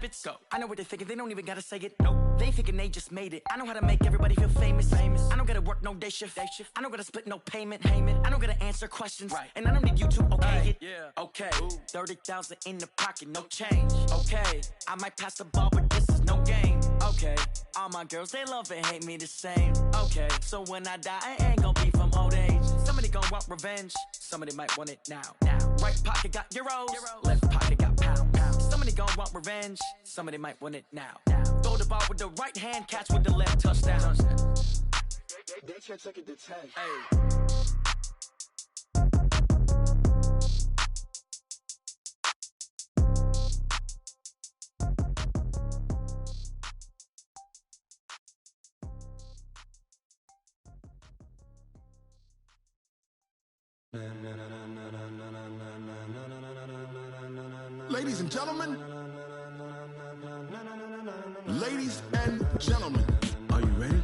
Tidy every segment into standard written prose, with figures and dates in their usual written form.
habits. Go. I know what they're thinking, they don't even gotta say it. Nope. They thinking they just made it. I know how to make everybody feel famous. I don't gotta work no day shift. I don't gotta split no payment. I don't gotta answer questions. Right. And I don't need you to okay it. Yeah. Okay. 30,000 in the pocket, no change. Okay. I might pass the ball, but this is no game. Okay. All my girls, they love and hate me the same. Okay. So when I die, I ain't gonna be from old age. Somebody gonna want revenge. Somebody might want it now. Right pocket got euros. Left pocket got pounds. Somebody gonna want revenge. Somebody might want it now. Throw the ball with the right hand, catch with the left, touchdown. They can't take it to 10. Hey. Ladies and gentlemen, ladies and gentlemen, are you ready?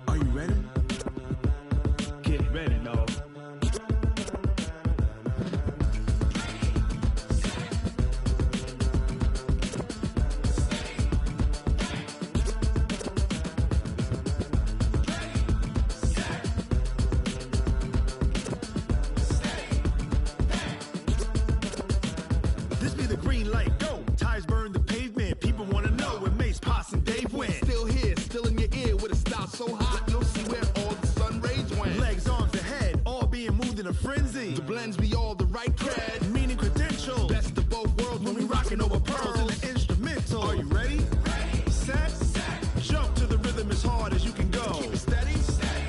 Are you ready? Get ready, dog. This be the green light, go. Tires burn the pavement. People wanna know when Mace, Potts, and Dave went. Still here, still in your ear with a style so hot, you'll see where all the sun rays went. Legs, arms, and head, all being moved in a frenzy. The blends be all the right cred, Meaning credentials. best of both worlds When we rockin' over pearls in the instrumental. Are you ready? Set, jump to the rhythm as hard as you can go. Keep it steady,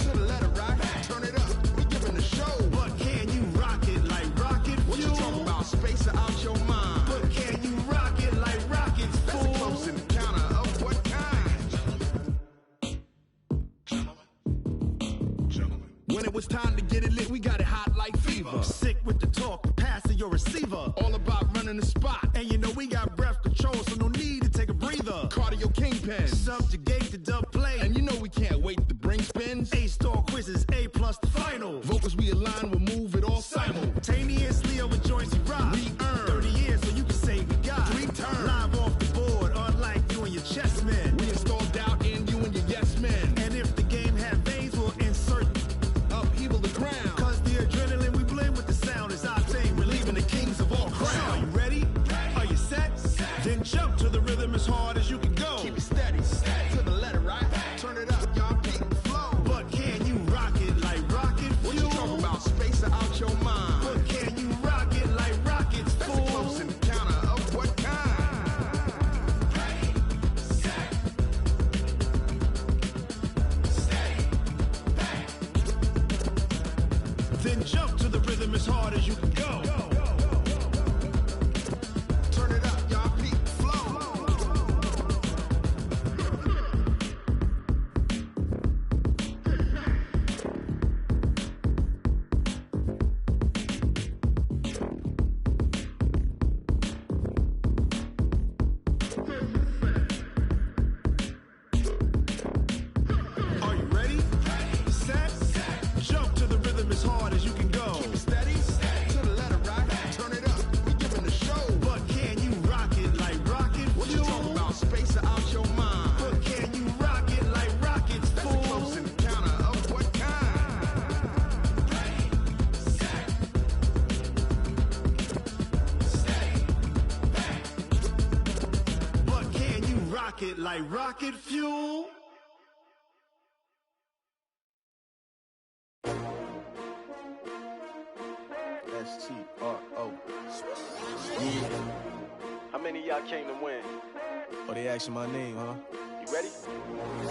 to the letter right, turn it up, we giving the show. But can you rock it like rocket What you fuel? talking about, space out your mind? But can you rock it like rockets, That's a close fool? encounter of what kind? When it was time to get it lit, we got it hot like fever. Sick with the talk, pass to your receiver. All about running the spot. And you know we got breath control, so no need to take a breather. Cardio kingpin. Subjugate the dub play. And you know we can't wait to bring spins. A-star quizzes, A+ the final. Vocals we align, we'll move it all Simultaneously over joints we rock. We earn 30 years so you can say we got 3 turns. live off the board, unlike you and your chess men. We install doubt in you and your yes men. And if the game had veins, we'll insert. Upheaval the crown. Cause the adrenaline we blend with the sound is our thing, relieving the kings of all crowns. Are you ready? Are you set? Then jump to the rhythm as hard as you can go. Keep it steady, to the letter right. Turn it up, y'all keep the flow. But can you rock it like rocket fuel? What you talking about, space out your mind? But can you rock it like rockets, That's a fool? close encounter of what kind? Then jump to the rhythm as hard as you can go. Turn it up, y'all keep the flow. Are you ready? Set, jump to the rhythm as hard as you can go. Keep it steady, to the letter right. Turn it up, we giving the show. But can you rock it like rocket What you fuel? talking about, space out your mind? But can you rock it like rockets, That's a fool? close encounter of what kind? But can you rock it like rocket fuel? S-T-R-O. Yeah. How many of y'all came to win? Oh, they asking my name, huh? You ready?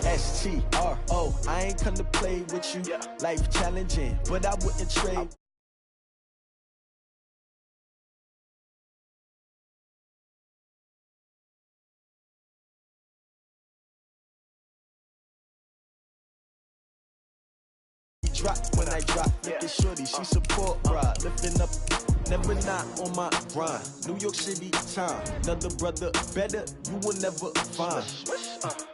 S-T-R-O. I ain't come to play with you. Life challenging, but I wouldn't trade. Drop when I drop, look at shorty, she support ride, lifting up, never not on my grind. New York City time, another brother better, you will never find.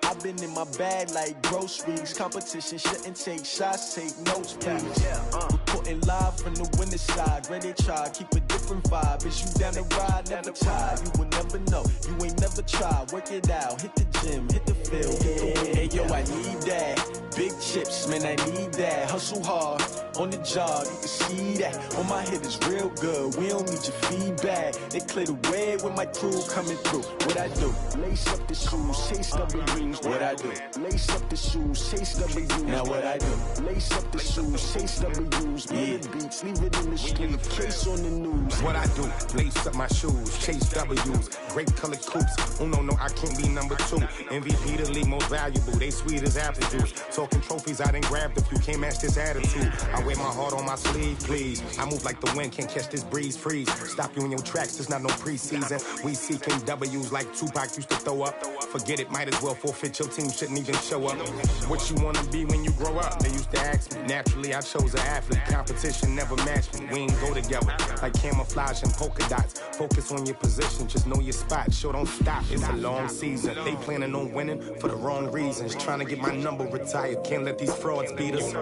I've been in my bag like groceries, competition shouldn't take shots, take notes, please. Reporting live from the winter side, ready to try, keep a different vibe. Is you down the ride? Never tired. You will never know. You ain't never tried. Work it out. Hit the gym. Hit the field. Hey yo, I need that. Big chips, man, I need that. Hustle hard on the job. You can see that. On my head is real good. We don't need your feedback. They clear the way when my crew coming through. What I do? Lace up the shoes, chase W's. What I do? Lace up the shoes, chase W's. Now what I do? Lace up the shoes, chase W's. Million beats, leave it in the street. Case on the news. What I do? Lace up my shoes, chase W's. Great colored coops. Oh no, I can't be number 2. MVP the league most valuable. They sweet as apple juice. Talking trophies, I done grabbed a few. Can't match this attitude. I wear my heart on my sleeve, please. I move like the wind, can't catch this breeze. Freeze. Stop you in your tracks. There's not no preseason. We seeking W's like Tupac used to throw up. Forget it, might as well forfeit. Your team shouldn't even show up. What you wanna be when you grow up? They used to ask me. Naturally, I chose an athlete. Competition never matched me. We ain't go together like camouflage and polka dots. Focus on your position, just know your spot. Sure, don't stop. It's a long season. They planning on winning for the wrong reasons. Trying to get my number retired. Can't let these frauds beat us.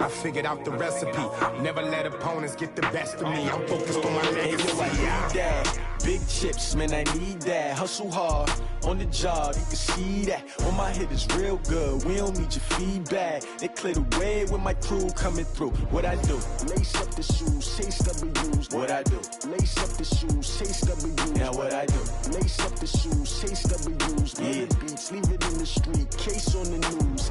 I figured out the recipe. Never let opponents get the best of me. I'm focused on my legacy. I need that. Big chips, man, I need that. Hustle hard on the job, you can see that. On my head is real good. We don't need your feedback. They clear the way when my crew coming through. What I do? Lace up the shoes, chase W's. What I do? Lace up the shoes, chase W's. Now what I do? Lace up the shoes, chase W's. Million beats, leave it in the street. Case on the news.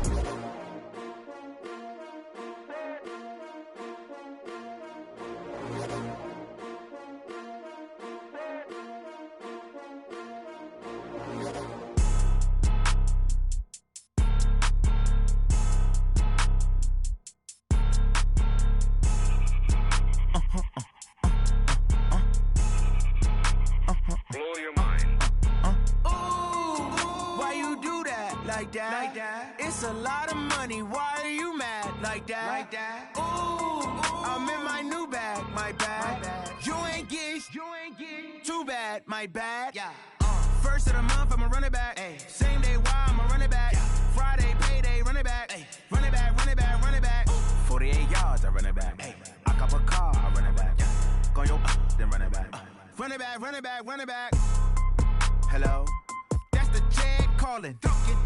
It's a lot of money, why are you mad like that? Ooh, I'm in my new bag, my bad. You ain't get too bad, my bad. First of the month, I'ma run it back. Same day, why I'ma run it back. Friday, payday, run it back. Run it back, run it back, run it back. 48 yards, I run it back. I cop a car, I run it back. Go yo, then run it back. Run it back, run it back, run it back. Hello? That's the jag calling.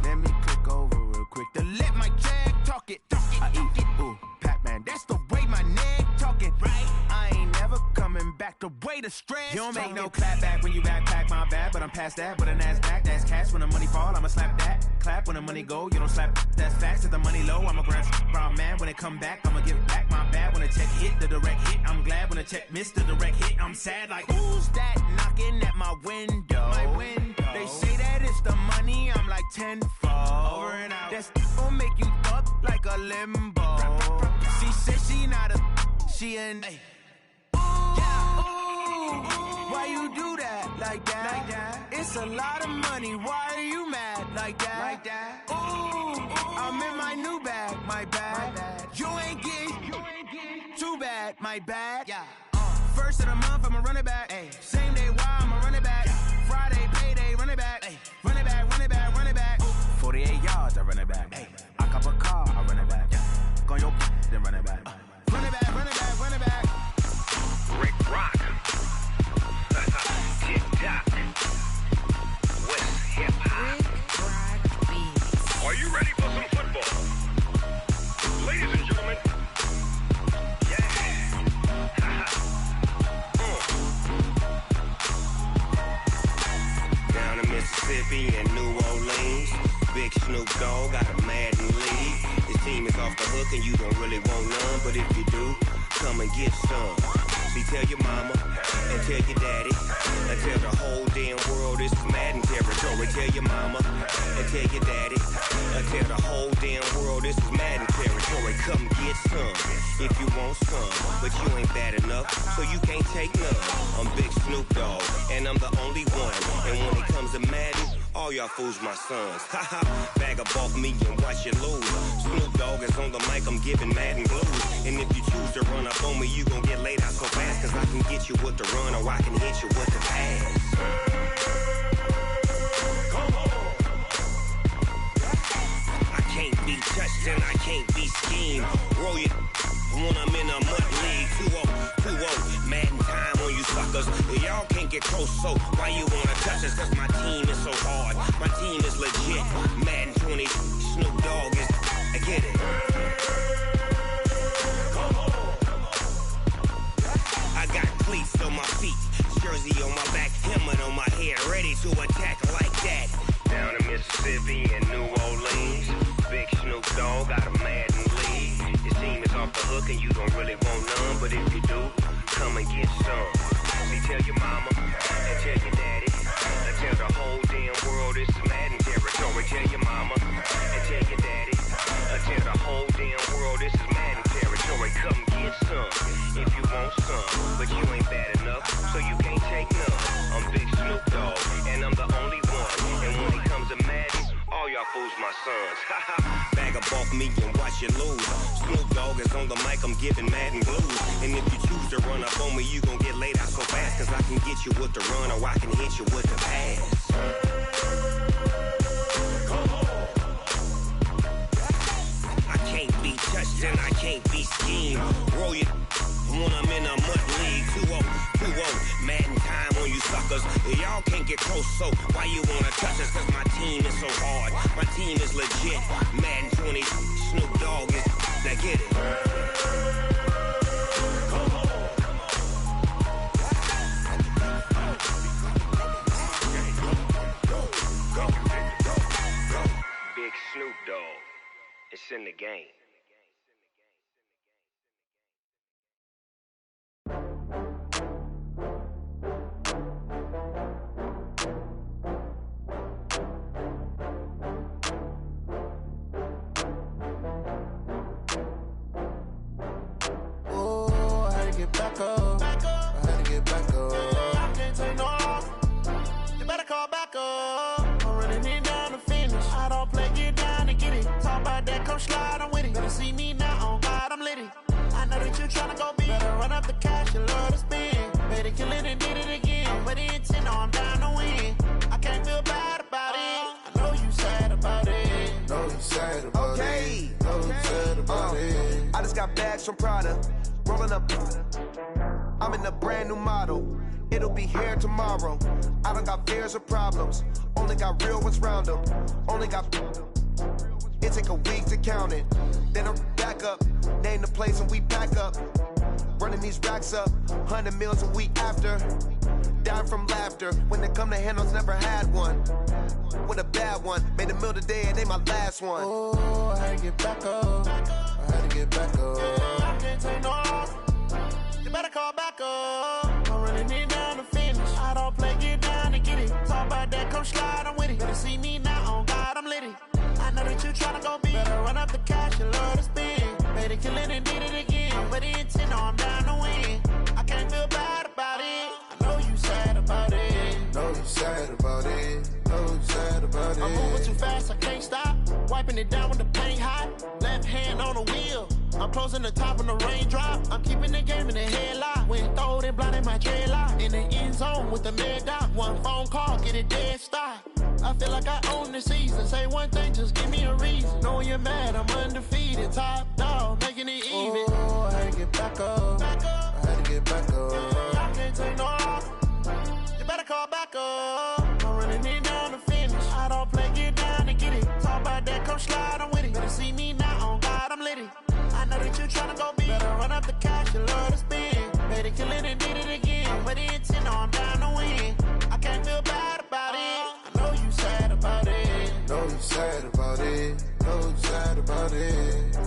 Let me click over real quick to let my jag talk it. I eat it, ooh, Pac-Man. That's the way my neck talking. Right? I ain't never coming back the way the stress. You don't make no clap back when you backpack, my bad. But I'm past that. But a NASDAQ, that's cash. When the money fall, I'ma slap that. Clap when the money go, you don't slap. That's facts. If the money low, I'ma grind brown man. When it come back, I'ma give back my bad. When the check hit, the direct hit. I'm glad when the check missed the direct hit. I'm sad like, who's that knocking at my window? My window. They say that it's the money, I'm like tenfold. Over and out. That's gon' make you up like a limbo. She said she not a, she an. Ooh, why you do that like that? It's a lot of money, why are you mad like that? Ooh, I'm in my new bag, my bad. You ain't get too bad, my bad. First of the month, I'ma run it back. Same day, why I'ma run it back. Friday, payday, run it back. Run it back, run it back, run it back. 48 yards, I run it back. I cop a car, I run it back. Go yo, then run it back. Run it back, run it back, run it back. Rick Rock. TikTok. West Hip Hop. Rick Rock Beats. Are you ready for some football? Ladies and gentlemen. Down in Mississippi and New Orleans, Big Snoop Dogg got a Madden league. His team is off the hook and you don't really want none, but if you do, come and get some. See, tell your mama and tell your daddy and tell the whole damn world this is Madden territory. Tell your mama and tell your daddy and tell the whole damn world this is Madden territory. Come get some if you want some, but you ain't bad enough, so you can't take none. I'm Big Snoop Dogg and I'm the only one, and when it comes to Madden, all y'all fools my sons. Haha, bag up off me and watch you lose. Snoop Dogg is on the mic, I'm giving Madden blues. And if you choose to run up on me, you gon' get laid out so fast, cause I can get you with the run or I can hit you with the pass. Come on. I can't be touched and I can't be scared. scheme. Roll your when I'm in a mud league. 2-0, Madden time on you suckers. Y'all can't get close, so why you wanna touch us? Cause my team is so hard. My team is legit. Madden 20, Snoop Dogg is. I get it. I got cleats on my feet, jersey on my back, helmet on my head, ready to attack like that. Down in Mississippi and New Orleans, big Snoop Dogg got a Madden league. His team is off the hook and you don't really want none, but if you do, come and get some. See, tell your mama and tell your daddy, and tell the whole damn world it's Madden territory. Tell your mama and tell your daddy, and tell the whole damn world this is Madden territory. Come get some if you want some, but you ain't bad enough, so you can't take none. I'm Big Snoop Dogg, and I'm the only one. And when it comes to Madden, all y'all fools my sons. Bag up off me and watch you lose. Snoop Dogg is on the mic, I'm giving Madden blues. And if you choose to run up on me, you gon' get laid out so fast. Cause I can get you with the run or I can hit you with the pass. I can't be touched and I can't be schemed. Roll your when I'm in a mud league. 2-0, Madden time on you suckers. Y'all can't get close, so why you wanna touch us? Cause my team is so hard. My team is legit. Madden 20, Snoop Dogg is. Now get it. Big Snoop Dogg. It's in the game. Back up. I had to get back up. I can't take no loss. You better call back up. I'm running it down to finish. I don't play, get down and get it. Talk about that, come slide, I'm with it. Better see me now, on God, I'm lit it. I know that you tryna go big. Better run up the cash, you love to spend. Better kill it and did it again. But the intent, no, I'm down to win. I can't feel bad about it. I know you sad about it. Know you sad about it. Know you sad about it. I just got bags from Prada. Rolling up, I'm in a brand new model. It'll be here tomorrow. I don't got fears or problems. Only got real ones round them. Only got. It take a week to count it. Then I'm back up. Name the place and we pack up. Running these racks up. 100 meals a week after. Dying from laughter. When they come to handles, never had one. With a bad one. Made a meal today and they my last one. Oh, I had to get back up. I had to get back up. I can't take no loss. You better call back up. I'm running it down to finish. I don't play, get down and get it. Talk about that, come slide, I'm with it. Better see me now, on God, I'm lit it. I know that you tryna go big. Better run up the cash, you love to spend. Better kill it and did it again. But the intent, no, I'm down to win. I can't feel bad about it. I know you sad about it. Know you sad about it. Know you sad about it. I'm moving too fast, I can't stop. Wiping it down when the paint hot. Left hand on the wheel. I'm closing the top when the raindrop. I'm keeping the game in the headlock. When throwed and blinded my dreadlock. In the end zone with the mad dot. One phone call, get it dead stop. I feel like I own the season. Say one thing, just give me a reason. Knowing you're mad, I'm undefeated. Top dog, making it even. Oh, I had to get back up. I had to get back up. I can't take no loss. You better call back up. I'm running it down to finish. I don't play, get down and get it. Talk about that, come slide, I'm with it. Better see me now, on God, I'm lit it. I know that you tryna go big. Better run up the cash, you love to spend. Better kill it and did it again. But the intent, no, I'm down to win. I can't feel bad about it. I know you sad about it. Know you sad about it. Know you sad about it.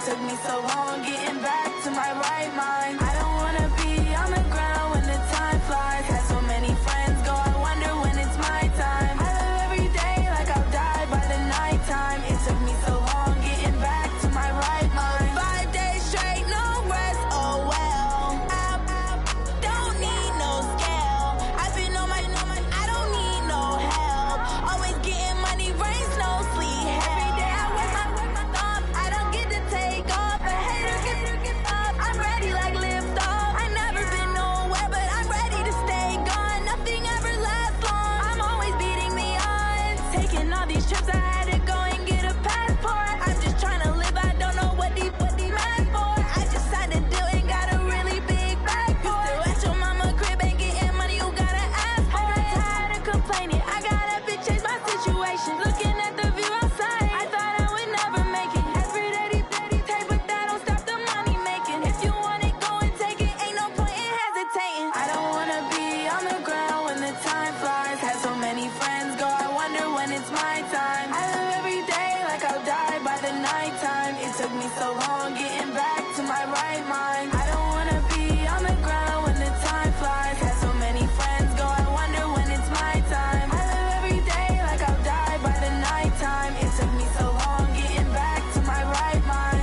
took me so long getting back to my right mind. I don't wanna be on the ground when the time flies. Had so many friends go, I wonder when it's my time. I live every day like I'll die by the nighttime. It took me so long getting back to my right mind. 5 days straight, no rest, oh well. I don't need no scale. I've been on my, I don't need no help. Always getting money, rain, snow, sleet, every day I work my thumb. I don't get to take off. A hater get up. I'm ready like lift off. I never been nowhere, but I'm ready to stay gone. Nothing ever lasts long. I'm always beating the odds. Taking all these trips, I had to go and get a passport. I'm just trying to live. I don't know what these mad for. I just signed a deal and got a really big bag for it. Still at your mama crib ain't getting money. You gotta ask for it. I'm tired of complaining. I gotta change my situation. Looking at the view outside, I thought I would never make it. Every day take, but that don't stop the money making. If you want it, go and take it. Ain't no point in hesitating. I don't wanna be on the ground when the time flies. Had so many friends go, I wonder when it's my time. I live every day like I'll die by the nighttime. It took me so long getting back to my right mind. I don't wanna be on the ground when the time flies. Had so many friends go, I wonder when it's my time. I live every day like I'll die by the nighttime. It took me so long getting back to my right mind.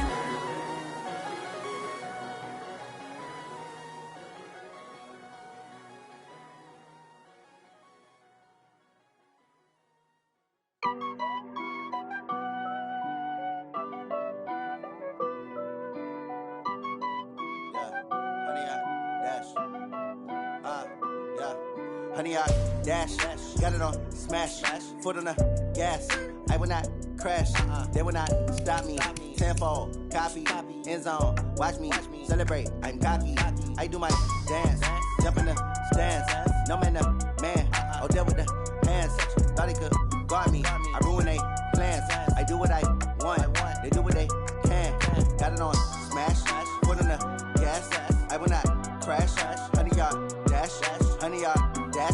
Honey, I dash, got it on smash, foot on the gas. I will not crash, they will not stop me. Tenfold, copy, end zone, watch me celebrate. I'm cocky, I do my dance, jump in the stands. No man, the man, oh, deal with the hands. Thought he could guard me, I ruin they plans. I do what I want, they do what they can. Got it on smash, foot on the gas. I will not crash, honey, y'all dash, honey, y'all dash,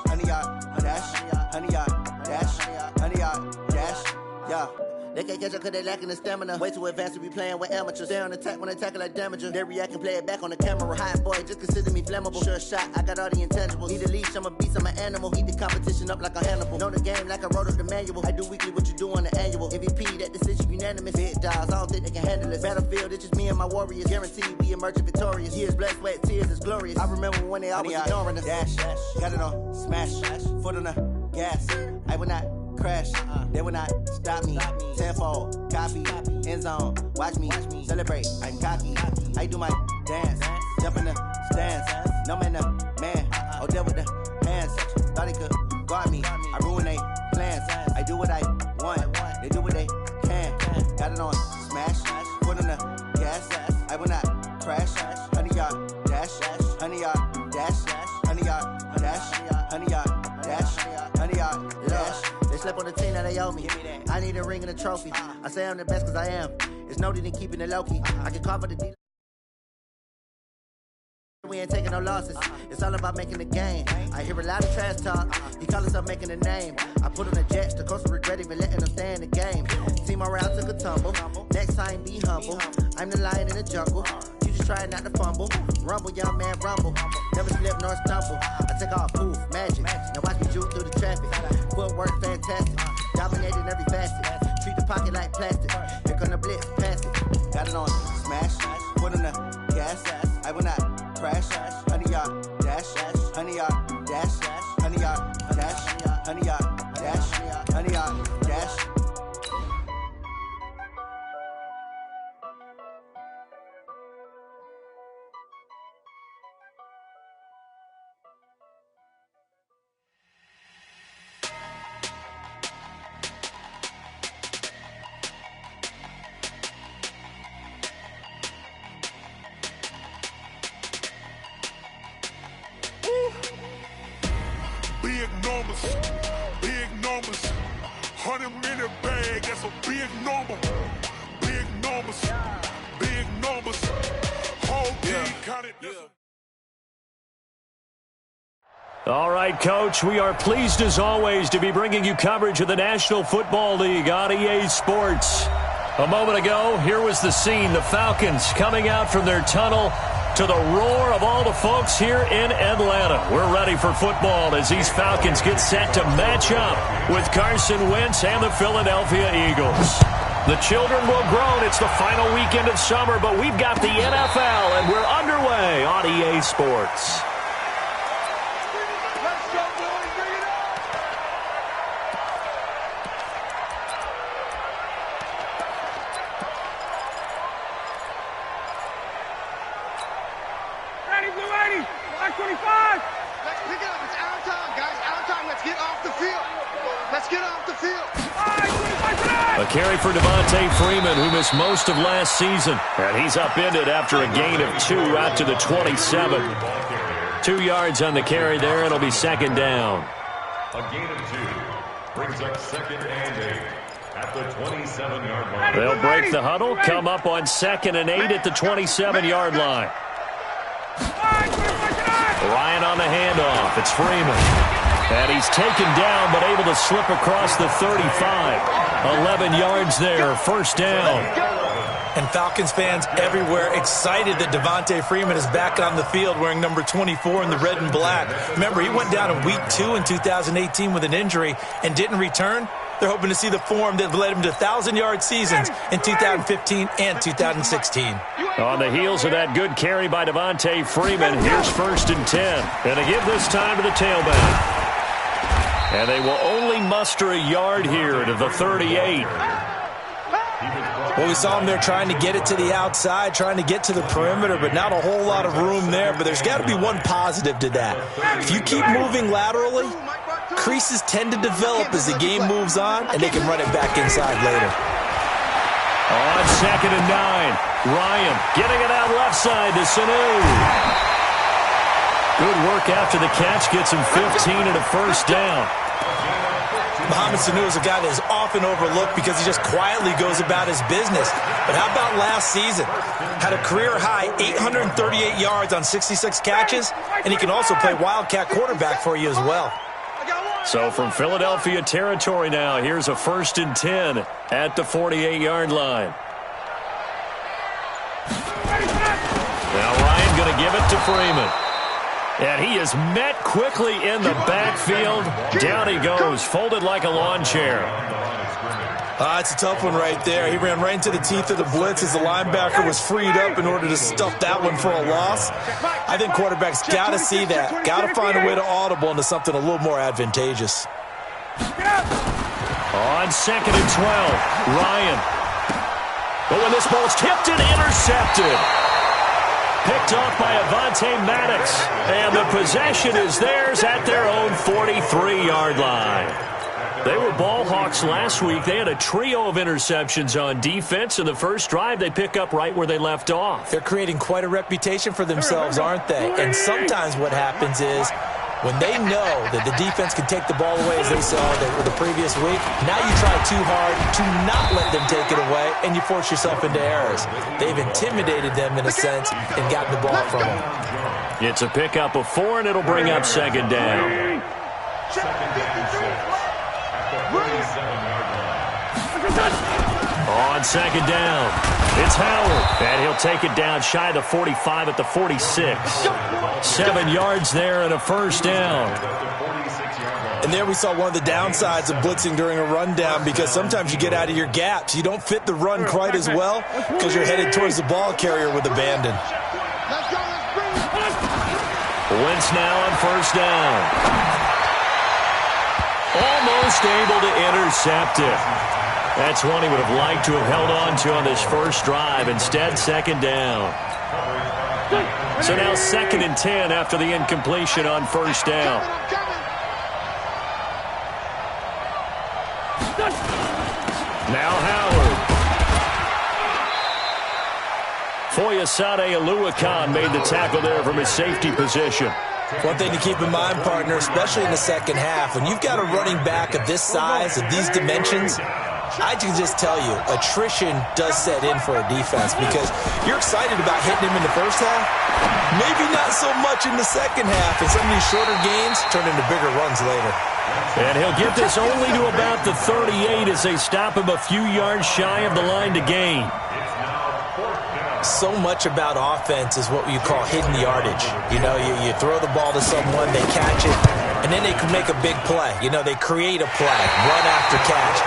honey, y'all dash, honey, y'all dash, honey, y'all dash, yeah. They can't catch up cause they lacking the stamina. Way too advanced to be playing with amateurs. Stay on attack when they tackle like damager. They react and play it back on the camera. Hot boy, just consider me flammable. Sure shot, I got all the intangibles. Need a leash, I'm a beast, I'm an animal. Heat the competition up like a Hannibal. Know the game like I wrote up the manual. I do weekly what you do on the annual. MVP, that decision unanimous. Big dogs, I don't think they can handle it. Battlefield, it's just me and my warriors. Guaranteed we emerging victorious. Years, blood, sweat, tears, it's glorious. I remember when they always ignoring us. Dash, got it on smash, foot on the gas. I will not crash, they will not stop me. Tenfold, copy, end zone, watch me celebrate. I'm cocky, I do my dance, jump in the stands. No man, the man, oh, deal with the hands. Thought he could guard me, I ruin they plans. I do what I want, they do what they can. Got it on smash, foot on the gas. I will not crash, honey, y'all dash, honey, y'all dash, honey, y'all dash, honey, y'all dash, honey, y'all dash. They slept on the team that they owe me. I need a ring and a trophy. I say I'm the best cause I am. It's no need in keeping it low key. I can call for the deal. We ain't taking no losses. It's all about making the game. I hear a lot of trash talk. He call himself making a name. I put on the jets. The coach will regret even letting them stay in the game. Team around took a tumble. Next time be humble. I'm the lion in the jungle. You just try not to fumble. Rumble, young man, rumble. Never slip nor stumble. I take off, poof, magic. Now watch me juke through the traffic. Footwork fantastic. Dominating every facet. Treat the pocket like plastic. Here come the blitz, pass it. Got it on smash. Foot on the gas. I will not crash, honey, y'all dash, honey, y'all dash, honey, y'all dash, honey, y'all dash, honey, y'all dash. Big numbers, 100-minute bag, that's a big number. Big numbers, whole team counted. All right, Coach, we are pleased as always to be bringing you coverage of the National Football League on EA Sports. A moment ago, here was the scene. The Falcons coming out from their tunnel to the roar of all the folks here in Atlanta. We're ready for football as these Falcons get set to match up with Carson Wentz and the Philadelphia Eagles. The children will groan. It's the final weekend of summer, but we've got the NFL, and we're underway on EA Sports. A carry for Devontae Freeman, who missed most of last season. And he's upended after a gain of 2 out to the 27. 2 yards on the carry there. It'll be second down. A gain of 2 brings up 2nd and 8 at the 27-yard line. They'll break the huddle, come up on 2nd and 8 at the 27-yard line. Ryan on the handoff. It's Freeman. And he's taken down, but able to slip across the 35. 11 yards there, first down. And Falcons fans everywhere excited that Devontae Freeman is back on the field wearing number 24 in the red and black. Remember, he went down in week 2 in 2018 with an injury and didn't return. They're hoping to see the form that led him to 1,000-yard seasons in 2015 and 2016. On the heels of that good carry by Devontae Freeman, here's 1st and 10. And to give this time to the tailback. And they will only muster a yard here to the 38. Well, we saw him there trying to get it to the outside, trying to get to the perimeter, but not a whole lot of room there. But there's got to be one positive to that. If you keep moving laterally, creases tend to develop as the game moves on, and they can run it back inside later. On 2nd and 9, Ryan getting it out left side to Sanu. Good work after the catch, gets him 15 and a first down. Mohamed Sanu is a guy that is often overlooked because he just quietly goes about his business. But how about last season? Had a career-high 838 yards on 66 catches, and he can also play Wildcat quarterback for you as well. So from Philadelphia territory now, here's a 1st and 10 at the 48-yard line. Now Ryan going to give it to Freeman. And he is met quickly in the backfield. Down he goes, folded like a lawn chair. It's a tough one right there. He ran right into the teeth of the blitz as the linebacker was freed up in order to stuff that one for a loss. I think quarterbacks got to see that. Got to find a way to audible into something a little more advantageous. On 2nd and 12, Ryan. But when this ball's tipped and intercepted. Picked off by Avonte Maddox. And the possession is theirs at their own 43-yard line. They were ball hawks last week. They had a trio of interceptions on defense. In the first drive, they pick up right where they left off. They're creating quite a reputation for themselves, aren't they? And sometimes what happens is when they know that the defense can take the ball away, as they saw the previous week, now you try too hard to not let them take it away, and you force yourself into errors. They've intimidated them in a sense and gotten the ball from them. It's a pickup of 4, and it'll bring up 2nd down. On 2nd down, it's Howard, and he'll take it down shy of the 45 at the 46. 7 yards there and a first down. And there we saw one of the downsides of blitzing during a rundown, because sometimes you get out of your gaps. You don't fit the run quite as well because you're headed towards the ball carrier with abandon. Wentz now on first down. Almost able to intercept it. That's one he would have liked to have held on to on this first drive. Instead, 2nd down. So now 2nd and 10 after the incompletion on first down. Now Howard. Foyesade Oluwakan made the tackle there from his safety position. One thing to keep in mind, partner, especially in the second half, when you've got a running back of this size, of these dimensions, I can just tell you, attrition does set in for a defense because you're excited about hitting him in the first half. Maybe not so much in the second half, and some of these shorter gains turn into bigger runs later. And he'll get this only to about the 38 as they stop him a few yards shy of the line to gain. So much about offense is what you call hidden yardage. You know, you throw the ball to someone, they catch it, and then they can make a big play. You know, they create a play, run after catch.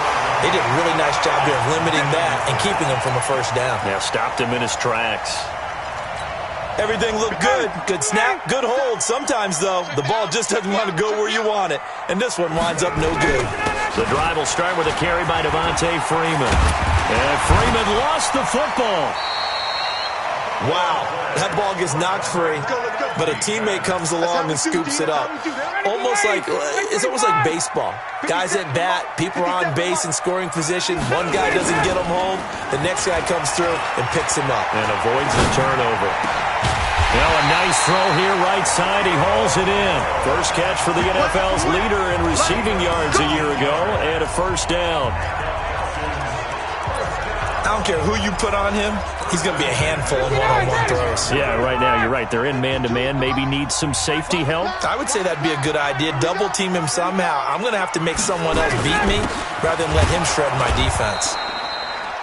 They did a really nice job there of limiting that and keeping him from a first down. Yeah, stopped him in his tracks. Everything looked good. Good snap, good hold. Sometimes, though, the ball just doesn't want to go where you want it, and this one winds up no good. The drive will start with a carry by Devontae Freeman. And Freeman lost the football. Wow, that ball gets knocked free, but a teammate comes along and scoops it up. It's almost like baseball. Guys at bat, people are on base in scoring position. One guy doesn't get him home. The next guy comes through and picks him up. And avoids the turnover. Now a nice throw here, right side. He hauls it in. First catch for the NFL's leader in receiving yards a year ago, and a first down. I don't care who you put on him. He's going to be a handful in one-on-one throws. Yeah, right now, you're right. They're in man-to-man. Maybe need some safety help. I would say that'd be a good idea. Double-team him somehow. I'm going to have to make someone else beat me rather than let him shred my defense.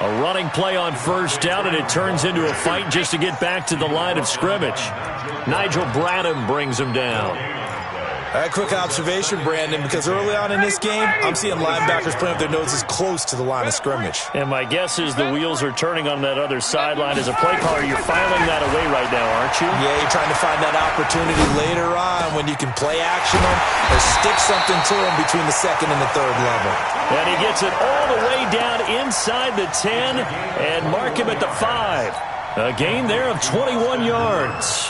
A running play on first down, and it turns into a fight just to get back to the line of scrimmage. Nigel Bradham brings him down. A quick observation, Brandon, because early on in this game, I'm seeing linebackers playing with their noses close to the line of scrimmage. And my guess is the wheels are turning on that other sideline. As a play caller, you're filing that away right now, aren't you? Yeah, you're trying to find that opportunity later on when you can play action them or stick something to them between the second and the third level. And he gets it all the way down inside the 10 and mark him at the 5. A gain there of 21 yards.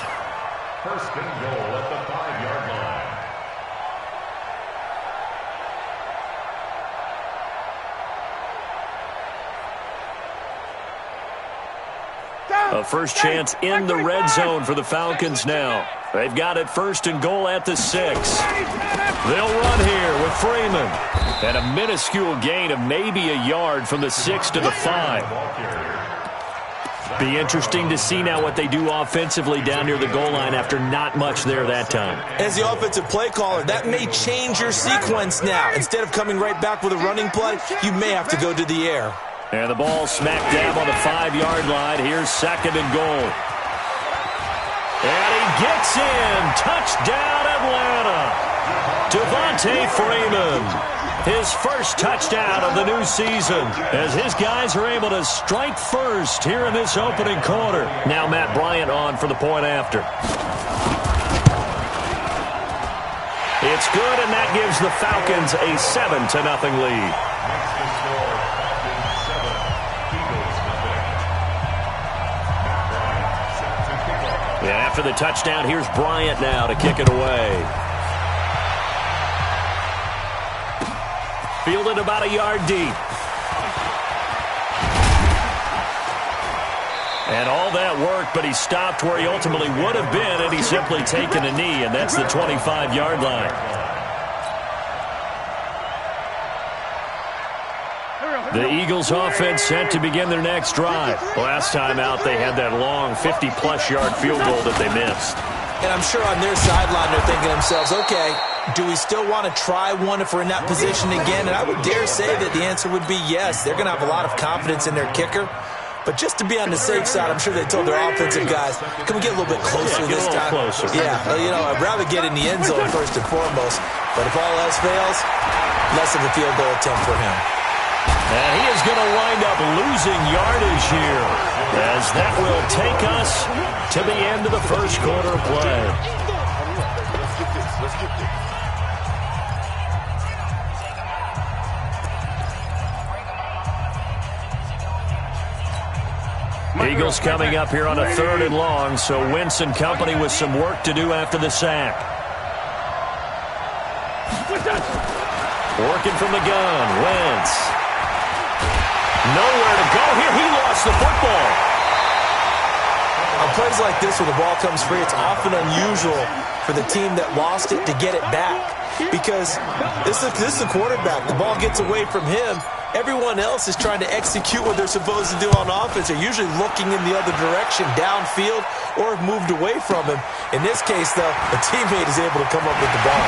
First and goal at the 5-yard line. A first chance in the red zone for the Falcons now. They've got it first and goal at the 6. They'll run here with Freeman. And a minuscule gain of maybe a yard from the 6 to the 5. Be interesting to see now what they do offensively down near the goal line after not much there that time. As the offensive play caller, that may change your sequence now. Instead of coming right back with a running play, you may have to go to the air. And the ball smack dab on the 5-yard line. Here's second and goal. And he gets in. Touchdown, Atlanta. Devontae Freeman. His first touchdown of the new season as his guys are able to strike first here in this opening quarter. Now Matt Bryant on for the point after. It's good, and that gives the Falcons a 7-0 lead. Yeah, after the touchdown, here's Bryant now to kick it away. Fielded about a yard deep. And all that worked, but he stopped where he ultimately would have been, and he's simply taken a knee, and that's the 25-yard line. The Eagles offense set to begin their next drive. Last time out, they had that long 50-plus yard field goal that they missed. And I'm sure on their sideline they're thinking to themselves, okay, do we still want to try one if we're in that position again? And I would dare say that the answer would be yes. They're going to have a lot of confidence in their kicker. But just to be on the safe side, I'm sure they told their offensive guys, can we get a little bit closer this time? Closer. Yeah, you know, I'd rather get in the end zone first and foremost. But if all else fails, less of a field goal attempt for him. And he is going to wind up losing yardage here, as that will take us to the end of the first quarter of play. Eagles coming up here on a 3rd and long, so Wentz and company with some work to do after the sack. Working from the gun, Wentz. Nowhere to go here. He lost the football. I'll play times like this when the ball comes free, it's often unusual for the team that lost it to get it back because this is a quarterback. The ball gets away from him. Everyone else is trying to execute what they're supposed to do on offense. They're usually looking in the other direction, downfield, or have moved away from him. In this case, though, a teammate is able to come up with the ball.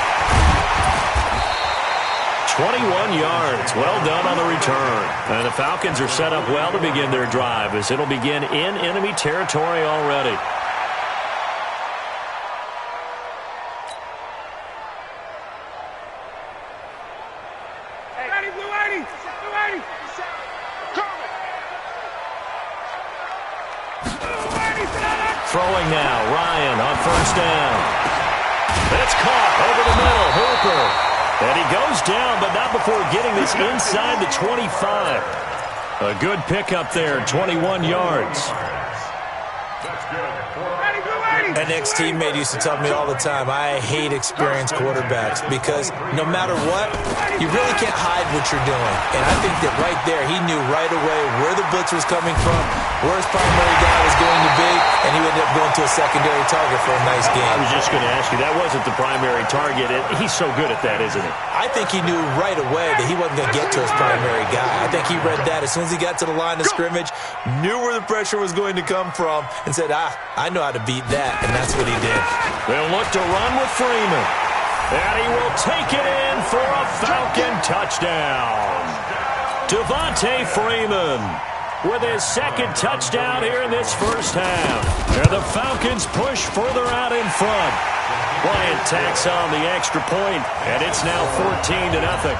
21 yards. Well done on the return. And the Falcons are set up well to begin their drive as it'll begin in enemy territory already. Throwing now, Ryan on first down. It's caught over the middle, Hooper. And he goes down, but not before getting this inside the 25. A good pickup there, 21 yards. An ex-teammate used to tell me all the time, I hate experienced quarterbacks because no matter what, you really can't hide what you're doing. And I think that right there, he knew right away where the blitz was coming from, where his primary guy was going to be, and he ended up going to a secondary target for a nice game. I was just going to ask you, that wasn't the primary target. He's so good at that, isn't he? I think he knew right away that he wasn't going to get to his primary guy. I think he read that as soon as he got to the line of scrimmage, knew where the pressure was going to come from, and said, I know how to beat that, and that's what he did. They'll look to run with Freeman. And he will take it in for a Falcon touchdown. Devontae Freeman with his second touchdown here in this first half. And the Falcons push further out in front. Bryant tacks on the extra point, and it's now 14-0.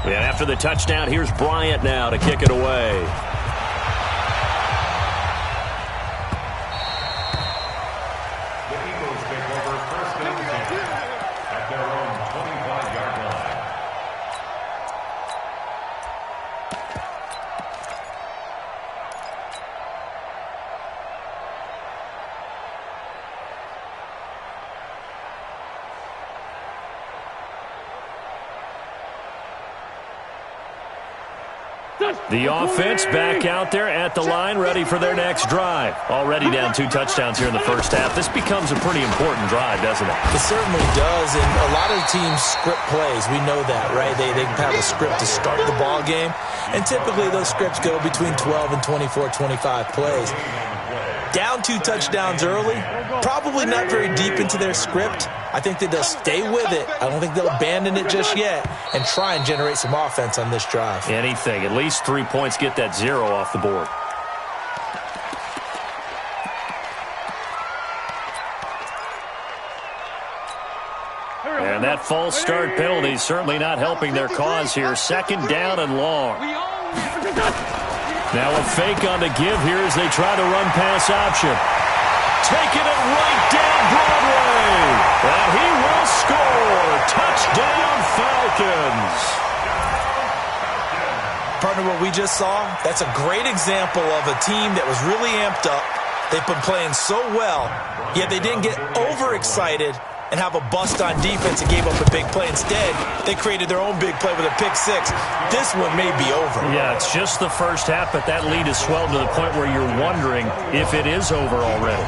And after the touchdown, here's Bryant now to kick it away. The offense back out there at the line, ready for their next drive. Already down 2 touchdowns here in the first half. This becomes a pretty important drive, doesn't it? It certainly does, and a lot of teams script plays. We know that, right? They have a script to start the ball game, and typically those scripts go between 12 and 24, 25 plays. Down 2 touchdowns early, probably not very deep into their script. I think that they'll stay with it. I don't think they'll abandon it just yet and try and generate some offense on this drive. Anything. At least 3 points, get that 0 off the board. And that false start penalty is certainly not helping their cause here. Second down and long. Now a fake on the give here as they try to run pass option. Taking it right down Broadway. And he will score. Touchdown Falcons. Partner, what we just saw, that's a great example of a team that was really amped up. They've been playing so well, yet they didn't get overexcited and have a bust on defense and gave up a big play. Instead, they created their own big play with a pick six. This one may be over. Yeah, it's just the first half, but that lead has swelled to the point where you're wondering if it is over already.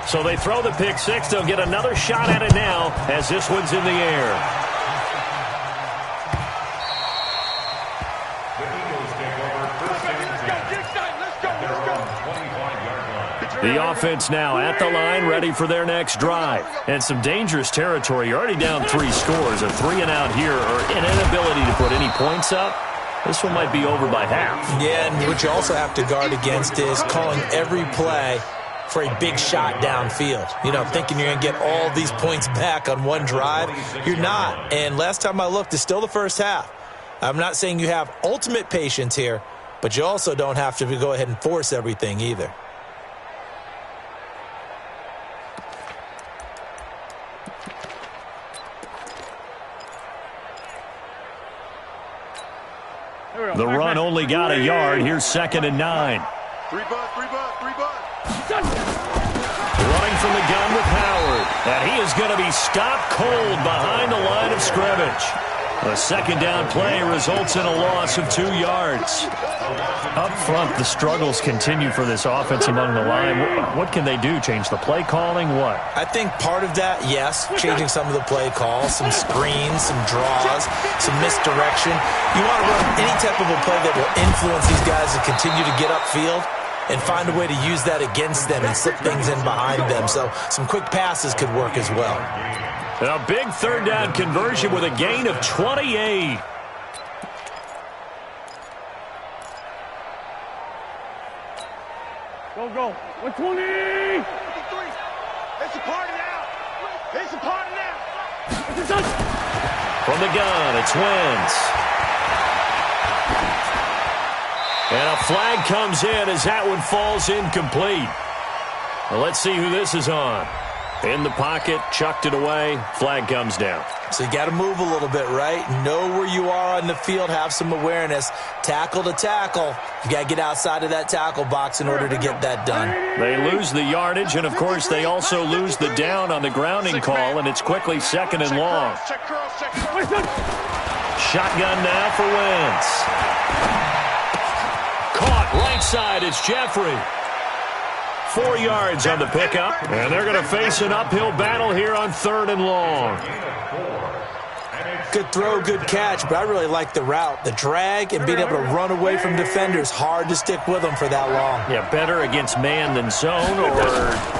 So they throw the pick six. They'll get another shot at it now as this one's in the air. The offense now at the line, ready for their next drive. And some dangerous territory. You're already down 3 scores. A 3 and out here, or an inability to put any points up. This one might be over by half. Yeah, and what you also have to guard against is calling every play for a big shot downfield. You know, thinking you're going to get all these points back on one drive. You're not. And last time I looked, it's still the first half. I'm not saying you have ultimate patience here, but you also don't have to go ahead and force everything either. The run only got a yard. Here's 2nd and 9. Three bud. Running from the gun with Howard. And he is going to be stopped cold behind the line of scrimmage. A 2nd down play results in a loss of 2 yards. Up front, the struggles continue for this offense among the line. What can they do? Change the play calling? What? I think part of that, yes, changing some of the play calls, some screens, some draws, some misdirection. You want to run any type of a play that will influence these guys to continue to get upfield and find a way to use that against them and slip things in behind them. So some quick passes could work as well. A big 3rd down conversion with a gain of 28. Go. 120. It's a party now. From the gun, it's Wentz. And a flag comes in as that one falls incomplete. Well, let's see who this is on. In the pocket, chucked it away, flag comes down. So you got to move a little bit, right? Know where you are on the field, have some awareness. Tackle to tackle. You got to get outside of that tackle box in order to get that done. They lose the yardage, and of course they also lose the down on the grounding call, and it's quickly 2nd and long. Shotgun now for Wentz. Caught right side, it's Jeffrey. 4 yards on the pickup, and they're going to face an uphill battle here on 3rd and long. Good throw, good catch, but I really like the route. The drag and being able to run away from defenders, hard to stick with them for that long. Yeah, better against man than zone, or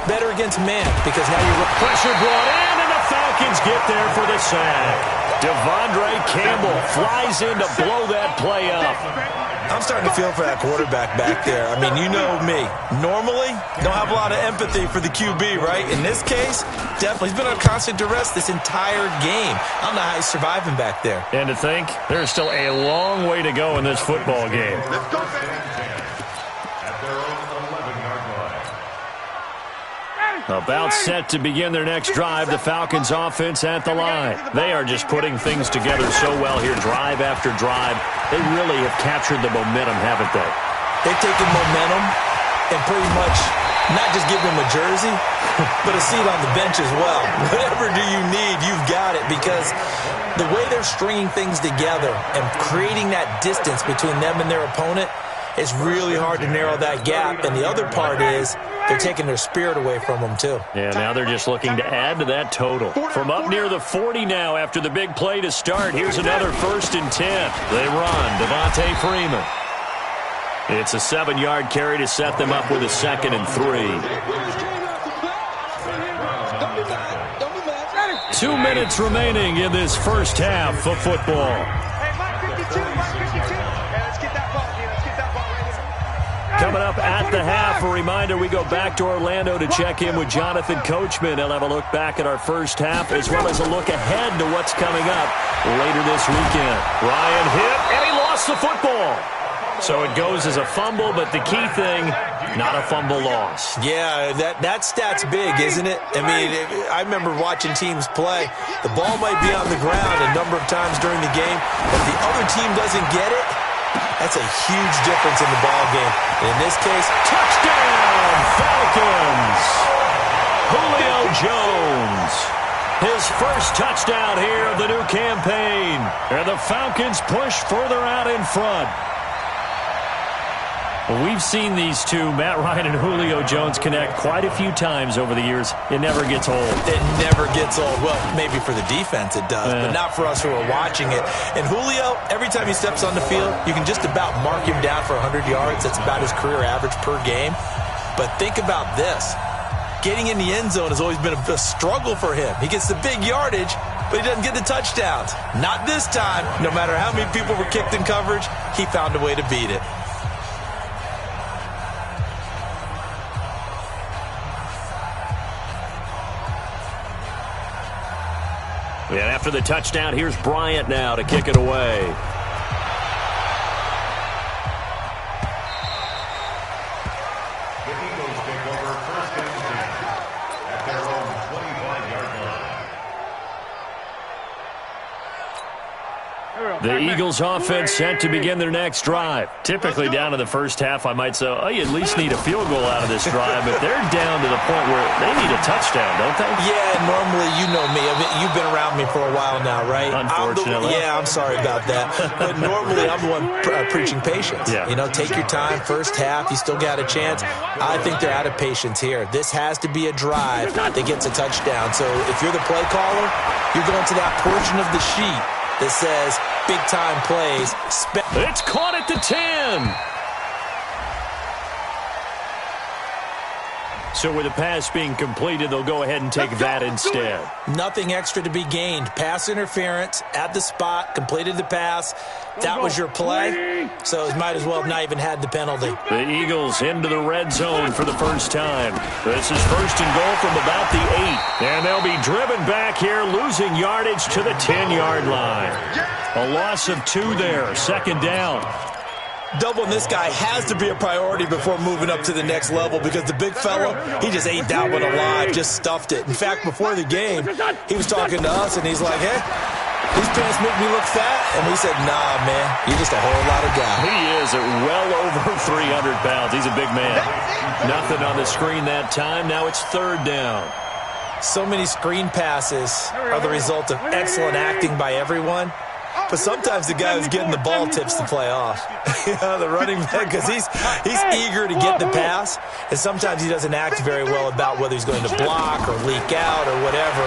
better against man, because now you're... Pressure brought in, and the Falcons get there for the sack. Devondre Campbell flies in to blow that play up. I'm starting to feel for that quarterback back there. I mean, you know me. Normally, don't have a lot of empathy for the QB, right? In this case, definitely. He's been on constant duress this entire game. I don't know how he's surviving back there. And to think, there's still a long way to go in this football game. Let's go, at their own 11-yard line. About set to begin their next drive, the Falcons offense at the line. They are just putting things together so well here, drive after drive. They really have captured the momentum, haven't they? They've taken momentum and pretty much not just give them a jersey, but a seat on the bench as well. Whatever do you need, you've got it, because the way they're stringing things together and creating that distance between them and their opponent, it's really hard to narrow that gap. And the other part is they're taking their spirit away from them, too. Yeah, now they're just looking to add to that total. From up near the 40 now after the big play to start. Here's another 1st and 10. They run. Devontae Freeman. It's a 7-yard carry to set them up with a 2nd and 3. 2 minutes remaining in this first half of football. Coming up at the half, a reminder, we go back to Orlando to check in with Jonathan Coachman. He'll have a look back at our first half as well as a look ahead to what's coming up later this weekend. Ryan hit, and he lost the football. So it goes as a fumble, but the key thing, not a fumble loss. Yeah, that stat's big, isn't it? I mean, I remember watching teams play. The ball might be on the ground a number of times during the game, but if the other team doesn't get it, that's a huge difference in the ball game. And in this case, touchdown, Falcons! Julio Jones. His first touchdown here of the new campaign. And the Falcons push further out in front. Well, we've seen these two, Matt Ryan and Julio Jones, connect quite a few times over the years. It never gets old. It never gets old. Well, maybe for the defense it does, but not for us who are watching it. And Julio, every time he steps on the field, you can just about mark him down for 100 yards. That's about his career average per game. But think about this. Getting in the end zone has always been a struggle for him. He gets the big yardage, but he doesn't get the touchdowns. Not this time. No matter how many people were kicked in coverage, he found a way to beat it. And after the touchdown, here's Bryant now to kick it away. The Eagles take over 1st and 10 at their own 25-yard line. The Eagles offense set to begin their next drive. Typically down to the first half, I might say, oh, you at least need a field goal out of this drive, but they're down to the point where they need a touchdown, don't they? Yeah, normally, you know me. You've been around me for a while now, right? Unfortunately. I'm sorry about that. But normally, I'm the one preaching patience. Yeah. You know, take your time, first half, you still got a chance. I think they're out of patience here. This has to be a drive that gets a touchdown. So if you're the play caller, you're going to that portion of the sheet that says big-time plays. It's caught at the 10. So with the pass being completed, they'll go ahead and take that instead. Nothing extra to be gained. Pass interference at the spot, completed the pass. That was your play, so it might as well have not even had the penalty. The Eagles into the red zone for the first time. This is first and goal from about the 8. And they'll be driven back here, losing yardage to the 10-yard line. A loss of 2 there, second down. Doubling this guy has to be a priority before moving up to the next level because the big fella, he just ate that one alive, just stuffed it. In fact, before the game, he was talking to us, and he's like, hey, these pants make me look fat. And we said, nah, man, you're just a whole lot of guy. He is at well over 300 pounds. He's a big man. Nothing on the screen that time. Now it's third down. So many screen passes are the result of excellent acting by everyone. But sometimes the guy who's getting the ball tips the play off. The running back, because he's eager to get the pass, and sometimes he doesn't act very well about whether he's going to block or leak out or whatever.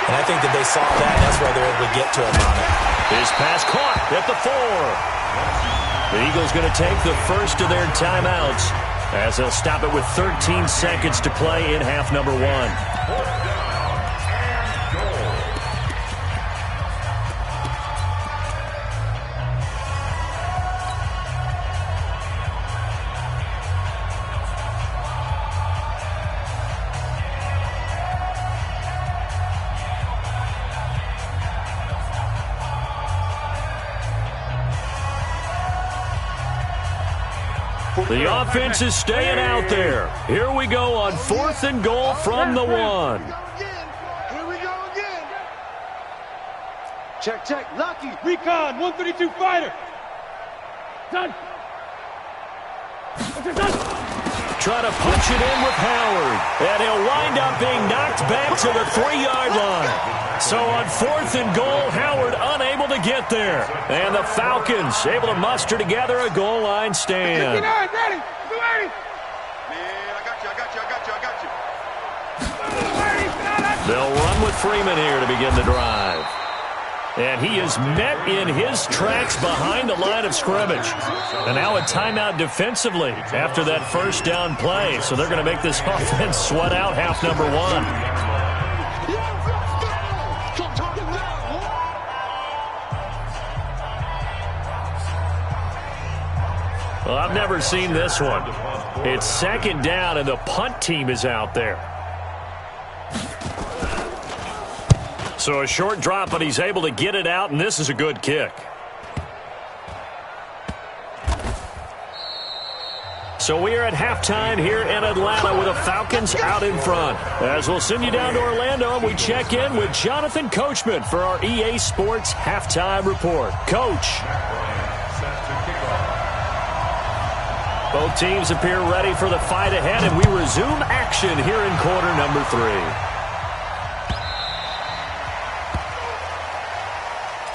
And I think that they saw that, and that's why they're able to get to him on it. His pass caught at the 4. The Eagles going to take the first of their timeouts as they'll stop it with 13 seconds to play in half number 1. The offense is staying out there. Here we go on 4th and goal from the 1. Here we go again. Check. Lucky. Recon. 132 fighter. Done. Try to punch it in with Howard. And he'll wind up being knocked back to the 3-yard line. So on 4th and goal, Howard unable to get there. And the Falcons able to muster together a goal line stand. 59, ready. They'll run with Freeman here to begin the drive. And he is met in his tracks behind the line of scrimmage. And now a timeout defensively after that first down play. So they're going to make this offense sweat out half number 1. Well, I've never seen this one. It's second down, and the punt team is out there. So a short drop, but he's able to get it out, and this is a good kick. So we are at halftime here in Atlanta with the Falcons out in front. As we'll send you down to Orlando, we check in with Jonathan Coachman for our EA Sports Halftime Report. Coach. Both teams appear ready for the fight ahead, and we resume action here in quarter number 3.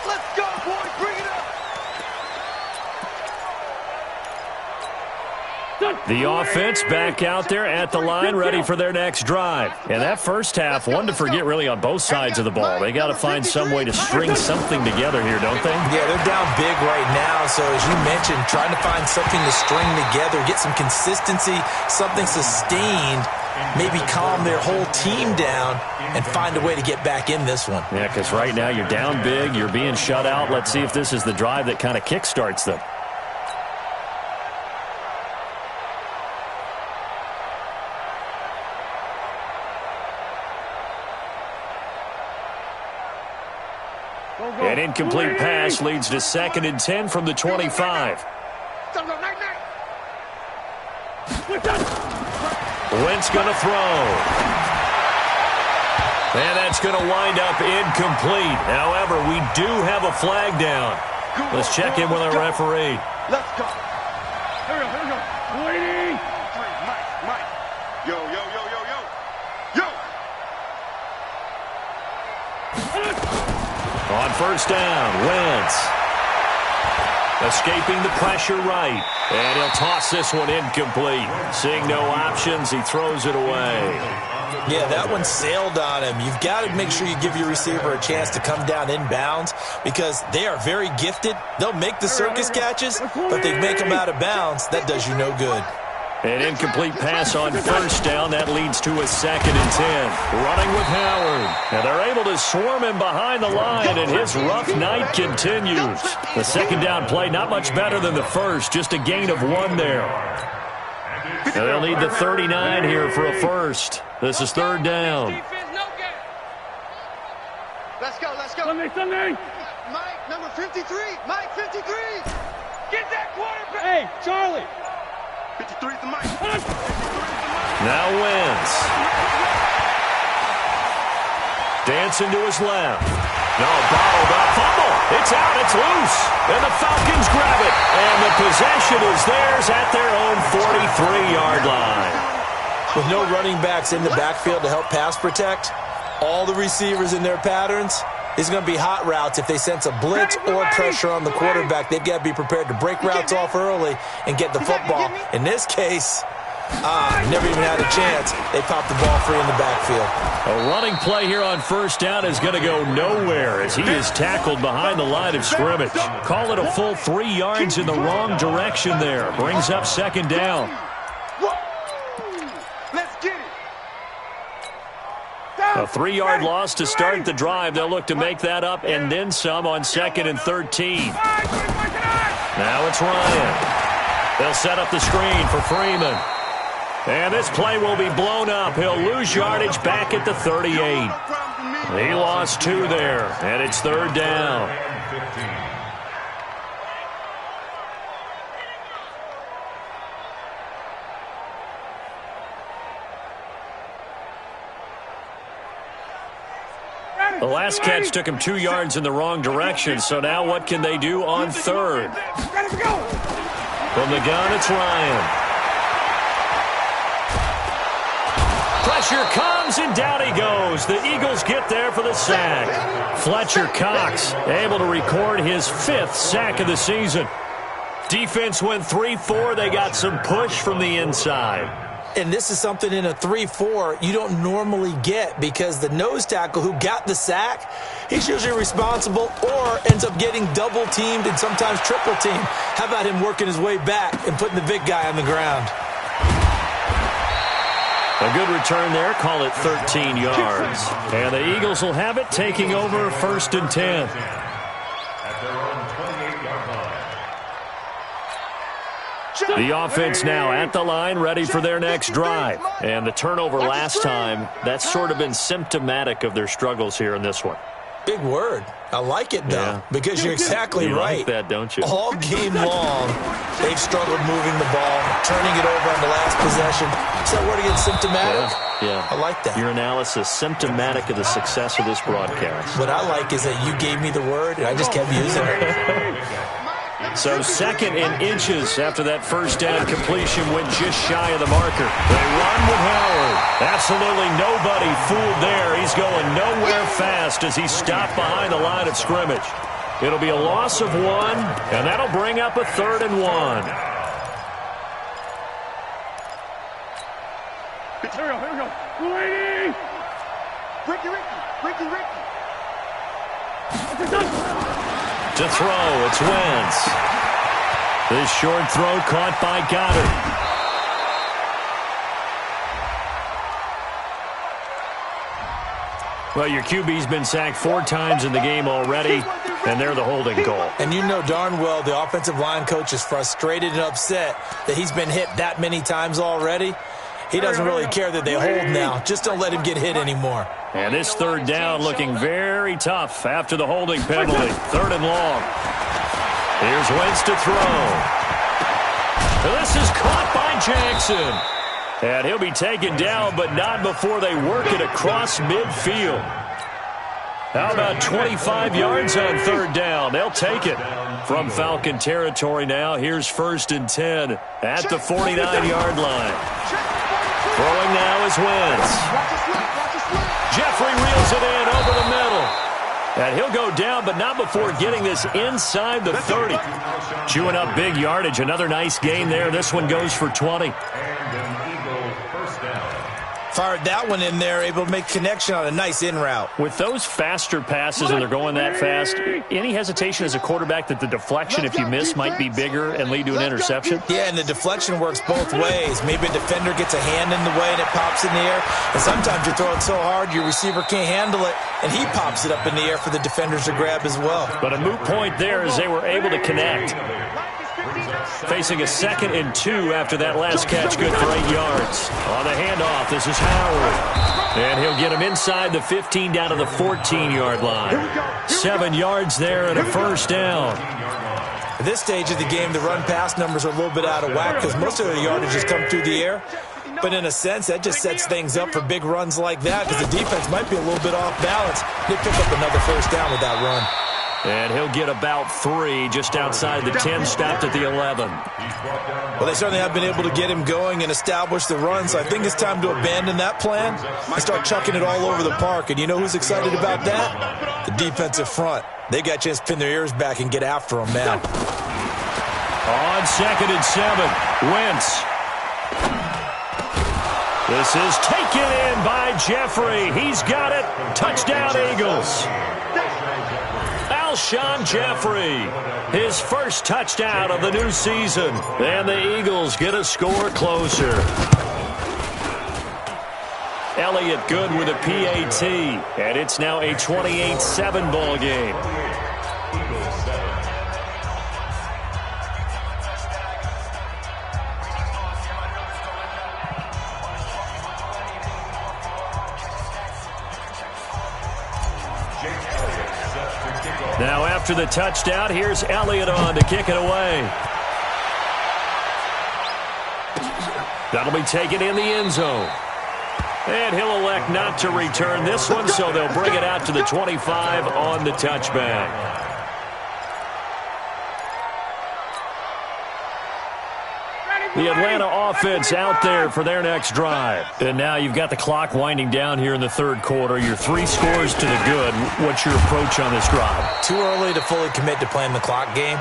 Let's go, boys. Bring it up. The offense back out there at the line, ready for their next drive. And that first half, one to forget really on both sides of the ball. They got to find some way to string something together here, don't they? Yeah, they're down big right now. So as you mentioned, trying to find something to string together, get some consistency, something sustained, maybe calm their whole team down and find a way to get back in this one. Yeah, because right now you're down big, you're being shut out. Let's see if this is the drive that kind of kickstarts them. An incomplete pass leads to 2nd and 10 from the 25. Wentz going to throw. And that's going to wind up incomplete. However, we do have a flag down. Let's check in with our referee. Let's go. Here we go. Waiting. Mike. Yo. On first down, Wentz. Escaping the pressure right. And he'll toss this one incomplete. Seeing no options, he throws it away. Yeah, that one sailed on him. You've got to make sure you give your receiver a chance to come down inbounds because they are very gifted. They'll make the circus catches, but they make them out of bounds. That does you no good. An incomplete pass on first down. That leads to a 2nd and 10. Running with Howard. And they're able to swarm him behind the line, and his rough night continues. The second down play, not much better than the first. Just a gain of 1 there. And they'll need the 39 here for a first. This is 3rd down. Let's go. Sunday. Mike, number 53. Mike, 53. Get that quarterback. Hey, Charlie. 53 to Mike. Now Wentz. Dancing to his left. No, bottled up. Fumble. It's out. It's loose. And the Falcons grab it. And the possession is theirs at their own 43-yard line. With no running backs in the backfield to help pass protect, all the receivers in their patterns, it's going to be hot routes. If they sense a blitz or pressure on the quarterback, they've got to be prepared to break routes off early and get the football. In this case, never even had a chance. They popped the ball free in the backfield. A running play here on first down is going to go nowhere as he is tackled behind the line of scrimmage. Call it a full 3 yards in the wrong direction there. Brings up 2nd down. A 3-yard loss to start the drive. They'll look to make that up and then some on 2nd and 13. Now it's Ryan. They'll set up the screen for Freeman. And this play will be blown up. He'll lose yardage back at the 38. He lost 2 there, and it's 3rd down. The last catch took him 2 yards in the wrong direction, so now what can they do on 3rd? From the gun, it's Ryan. Pressure comes, and down he goes. The Eagles get there for the sack. Fletcher Cox able to record his 5th sack of the season. Defense went 3-4. They got some push from the inside. And this is something in a 3-4 you don't normally get because the nose tackle who got the sack, he's usually responsible or ends up getting double-teamed and sometimes triple-teamed. How about him working his way back and putting the big guy on the ground? A good return there. Call it 13 yards. And the Eagles will have it, taking over 1st and 10. The offense now at the line, ready for their next drive. And the turnover last time, that's sort of been symptomatic of their struggles here in this one. Big word. I like it, though, because you're exactly right. You like that, don't you? All game long, they've struggled moving the ball, turning it over on the last possession. Is that word again, symptomatic? Yeah. I like that. Your analysis, symptomatic of the success of this broadcast. What I like is that you gave me the word, and I just kept using it. So 2nd and inches after that first down completion went just shy of the marker. They run with Howard. Absolutely nobody fooled there. He's going nowhere fast as he's stopped behind the line of scrimmage. It'll be a loss of 1, and that'll bring up a 3rd and 1. Here we go. Waiting. Ricky. To throw, it's Wentz. This short throw caught by Goddard. Well, your QB's been sacked 4 times in the game already, and they're the holding call. And you know darn well the offensive line coach is frustrated and upset that he's been hit that many times already. He doesn't really care that they hold now. Just don't let him get hit anymore. And this 3rd down looking very tough after the holding penalty. 3rd and long. Here's Wentz to throw. This is caught by Jackson. And he'll be taken down, but not before they work it across midfield. How about 25 yards on third down? They'll take it from Falcon territory now. Here's 1st and 10 at the 49-yard line. Throwing now is Wentz. Jeffrey reels it in over the middle. And he'll go down, but not before getting this inside the 30. Chewing up big yardage. Another nice gain there. This one goes for 20. Fired that one in there, able to make connection on a nice in route. With those faster passes and they're going that fast, any hesitation as a quarterback that the deflection, if you miss, might be bigger and lead to an interception? Yeah, and the deflection works both ways. Maybe a defender gets a hand in the way and it pops in the air. And sometimes you throw it so hard your receiver can't handle it, and he pops it up in the air for the defenders to grab as well. But a moot point there as they were able to connect. Facing a 2nd and 2 after that last catch, good for 8 yards. On the handoff, this is Howard. And he'll get him inside the 15 down to the 14-yard line. 7 yards there and a first down. At this stage of the game, the run-pass numbers are a little bit out of whack because most of their yardage has come through the air. But in a sense, that just sets things up for big runs like that because the defense might be a little bit off balance. They pick up another first down with that run. And he'll get about 3 just outside the 10, stopped at the 11. Well, they certainly have been able to get him going and establish the run, so I think it's time to abandon that plan and start chucking it all over the park. And you know who's excited about that? The defensive front. They got a chance to pin their ears back and get after him now. On 2nd and 7, Wentz. This is taken in by Jeffrey. He's got it. Touchdown, Eagles. Alshon Jeffrey, his first touchdown of the new season. And the Eagles get a score closer. Elliott good with a PAT. And it's now a 28-7 ball game. Now after the touchdown, here's Elliott on to kick it away. That'll be taken in the end zone. And he'll elect not to return this one, so they'll bring it out to the 25 on the touchback. The Atlanta offense out there for their next drive. And now you've got the clock winding down here in the third quarter. You're 3 scores to the good. What's your approach on this drive? Too early to fully commit to playing the clock game.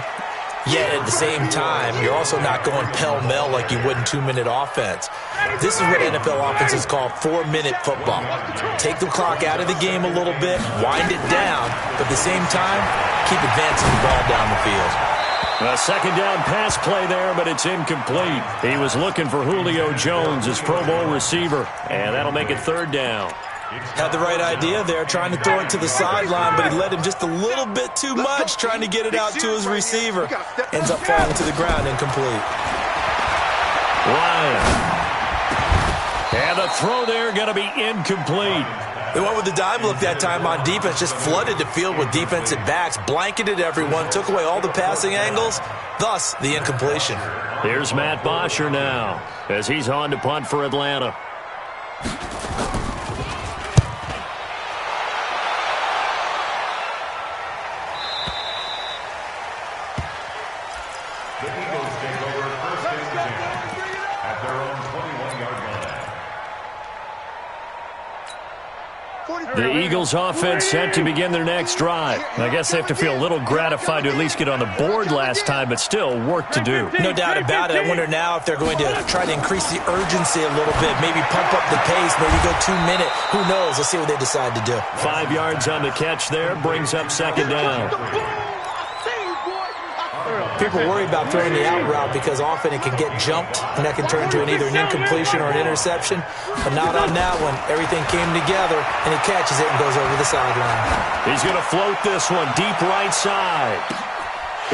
Yet at the same time, you're also not going pell-mell like you would in 2-minute offense. This is what NFL offenses call 4-minute football. Take the clock out of the game a little bit, wind it down, but at the same time, keep advancing the ball down the field. A second down pass play there, but it's incomplete. He was looking for Julio Jones, his Pro Bowl receiver, and that'll make it third down. Had the right idea there, trying to throw it to the sideline, but he led him just a little bit too much, trying to get it out to his receiver. Ends up falling to the ground, incomplete. Ryan. And the throw there going to be incomplete. They went with the dime look that time on defense, just flooded the field with defensive backs, blanketed everyone, took away all the passing angles, thus the incompletion. Here's Matt Bosher now as he's on to punt for Atlanta. The Eagles take over 1st and 10 at their own 21-yard line. The Eagles offense set to begin their next drive. I guess they have to feel a little gratified to at least get on the board last time, but still work to do. No doubt about it. I wonder now if they're going to try to increase the urgency a little bit, maybe pump up the pace, maybe go 2-minute. Who knows? Let's see what they decide to do. 5 yards on the catch there, brings up second down. People worry about throwing the out route because often it can get jumped, and that can turn into either an incompletion or an interception. But not on that one. Everything came together, and he catches it and goes over the sideline. He's going to float this one deep right side.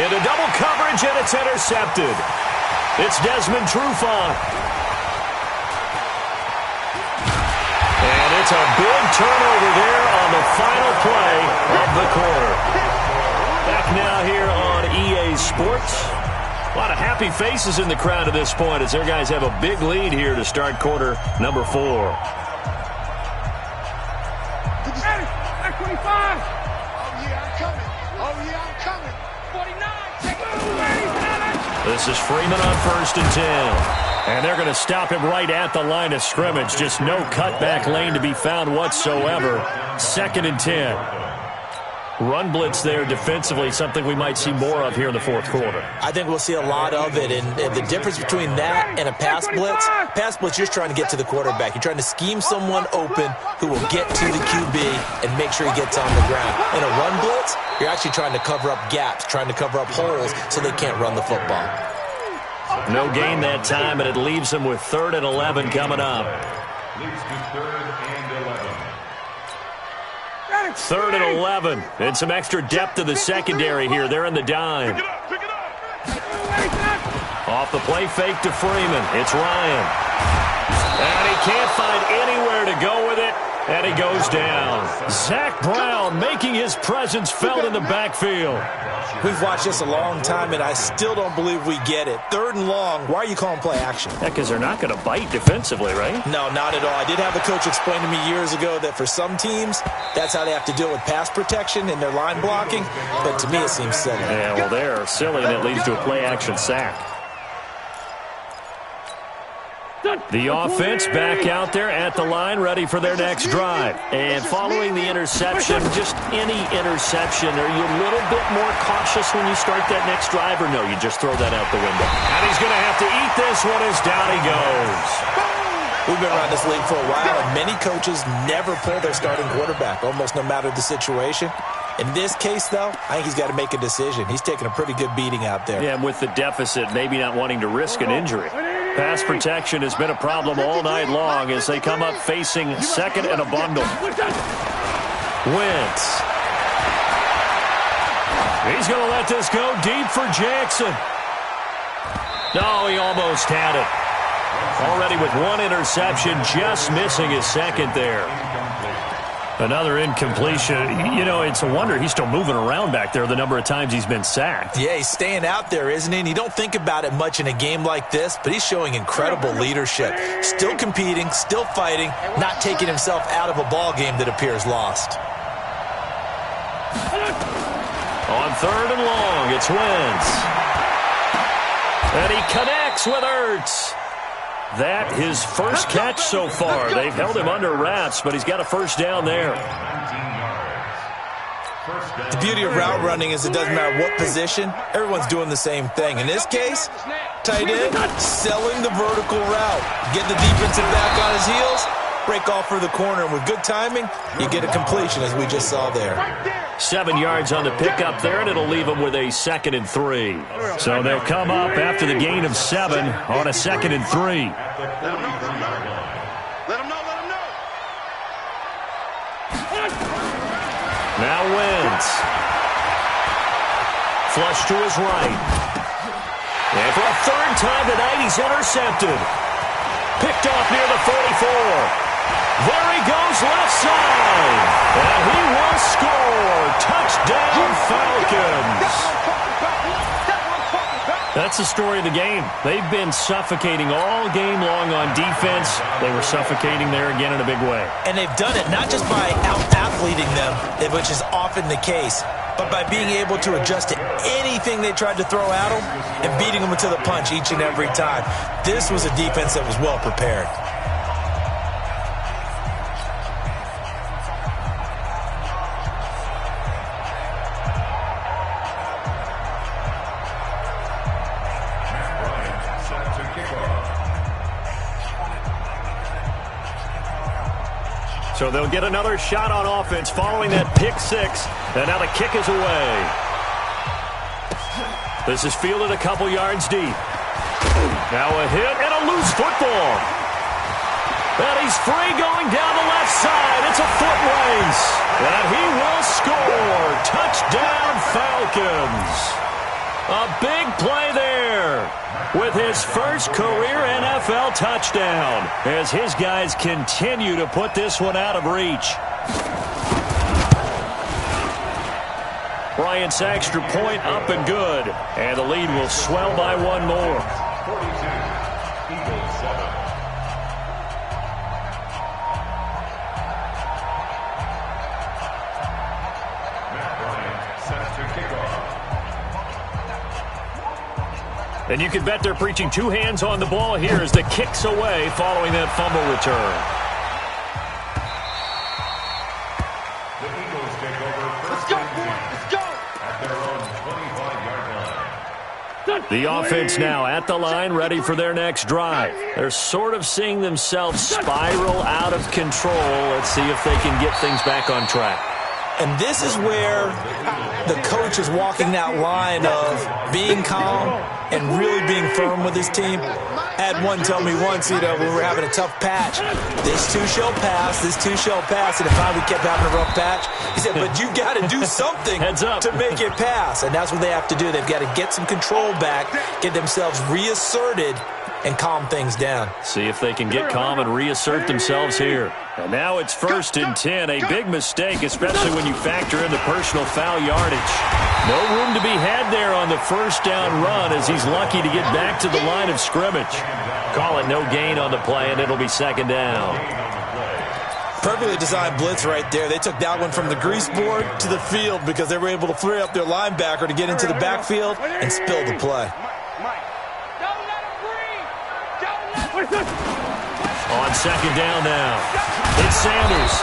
Into double coverage, and it's intercepted. It's Desmond Trufant. And it's a big turnover there on the final play of the quarter. Back now here on EA Sports. A lot of happy faces in the crowd at this point as their guys have a big lead here to start quarter number 4. 25. Oh, yeah, I'm coming. Oh, yeah, I'm coming. 49. This is Freeman on 1st and 10. And they're going to stop him right at the line of scrimmage. Just no cutback lane to be found whatsoever. 2nd and 10. Run blitz there defensively, something we might see more of here in the fourth quarter. I think we'll see a lot of it, and the difference between that and a pass blitz, you're trying to get to the quarterback. You're trying to scheme someone open who will get to the QB and make sure he gets on the ground. In a run blitz, you're actually trying to cover up gaps, trying to cover up holes so they can't run the football. No gain that time, and it leaves them with 3rd and 11 coming up. Leads to 3rd and 11. 3rd and 11. And some extra depth to the secondary here. They're in the dime. Off the play fake to Freeman. It's Ryan. And he can't find anywhere to go with it. And he goes down. Zach Brown making his presence felt in the backfield. We've watched this a long time, and I still don't believe we get it. 3rd and long, why are you calling play action? Yeah, because they're not going to bite defensively, right? No, not at all. I did have a coach explain to me years ago that for some teams, that's how they have to deal with pass protection and their line blocking. But to me, it seems silly. Yeah, well, they're silly, and it leads to a play action sack. The offense back out there at the line, ready for their next drive. And following the interception, just any interception, are you a little bit more cautious when you start that next drive, or no, you just throw that out the window? And he's going to have to eat this one as down he goes. We've been around this league for a while, and many coaches never pull their starting quarterback, almost no matter the situation. In this case, though, I think he's got to make a decision. He's taking a pretty good beating out there. Yeah, and with the deficit, maybe not wanting to risk an injury. Pass protection has been a problem all night long as they come up facing 2nd and a bundle. Wentz. He's going to let this go deep for Jackson. No, he almost had it. Already with 1 interception, just missing his 2nd there. Another incompletion. You know, it's a wonder he's still moving around back there the number of times he's been sacked. Yeah, he's staying out there, isn't he? And you don't think about it much in a game like this, but he's showing incredible leadership. Still competing, still fighting, not taking himself out of a ball game that appears lost. On 3rd and long, it's Wentz. And he connects with Ertz. That his first catch so far. They've held him under wraps, but he's got a first down there. The beauty of route running is it doesn't matter what position, everyone's doing the same thing. In this case, tight end, selling the vertical route. Get the defensive back on his heels, break off for the corner, and with good timing, you get a completion as we just saw there. 7 yards on the pickup there, and it'll leave them with a 2nd and 3. So they'll come up after the gain of 7 on a 2nd and 3. Now Wentz. Flush to his right. And for a 3rd time tonight, he's intercepted. Picked off near the 44. There he goes, left side. And he will score. Touchdown, Falcons. That's the story of the game. They've been suffocating all game long on defense. They were suffocating there again in a big way. And they've done it not just by out-athleting them, which is often the case, but by being able to adjust to anything they tried to throw at them and beating them to the punch each and every time. This was a defense that was well prepared. So they'll get another shot on offense following that pick 6. And now the kick is away. This is fielded a couple yards deep. Now a hit and a loose football. And he's free going down the left side. It's a foot race. And he will score. Touchdown, Falcons. A big play there with his first career NFL touchdown as his guys continue to put this one out of reach. Bryant's extra point up and good, and the lead will swell by 1 more. 42, Eagles 7. And you can bet they're preaching two hands on the ball here as the kick's away following that fumble return. The Eagles take over first and 10 at their own 25-yard line. The offense now at the line, ready for their next drive. They're sort of seeing themselves spiral out of control. Let's see if they can get things back on track. And this is where the coach is walking that line of being calm and really being firm with his team. I had one tell me once, when we were having a tough patch, this too shall pass, this too shall pass, and finally we kept having a rough patch. He said, but you got to do something to make it pass, and that's what they have to do. They've got to get some control back, get themselves reasserted, and calm things down. See if they can get calm and reassert themselves here. And now it's 1st and 10. A big mistake, especially when you factor in the personal foul yardage. No room to be had there on the first down run as he's lucky to get back to the line of scrimmage. Call it no gain on the play, and it'll be 2nd down. Perfectly designed blitz right there. They took that one from the grease board to the field because they were able to free up their linebacker to get into the backfield and spill the play. On 2nd down now, it's Sanders.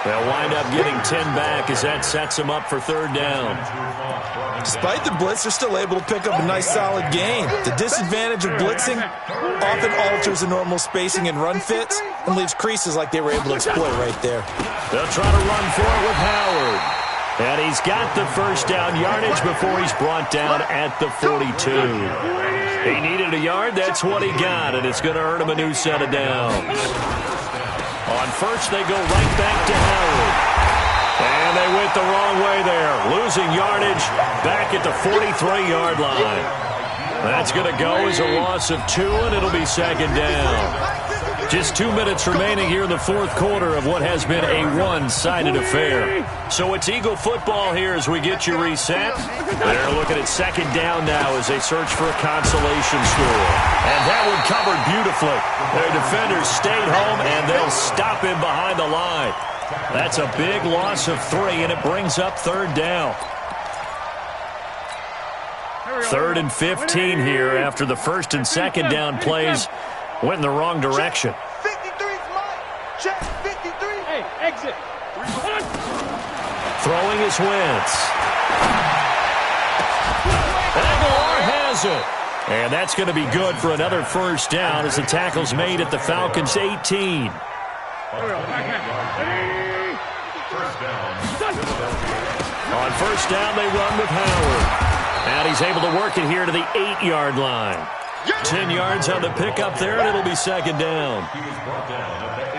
They'll wind up getting 10 back as that sets them up for 3rd down. Despite the blitz, they're still able to pick up a nice solid gain. The disadvantage of blitzing often alters the normal spacing and run fits and leaves creases like they were able to exploit right there. They'll try to run for it with Howard. And he's got the first down yardage before he's brought down at the 42. He needed a yard, that's what he got, and it's going to earn him a new set of downs. On first, they go right back to Howard. And they went the wrong way there, losing yardage back at the 43-yard line. That's going to go as a loss of 2, and it'll be 2nd down. Just 2 minutes remaining here in the 4th quarter of what has been a one-sided affair. So it's Eagle football here as we get you reset. They're looking at 2nd down now as they search for a consolation score. And that one covered beautifully. Their defenders stayed home, and they'll stop him behind the line. That's a big loss of 3, and it brings up 3rd down. 3rd and 15 here after the 1st and 2nd down plays went in the wrong direction. 53's mine. Check 53. Hey, exit. Throwing his Wentz. Aguilar has it. And that's going to be good for another 1st down as the tackle's made at the Falcons' 18. On 1st down, they run with Howard. And he's able to work it here to the 8-yard line. 10 yards on the pickup there, and it'll be 2nd down.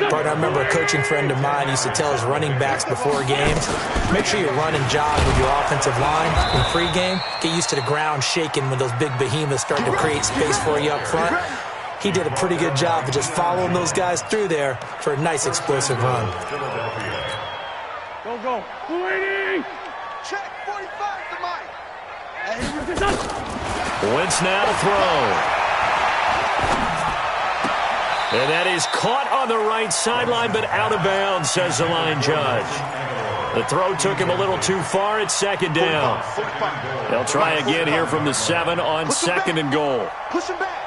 Partner, I remember a coaching friend of mine used to tell his running backs before games, make sure you run and jog with your offensive line in pregame. Get used to the ground shaking when those big behemoths start to create space for you up front. He did a pretty good job of just following those guys through there for a nice explosive run. Go. Waiting. Check 45 to mine. Wentz now to throw. And that is caught on the right sideline, but out of bounds, says the line judge. The throw took him a little too far. It's 2nd down. They'll try again here from the 7 on 2nd and goal. Push him back.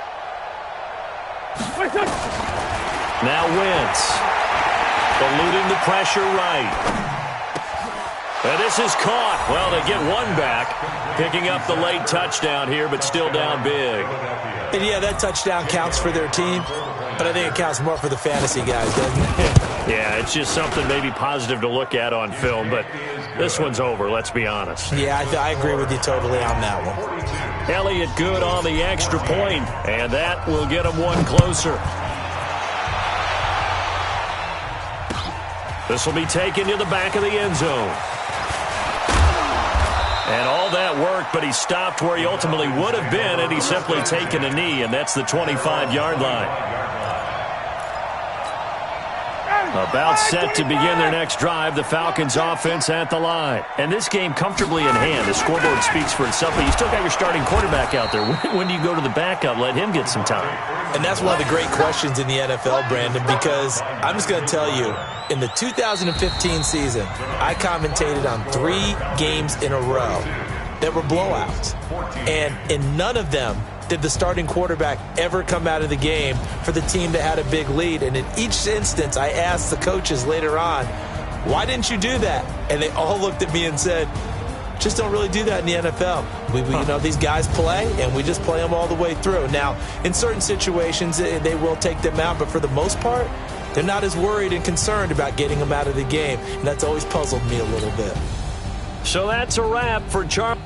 Now Wentz. Eluding the pressure right. And this is caught. Well, they get one back. Picking up the late touchdown here, but still down big. And yeah, that touchdown counts for their team, but I think it counts more for the fantasy guys, doesn't it? Yeah, it's just something maybe positive to look at on film, but this one's over, let's be honest. Yeah, I agree with you totally on that one. Elliott good on the extra point, and that will get him one closer. This will be taken to the back of the end zone. And all that worked, but he stopped where he ultimately would have been, and he's simply taken a knee, and that's the 25-yard line. About set to begin their next drive, the Falcons offense at the line. And this game comfortably in hand. The scoreboard speaks for itself, but you still got your starting quarterback out there. When do you go to the backup? Let him get some time. And that's one of the great questions in the NFL, Brandon, because I'm just going to tell you, in the 2015 season, I commentated on 3 games in a row that were blowouts. And in none of them did the starting quarterback ever come out of the game for the team that had a big lead. And in each instance, I asked the coaches later on, why didn't you do that? And they all looked at me and said, just don't really do that in the NFL. You know, these guys play, and we just play them all the way through. Now, in certain situations, they will take them out, but for the most part, they're not as worried and concerned about getting them out of the game, and that's always puzzled me a little bit. So that's a wrap for Charlie.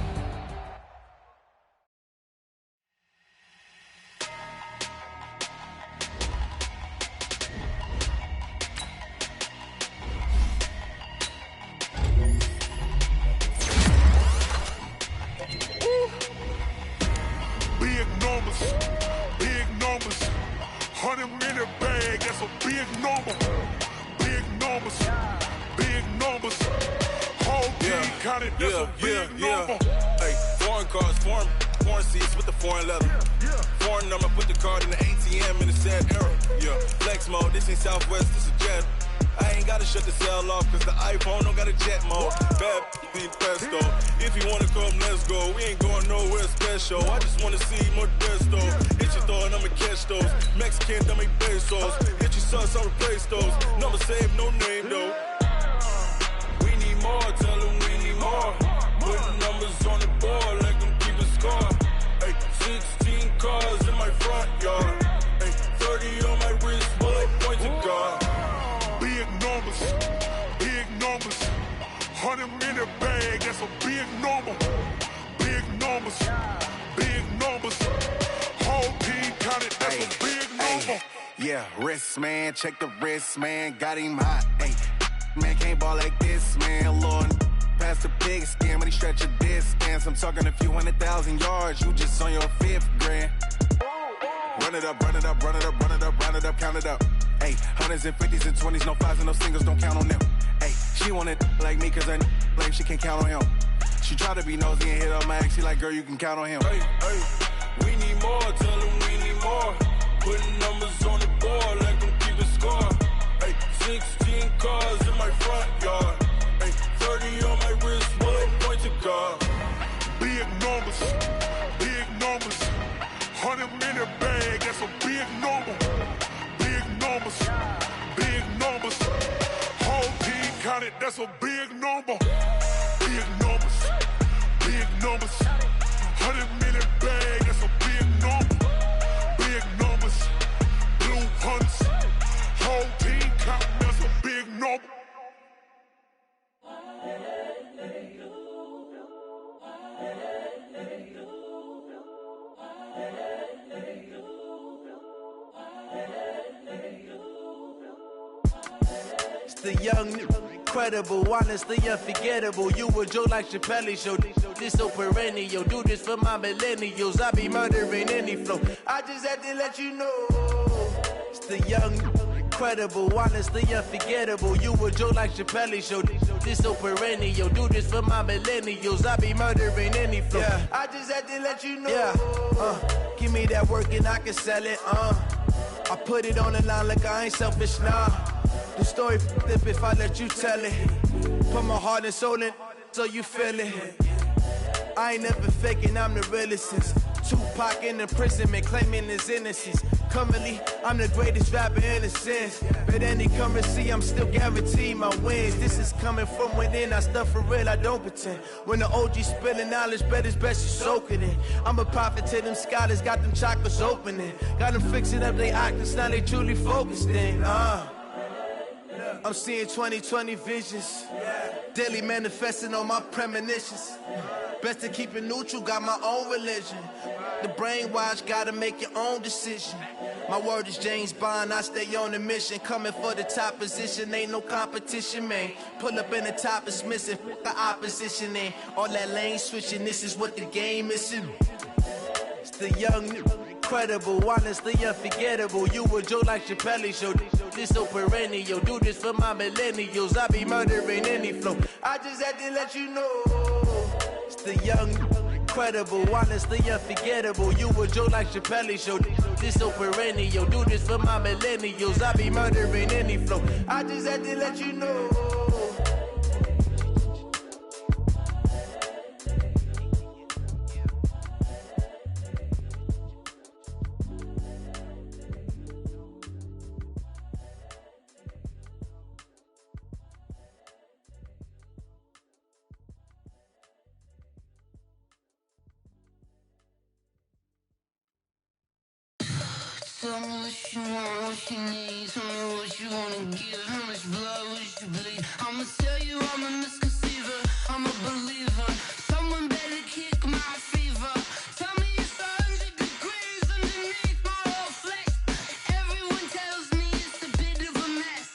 Big numbers, 100-minute bag, that's a big number. Big numbers, whole team counted, that's a big number. Hey, foreign cars, foreign seats with the foreign leather. Foreign number, put the card in the ATM in a sad era. Yeah, flex mode, this ain't Southwest, this is Jet. I ain't gotta shut the cell off, cause the iPhone don't got a jet mode. Bad need pesto. If you wanna come, let's go. We ain't going nowhere special. I just wanna see more desto. Hit your throw and I'ma catch those. Mexican, don't make pesos. Hit your sauce, I'll replace those. Number save, no name though. We need more, tell them we need more. Put numbers on the board, let them keep a score. Hey, 16 cars in my front yard. Hey, 30 on my wrist, bullet point to God. Big numbers, 100-minute bag, that's a big number. Big numbers, whole team counted, that's a big number. Yeah, wrist man, check the wrist man, got him hot. Ay, man can't ball like this, man. Lord, past the pig skin when he stretch a distance. I'm talking a few 100,000 yards, you just on your 5th grand. Run it up, count it up. Hey, hundreds and 50s and 20s, no 5s and no singles, don't count on them. Hey, she want it like me, cause her lame, she can't count on him. She try to be nosy and hit up my ex, she like, girl, you can count on him. Hey, we need more, tell them we need more. Putting numbers on the board, let them keep a score. Hey, 16 cars in my front yard. Hey, 30 on my wrist, bullet point to God. Big numbers, 100-minute bag, that's a big number. Big numbers, whole team counted, that's a big number. Big numbers, 100-minute bag, that's a big number. Big numbers, blue hunts, whole team counting, that's a big number. The young, incredible, honestly unforgettable. You a Joe like Chappelle show. This so perennial. Do this for my millennials. I be murdering any flow. I just had to let you know. It's the young, incredible, honestly unforgettable. You a Joe like Chappelle show. This so perennial. Do this for my millennials. I be murdering any flow. Yeah. I just had to let you know. Yeah. Give me that work and I can sell it. I put it on the line like I ain't selfish, nah. The story flip if I let you tell it. Put my heart and soul in so you feel it. I ain't never faking, I'm the realest since Tupac in imprisonment, claiming his innocence. Currently, I'm the greatest rapper in a sense. But any currency, I'm still guaranteed my wins. This is coming from within, I stuff for real, I don't pretend. When the OG spilling knowledge, bet it's best you soak it in. I'm a prophet to them scholars, got them chakras opening. Got them fixing up they octaves, now they truly focused in. I'm seeing 2020 visions, daily manifesting on my premonitions. Best to keep it neutral, got my own religion. The brainwash, gotta make your own decision. My word is James Bond, I stay on a mission. Coming for the top position, ain't no competition, man. Pull up in the top, it's missing, the opposition in. All that lane switching, this is what the game is in. It's the young, incredible, honestly unforgettable. You a Joe like Chappelle show. This so perennial. Do this for my millennials. I be murdering any flow. I just had to let you know. It's the young, incredible, honestly unforgettable. You a Joe like Chappelle show. This so perennial. Do this for my millennials. I be murdering any flow. I just had to let you know. Tell me what you want, what you need. Tell me what you wanna give. How much blood would you bleed? I'ma tell you I'm a misconceiver. I'm a believer. Someone better kick my fever. Tell me it's 100 degrees underneath my whole flesh. Everyone tells me it's a bit of a mess.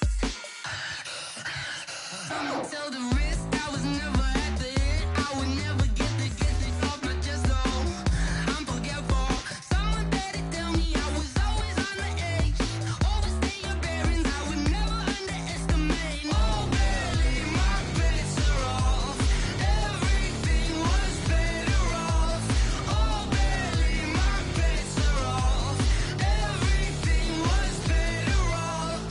I'ma tell the risk I was never at the end. I would never get this off my chest though. I'm forgetful. Someone better tell me I was always on the edge. Overstay your bearings, I would never underestimate. Oh barely, my bets are off. Everything was better off. Oh barely, my bets are off. Everything was better off.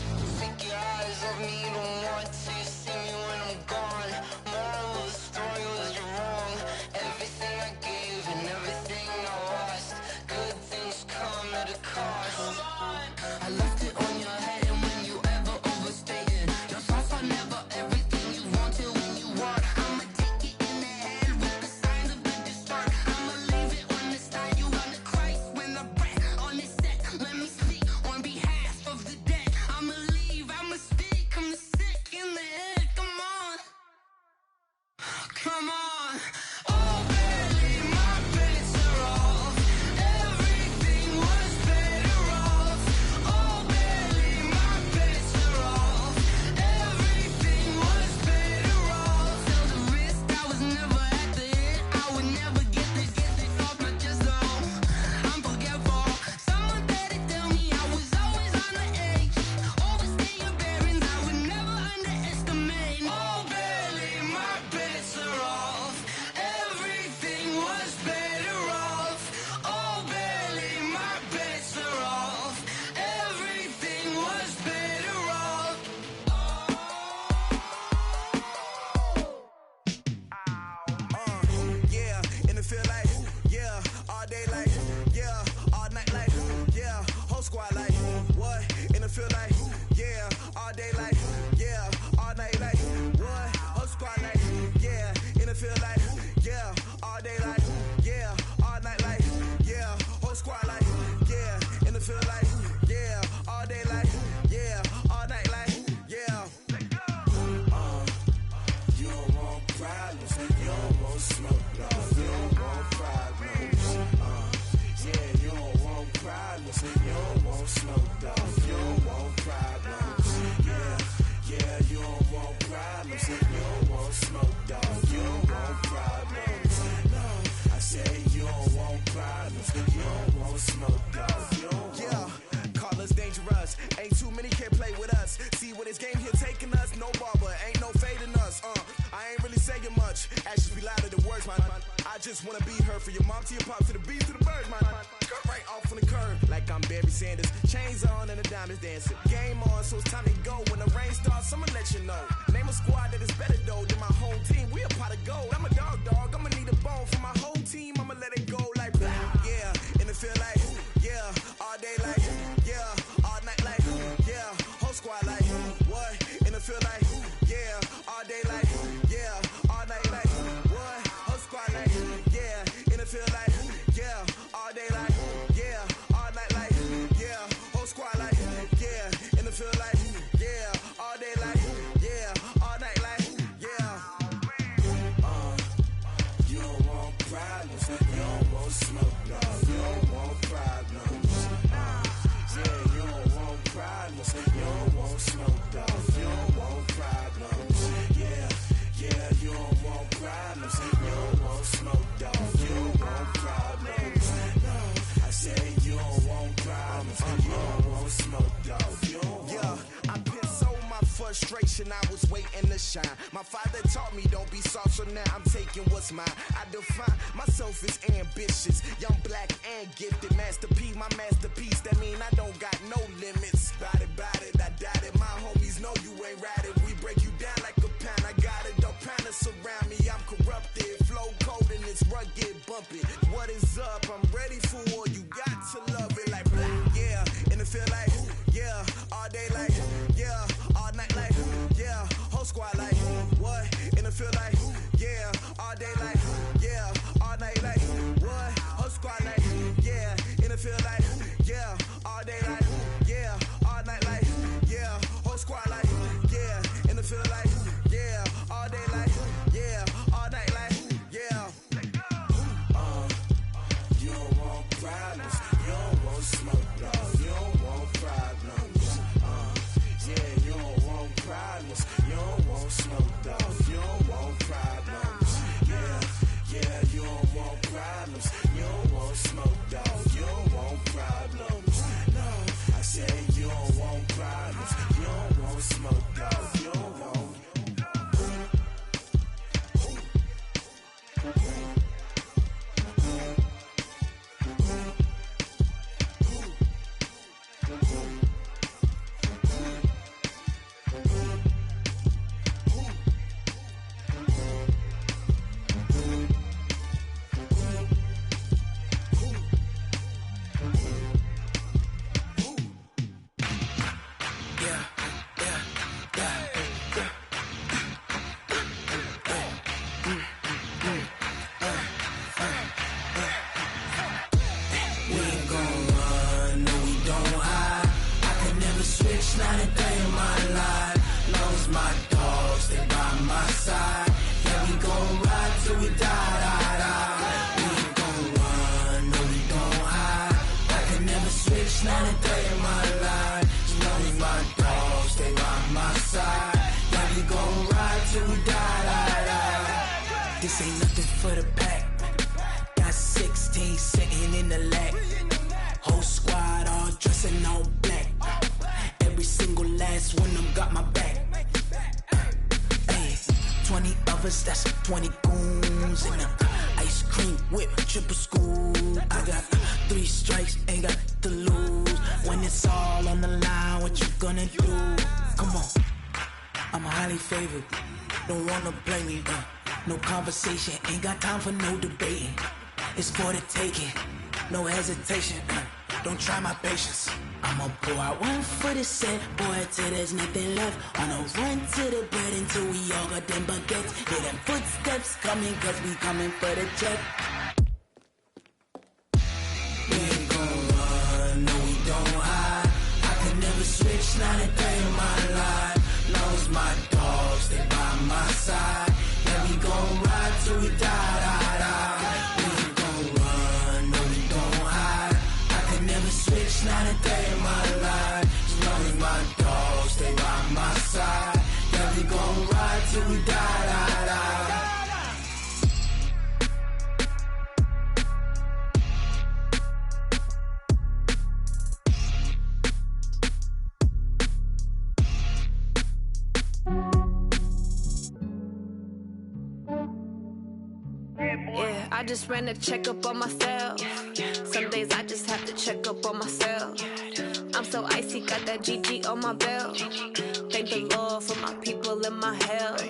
Take your eyes off me, don't want to see me when I'm gone. Moral of the story was you're wrong. Everything I gave and everything I lost. Good things come at a cost. I left it on your head, and when you ever overstay it, your thoughts are never everything you want till when you want. I'ma take it in the head with the signs of the distort. I'ma leave it on the side. You on the Christ when the breath on this set. Let me speak on behalf of the dead. I'ma leave, I'ma speak. I'm sick in the head. Come on, come on. Oh barely, my bets are off. Everything was better off. Oh barely, my bets are off. Everything was better off. Tell the risk I was never at the end. I would never get this off my chest though. I'm forgetful. Someone better tell me I was always on the edge. Overstay your bearings, I would never underestimate. Oh barely, my bets are off. Everything was better off. Oh barely, my bets are off. Everything was better off. Yeah, and it feel like, yeah, all day like, yeah, all night like, yeah, whole squad like, what? And it feel like, yeah, all day like, yeah, all night like, what? Whole squad like, yeah, and it feel like, yeah, all day like, yeah, all night like, yeah, whole squad like, yeah, and it feel like, yeah, all day like, yeah, all night like, yeah. You don't want problems, you don't want smoke, no. You don't want problems, yeah. You don't want problems, you don't want smoke, dog. You don't want problems, yeah, yeah. You don't want problems, you don't want smoke, dog. You don't want problems, no. I say you don't want problems, you don't want smoke, dog. You don't yeah. Call us dangerous, ain't too many can play with us. See what this game here taking us, no barber, ain't no fading us. I ain't really saying much, actions be louder than words, man. I just wanna be heard from your mom to your pop to the beat to the birds, man. Cut right off on the curb, like I'm Barry Sanders. Chains on and the diamonds dancing. Game on, so it's time to go. When the rain starts, I'ma let you know. Name a squad that is better though than my whole team. We a pot of gold. I'm a dog, I'ma need a bone for my whole team. I'ma let it go like yeah, and it feel like yeah, all day like yeah, all night like yeah, whole squad like what? And it feel like yeah, all day like yeah, all night like what? Whole squad like yeah, and it feel like yeah, all day like yeah, all night like yeah, whole squad like yeah, and it feel like yeah, all day like yeah, all night like yeah. You don't want problems, you don't want smoke, no. You don't want problems, yeah. You don't want problems, you don't want smoke, dog. You don't want problems, yeah, yeah. You don't want problems, you don't want smoke, dog. You don't want problems, no. I say you don't want problems, you don't want smoke, dog. You don't yeah, I pissed so my frustration, I was waiting to shine. My father taught me don't be soft, so now I'm taking what's mine. I define myself as ambitious, young, black, and gifted. Master P, my masterpiece, that mean I don't got no limits. Bout it, I doubt it. My homies know you ain't ratted. We break you down like a pound. I got it, don't pound us around me. I'm corrupted, flow cold and it's rugged, bumpy. What is up? I'm ready for war. You got to love it like yeah, and it feel like yeah, all day like yeah, all night like yeah, whole squad like what? And it feel like yeah, all day like yeah, all night like what? Whole squad like yeah, and it feel like yeah, all day like till we die. This ain't nothing for the pack. Got 16 sitting in the lap. Whole squad all dressing all black. Every single last one of them got my back. 20 of us, that's 20 goons in the ice cream whip, triple scoop. I got 3 strikes, ain't got to lose. When it's all on the line, what you gonna do? Come on, I'm highly favored. Don't wanna blame me. No conversation, ain't got time for no debating. It's for the taking, no hesitation. Don't try my patience. I'ma pour out one for the set, boy, till there's nothing left. Wanna run to the bread until we all got them baguettes. Hear them footsteps coming, cause we coming for the check. We ain't gon' run, no we don't hide. I could never switch, not a day in my life. Long as my dogs stay by my side. Yeah, we gon' ride till we die. We ain't gon' run, no we don't hide. I could never switch, not a day in my life. As long as my dogs stay by my side. Yeah, we gon' ride till we die. Yeah, I just ran a checkup on myself. Some days I just have to check up on myself. I'm so icy, got that GG on my belt. Thank the Lord for my people in my health.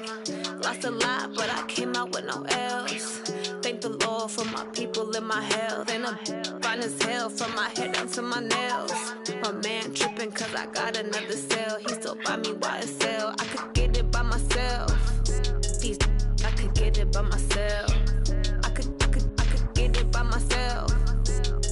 Lost a lot, but I came out with no L's. Thank the Lord for my people in my health. And I'm fine as hell from my head down to my nails. My man tripping cause I got another cell. He still buy me YSL. I could get it by myself. These I could get it by myself. I could get it by myself.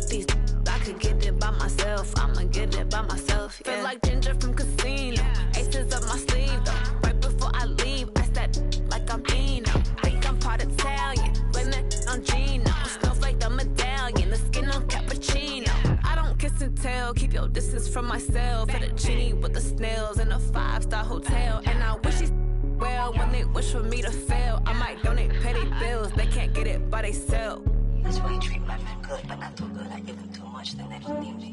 These I could get it by myself. I'ma get it by myself. Yeah. Feel like Ginger from Casino. Aces up my sleeve though. Right before I leave, I said like I'm Dino. Think I'm part Italian. Blame it on Gino. Smells like the medallion. The skin on cappuccino. I don't kiss and tell. Keep your distance from myself. For the genie with the snails in a 5-star hotel. And I wish he's well when they wish for me to fail. I might donate petty bills. They can't get it by themselves. That's why you treat my men good, but not too good. I give them too much, then they don't need me.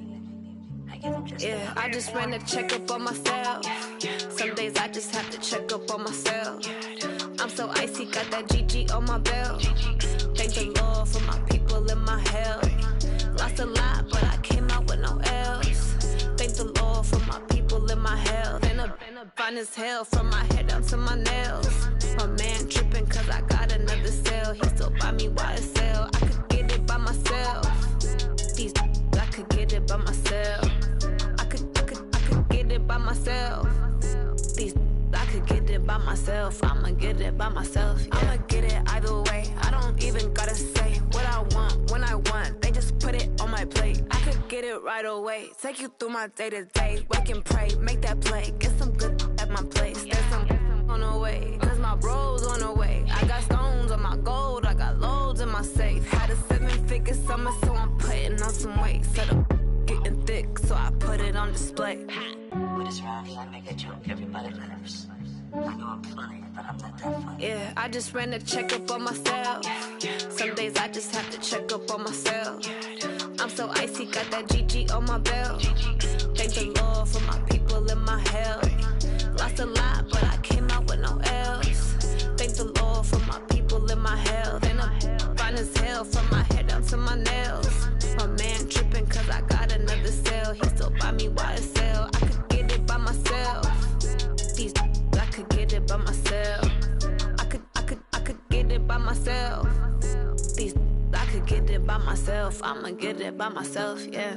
I give them just yeah, I just ran a checkup on myself. Some days I just have to check up on myself. I'm so icy, got that GG on my belt. Thank the Lord for my people in my health. Lost a lot, but I came out with no L's. Thank the Lord for my people in my health. And I'm fine as hell from my head down to my nails. My man tripping cause I got another cell. He still buy me YSL. I could get it by myself. These I could get it by myself. I could get it by myself. These I could get it by myself. I'ma get it by myself. Yeah. I'ma get it either way. I don't even gotta say what I want when I want. They just put it on my plate. I could get it right away. Take you through my day to day. Wake and pray, make that play. Get some good at my place. There's some on the way. Cause my bro's on the way. I got stones on my gold. I got loads in my safe. Had a 7-figure summer, so I'm putting on some weight. Set up getting thick, so I put it on display. With this round here, I make a joke. Everybody laughs. I know I'm funny, but I'm not that funny. Yeah, I just ran a checkup on myself. Some days I just have to check up on myself. I'm so icy, got that GG on my belt. Thank the Lord for my people in my health. Lost a lot, but I came out with no L's. Thank the Lord for my people in my health. And I'm fine as hell from my head down to my nails. My man tripping cause I got another cell. He still buy me YSL. I could get it by myself. These I could get it by myself. I could get it by myself. These I could get it by myself. I'ma get it by myself, yeah.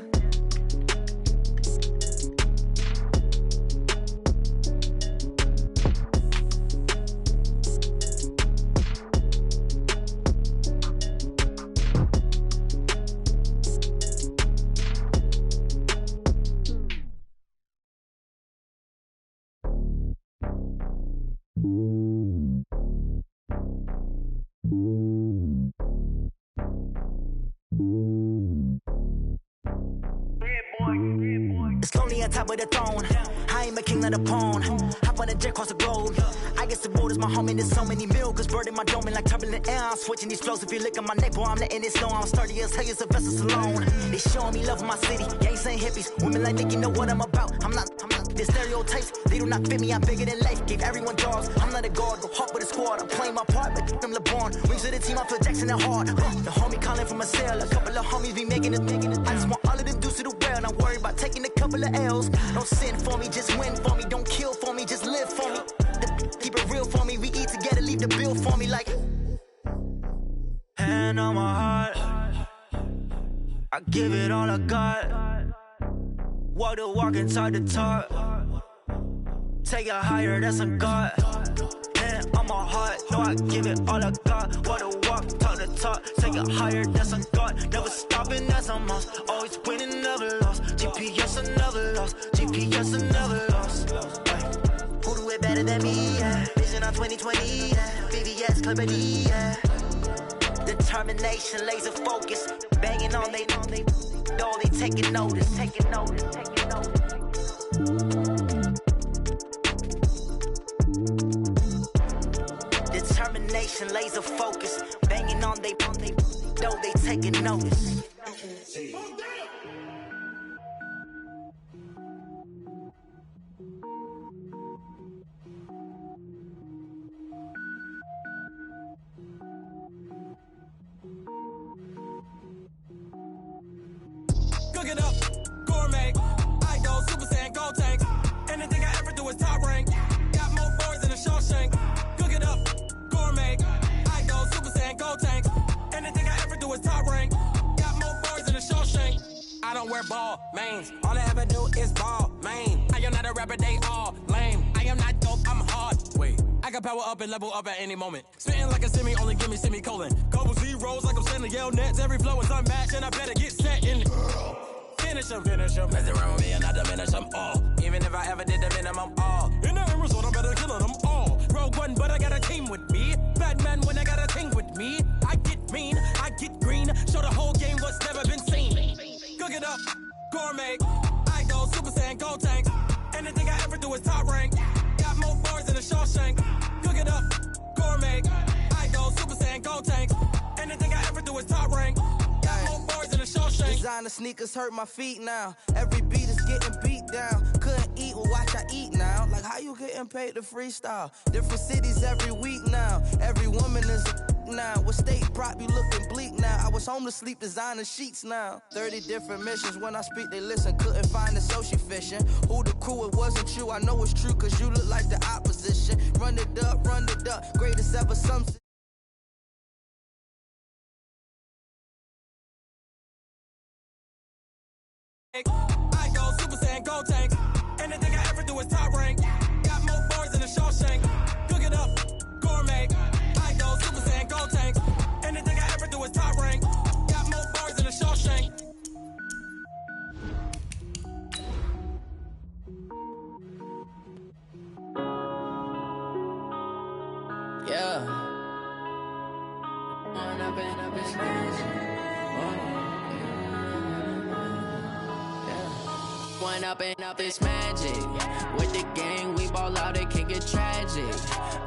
It's lonely on top of the throne. I I ain't a king, not a pawn. Hop on a jet across the globe. I guess the road is my home and there's so many milk. Bird in my dome and like turbulent air. I'm switching these flows. If you look at my neck, boy, I'm letting it slow. I'm sturdy as hell as a vessel alone. They showing me love in my city. Gangs ain't hippies. Women like Nick, you know what I'm about. I'm not the stereotypes. They do not fit me. I'm bigger than life. Gave everyone jobs. I'm not a guard. Go hard with a squad. I'm playing my part, but them LeBron. Rings to the team. I feel Jackson and hard. The homie calling from a cell. A couple of homies be making it. I just want all of them dudes to do well. Not worry about taking a couple of L's. Don't sin for me, just win for me. Don't kill for me, just live for me. Keep it real for me. We eat together, leave the bill for me like. Hand on my heart, I give it all I got. Walk the walk inside the talk. Take it higher, that's a God. Hand on my heart, no, I give it all I got. Walk the walk, talk the talk. Take it higher, that's a God. Never stopping, that's a must. Always winning, never lost. GPS, I never lost. GPS, I never lost. Who do it better than me? Yeah. Vision on 2020. Yeah. VVS, Clippity. Yeah. Determination, laser focus. Banging on they taking notice. Determination, laser focus. Banging on they taking notice. Cook it up, gourmet. I go Super Saiyan, gold tank. Anything I ever do is top rank. Got more boards than a Shawshank. Cook it up, gourmet. I go Super Saiyan, gold tank. Anything I ever do is top rank. Got more boards than a Shawshank. I don't wear ball mains. All I ever do is ball main. I am not a rapper, they all lame. I am not dope, I'm hard. Wait, I can power up and level up at any moment. Spitting like a semi, only give me semicolon. Couple zeros like I'm sending yell nets. Every flow is unmatched and I better get set in. Finish them. Mess around with me and I diminish them all. Even if I ever did the minimum all. In the end result, I'm better killing them all. Rogue One, but I got a team with me. Batman when I got a team with me. I get mean, I get green. Show the whole game what's never been seen. Cook it up, gourmet. I go Super Saiyan, gold tank. Anything I ever do is top rank. Got more boards than a Shawshank. Cook it up, gourmet. I go Super Saiyan, gold tank. Anything I ever do is top rank. Designer sneakers hurt my feet now. Every beat is getting beat down. Couldn't eat, well watch I eat now. Like how you getting paid to freestyle? Different cities every week now. Every woman is a now. With state prop you looking bleak now. I was home to sleep designer sheets now. 30 different missions. When I speak they listen. Couldn't find the social fishing. Who the crew, it wasn't you. I know it's true cause you look like the opposition. Run it up. Greatest ever some. I go Super Saiyan, gold tank. Anything I ever do is top rank. Got more boards than a Shawshank. Cook it up, gourmet. I go Super Saiyan, gold tank. Anything I ever do is top rank. Got more boards than a Shawshank. Yeah. One up and up is crazy. One up and up is magic. With the gang, we ball out, it can get tragic.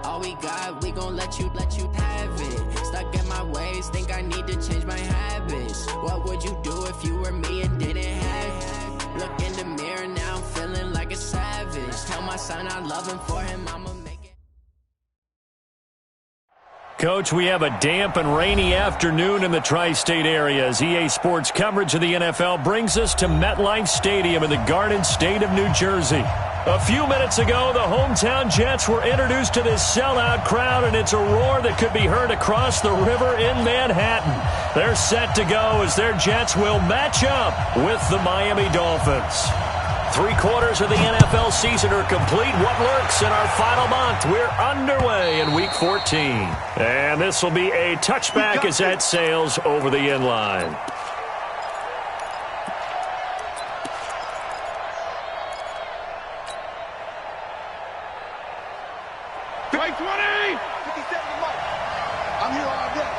All we got, we gon' let you have it. Stuck in my ways, think I need to change my habits. What would you do if you were me and didn't have it? Look in the mirror, now I'm feeling like a savage. Tell my son I love him, for him I'ma make it. Coach, we have a damp and rainy afternoon in the tri-state area as EA Sports coverage of the NFL brings us to MetLife Stadium in the Garden State of New Jersey. A few minutes ago, the hometown Jets were introduced to this sellout crowd, and it's a roar that could be heard across the river in Manhattan. They're set to go as their Jets will match up with the Miami Dolphins. 3/4 of the NFL season are complete. What lurks in our final month? We're underway in Week 14. And this will be a touchback as that sails over the end line. Play 20! 57 Mike. I'm here all day.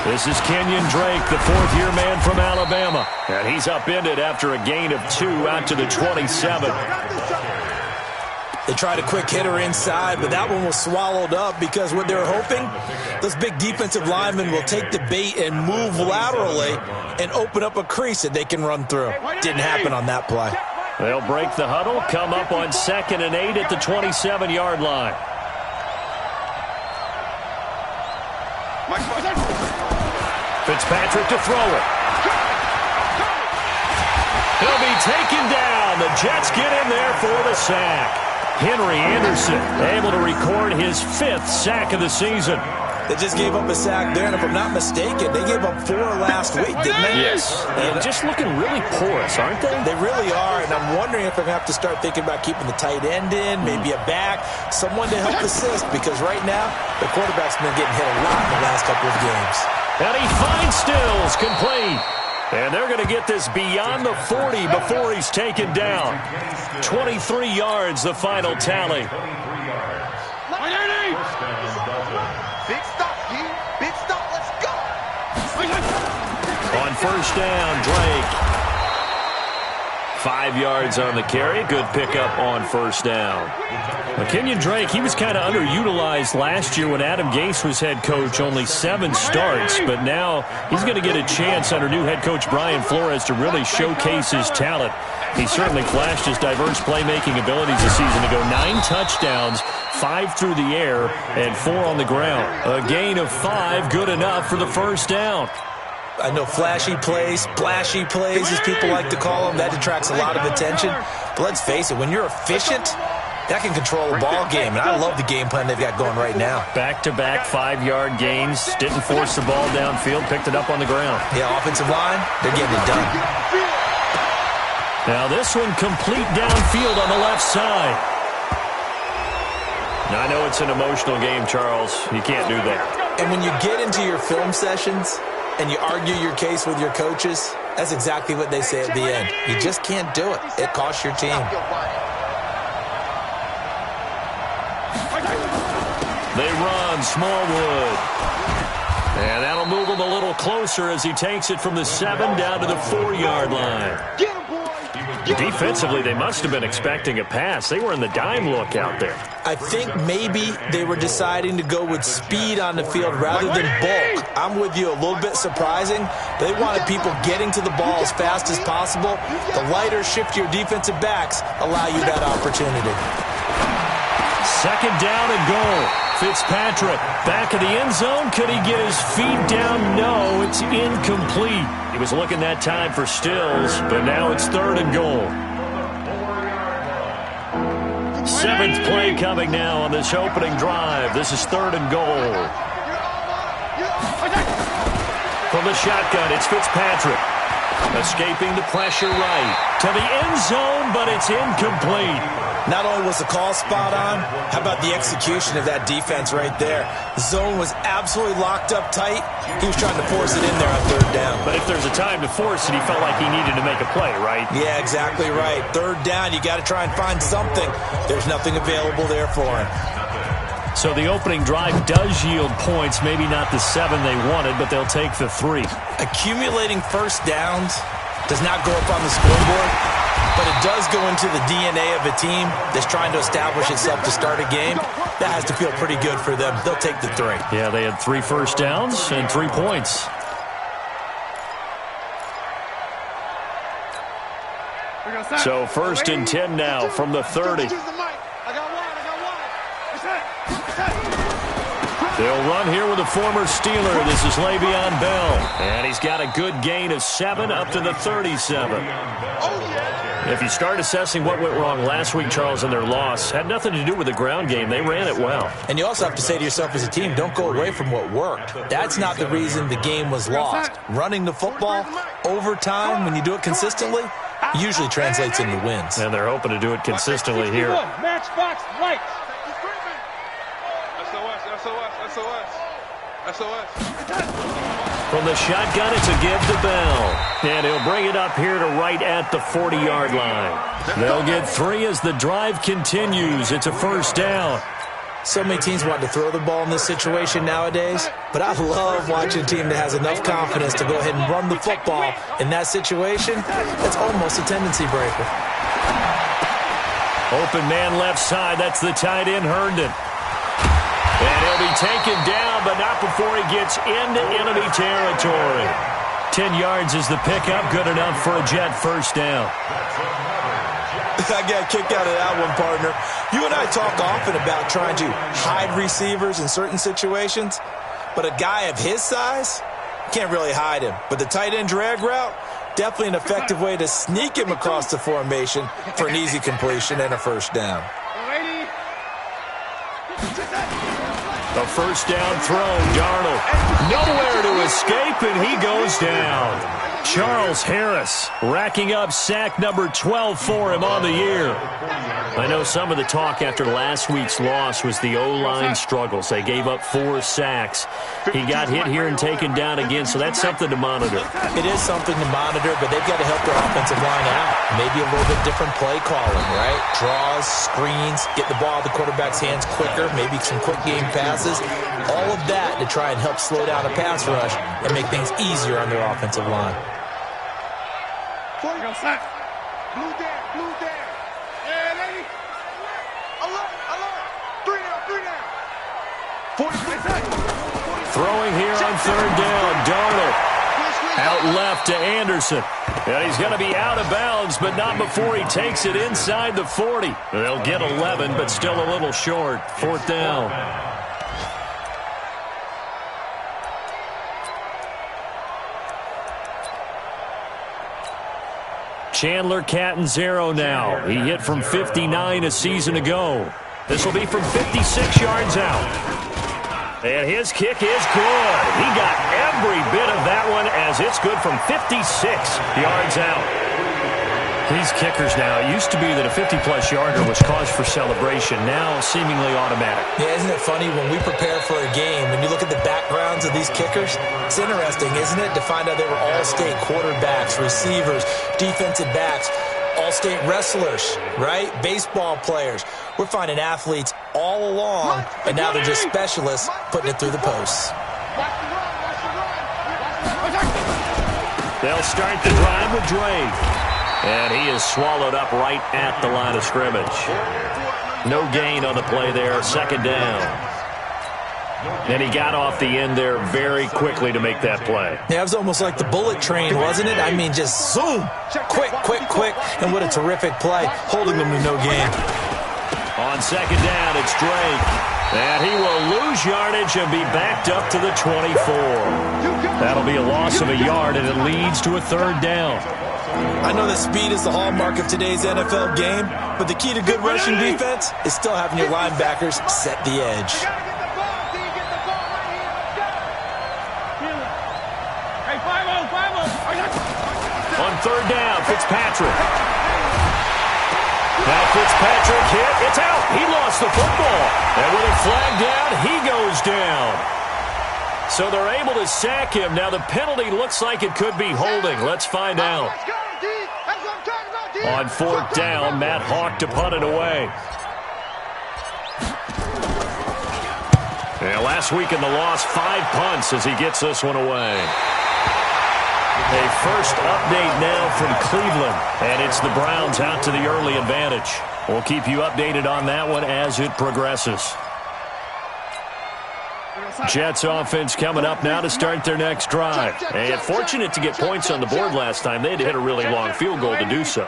This is Kenyon Drake, the fourth-year man from Alabama. And he's upended after a gain of 2 out to the 27. They tried a quick hitter inside, but that one was swallowed up because what they were hoping, those big defensive linemen will take the bait and move laterally and open up a crease that they can run through. Didn't happen on that play. They'll break the huddle, come up on 2nd and 8 at the 27-yard line. Fitzpatrick to throw it. He'll be taken down. The Jets get in there for the sack. Henry Anderson able to record his 5th sack of the season. They just gave up a sack there, and if I'm not mistaken, they gave up 4 last week, didn't they? Yes. And just looking really porous, aren't they? They really are, and I'm wondering if they're going to have to start thinking about keeping the tight end in, maybe a back, someone to help assist, because right now, the quarterback's been getting hit a lot in the last couple of games. And he finds Stills, complete. And they're going to get this beyond the 40 before he's taken down. 23 yards, the final tally. Big stop, G. Big stop. Let's go. On first down, Drake. 5 yards on the carry. Good pickup on first down. Kenyon Drake, he was kind of underutilized last year when Adam Gase was head coach. Only 7 starts, but now he's going to get a chance under new head coach Brian Flores to really showcase his talent. He certainly flashed his diverse playmaking abilities this season to go 9 touchdowns, 5 through the air, and 4 on the ground. A gain of 5, good enough for the first down. I know flashy plays, splashy plays, as people like to call them, that attracts a lot of attention. But let's face it, when you're efficient, that can control a ball game, and I love the game plan they've got going right now. Back-to-back 5-yard gains, didn't force the ball downfield, picked it up on the ground. Yeah, offensive line, they're getting it done. Now this one complete downfield on the left side. Now, I know it's an emotional game, Charles. You can't do that. And when you get into your film sessions and you argue your case with your coaches, that's exactly what they say at the end. You just can't do it. It costs your team. They run, Smallwood. And that'll move him a little closer as he takes it from the 7 down to the 4-yard line. Defensively, they must have been expecting a pass. They were in the dime look out there. I think maybe they were deciding to go with speed on the field rather than bulk. I'm with you, a little bit surprising. They wanted people getting to the ball as fast as possible. The lighter, shiftier defensive backs allow you that opportunity. 2nd down and goal. Fitzpatrick back of the end zone. Could he get his feet down? No, it's incomplete. He was looking that time for Stills, but now it's 3rd and goal. 7th play coming now on this opening drive. This is 3rd and goal. From the shotgun, it's Fitzpatrick. Escaping the pressure right to the end zone, but it's incomplete. Not only was the call spot on, how about the execution of that defense right there? The zone was absolutely locked up tight. He was trying to force it in there on 3rd down. But if there's a time to force it, he felt like he needed to make a play, right? Yeah, exactly right. 3rd down, you got to try and find something. There's nothing available there for him. So the opening drive does yield points, maybe not the 7 they wanted, but they'll take the 3. Accumulating first downs does not go up on the scoreboard, but it does go into the DNA of a team that's trying to establish itself to start a game. That has to feel pretty good for them. They'll take the 3. Yeah, they had 3 first downs and 3 points. So 1st and 10 now from the 30. They'll run here with a former Steeler. This is Le'Veon Bell. And he's got a good gain of 7 up to the 37. If you start assessing what went wrong last week, Charles, in their loss, had nothing to do with the ground game. They ran it well. And you also have to say to yourself as a team, don't go away from what worked. That's not the reason the game was lost. Running the football over time, when you do it consistently, usually translates into wins. And they're hoping to do it consistently here. Matchbox lights. From the shotgun, it's a give to Bell. And he'll bring it up here to right at the 40-yard line. They'll get 3 as the drive continues. It's a 1st down. So many teams want to throw the ball in this situation nowadays, but I love watching a team that has enough confidence to go ahead and run the football in that situation. That's almost a tendency breaker. Open man left side. That's the tight end, Herndon. And he'll be taken down, but not before he gets into enemy territory. 10 yards is the pickup. Good enough for a Jet first down. I got a kick out of that one, partner. You and I talk often about trying to hide receivers in certain situations, but a guy of his size, can't really hide him. But the tight end drag route, definitely an effective way to sneak him across the formation for an easy completion and a first down. A first down throw, Darnold. Nowhere to escape, and he goes down. Charles Harris racking up sack number 12 for him on the year. I know some of the talk after last week's loss was the O-line struggles. They gave up 4 sacks. He got hit here and taken down again, so that's something to monitor. It is something to monitor, but they've got to help their offensive line out. Maybe a little bit different play calling, right? Draws, screens, get the ball out of the quarterback's hands quicker, maybe some quick game passes. All of that to try and help slow down a pass rush and make things easier on their offensive line. Blue there, blue there. Yeah, lady. Alert, alert. 3 down. Throwing here on third down, Darnold. Out left to Anderson. And he's going to be out of bounds, but not before he takes it inside the 40. They'll get 11, but still a little short. 4th down. Chandler Catanzaro now. He hit from 59 a season ago. This will be from 56 yards out. And his kick is good. He got every bit of that one as it's good from 56 yards out. These kickers now, it used to be that a 50-plus yarder was cause for celebration. Now seemingly automatic. Yeah, isn't it funny when we prepare for a game, when you look at the backgrounds of these kickers, it's interesting, isn't it, to find out they were all-state quarterbacks, receivers, defensive backs, all-state wrestlers, right? Baseball players. We're finding athletes all along, and now they're just specialists putting it through the posts. They'll start the drive with Drake. And he is swallowed up right at the line of scrimmage. No gain on the play there, 2nd down. And he got off the end there very quickly to make that play. Yeah, it was almost like the bullet train, wasn't it? I mean, just zoom, quick, quick, quick. And what a terrific play, holding them to no gain. On 2nd down, it's Drake. And he will lose yardage and be backed up to the 24. That'll be a loss of a yard, and it leads to a 3rd down. I know that speed is the hallmark of today's NFL game, but the key to good rushing defense is still having your linebackers set the edge. On 3rd down, Fitzpatrick. Now Fitzpatrick hit. It's out. He lost the football. And with a flag down, he goes down. So they're able to sack him. Now the penalty looks like it could be holding. Let's find out. On 4th down, Matt Hawk to punt it away. And last week in the loss, 5 punts as he gets this one away. A first update now from Cleveland, and it's the Browns out to the early advantage. We'll keep you updated on that one as it progresses. Jets offense coming up now to start their next drive. And fortunate to get points on the board last time. They had to hit a really long field goal to do so.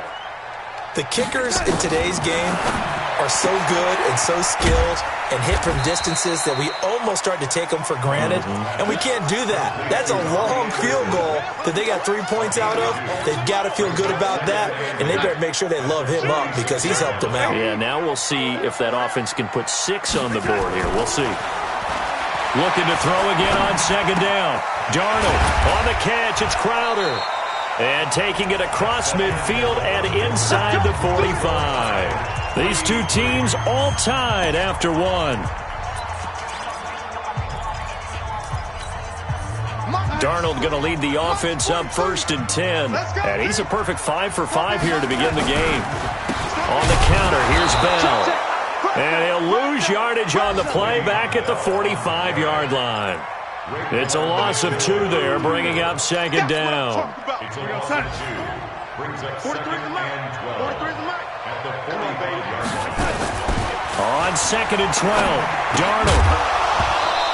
The kickers in today's game are so good and so skilled and hit from distances that we almost start to take them for granted, and we can't do that. That's a long field goal that they got 3 points out of. They've got to feel good about that, and they better make sure they love him up because he's helped them out. Yeah, now we'll see if that offense can put 6 on the board here. We'll see. Looking to throw again on 2nd down. Darnold on the catch. It's Crowder. And taking it across midfield and inside the 45. These two teams all tied after 1. Darnold going to lead the offense up 1st and 10. And he's a perfect 5 for 5 here to begin the game. On the counter, here's Bell. And he'll lose yardage on the play back at the 45-yard line. It's a loss of 2 there, bringing up second down. It's a loss of 2. Brings up second and 12 at the 45-yard line. On second and 12, Darnold.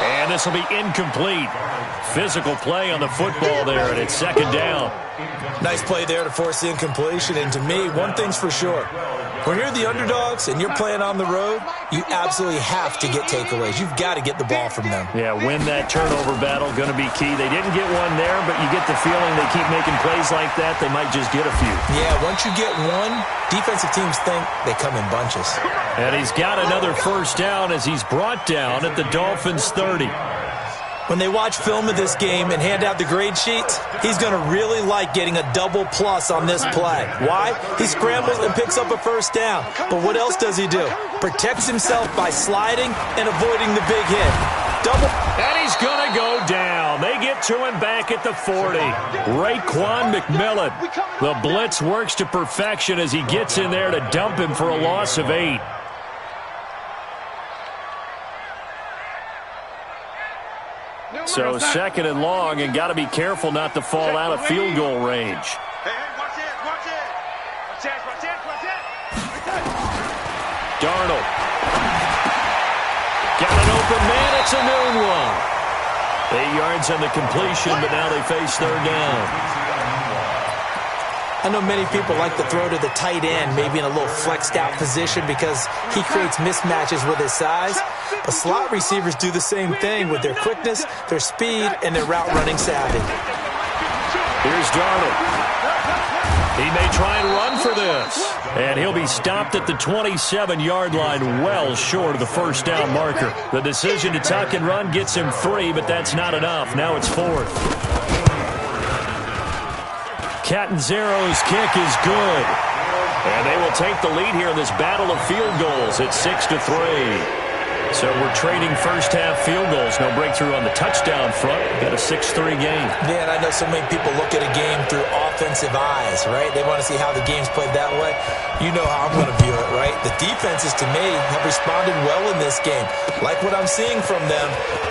And this will be incomplete. Physical play on the football there, and it's second down. Nice play there to force the incompletion. And to me, one thing's for sure. When you're the underdogs and you're playing on the road, you absolutely have to get takeaways. You've got to get the ball from them. Yeah, win that turnover battle, going to be key. They didn't get one there, but you get the feeling they keep making plays like that, they might just get a few. Yeah, once you get one, defensive teams think they come in bunches. And he's got another first down as he's brought down at the Dolphins' 30. When they watch film of this game and hand out the grade sheets, he's going to really like getting a double plus on this play. Why? He scrambles and picks up a first down. But what else does he do? Protects himself by sliding and avoiding the big hit. Double. And he's going to go down. They get to him back at the 40. Raekwon McMillan. The blitz works to perfection as he gets in there to dump him for a loss of 8. So second and long, and got to be careful not to fall out of field goal range. Darnold. Got an open man. It's a noon one. 8 yards on the completion, but now they face third down. I know many people like to throw to the tight end, maybe in a little flexed out position because he creates mismatches with his size. But slot receivers do the same thing with their quickness, their speed, and their route running savvy. Here's Darnold. He may try and run for this. And he'll be stopped at the 27-yard line, well short of the first down marker. The decision to tuck and run gets him 3, but that's not enough. Now it's 4th. Catanzaro's kick is good. And they will take the lead here in this battle of field goals at 6-3. So we're trading first-half field goals. No breakthrough on the touchdown front. Got a 6-3 game. Yeah, and I know so many people look at a game through offensive eyes, right? They want to see how the game's played that way. You know how I'm going to view it, right? The defenses, to me, have responded well in this game. Like what I'm seeing from them,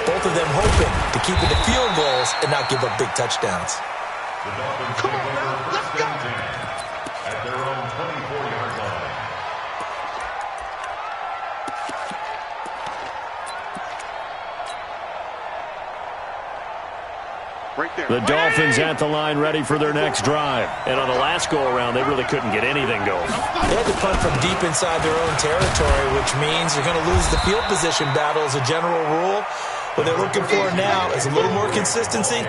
both of them hoping to keep it to field goals and not give up big touchdowns. The Dolphins take over first and 10 at their own 24-yard line. The Dolphins at the line ready for their next drive. And on the last go-around, they really couldn't get anything going. They had to punt from deep inside their own territory, which means you're going to lose the field position battle as a general rule. What they're looking for now is a little more consistency,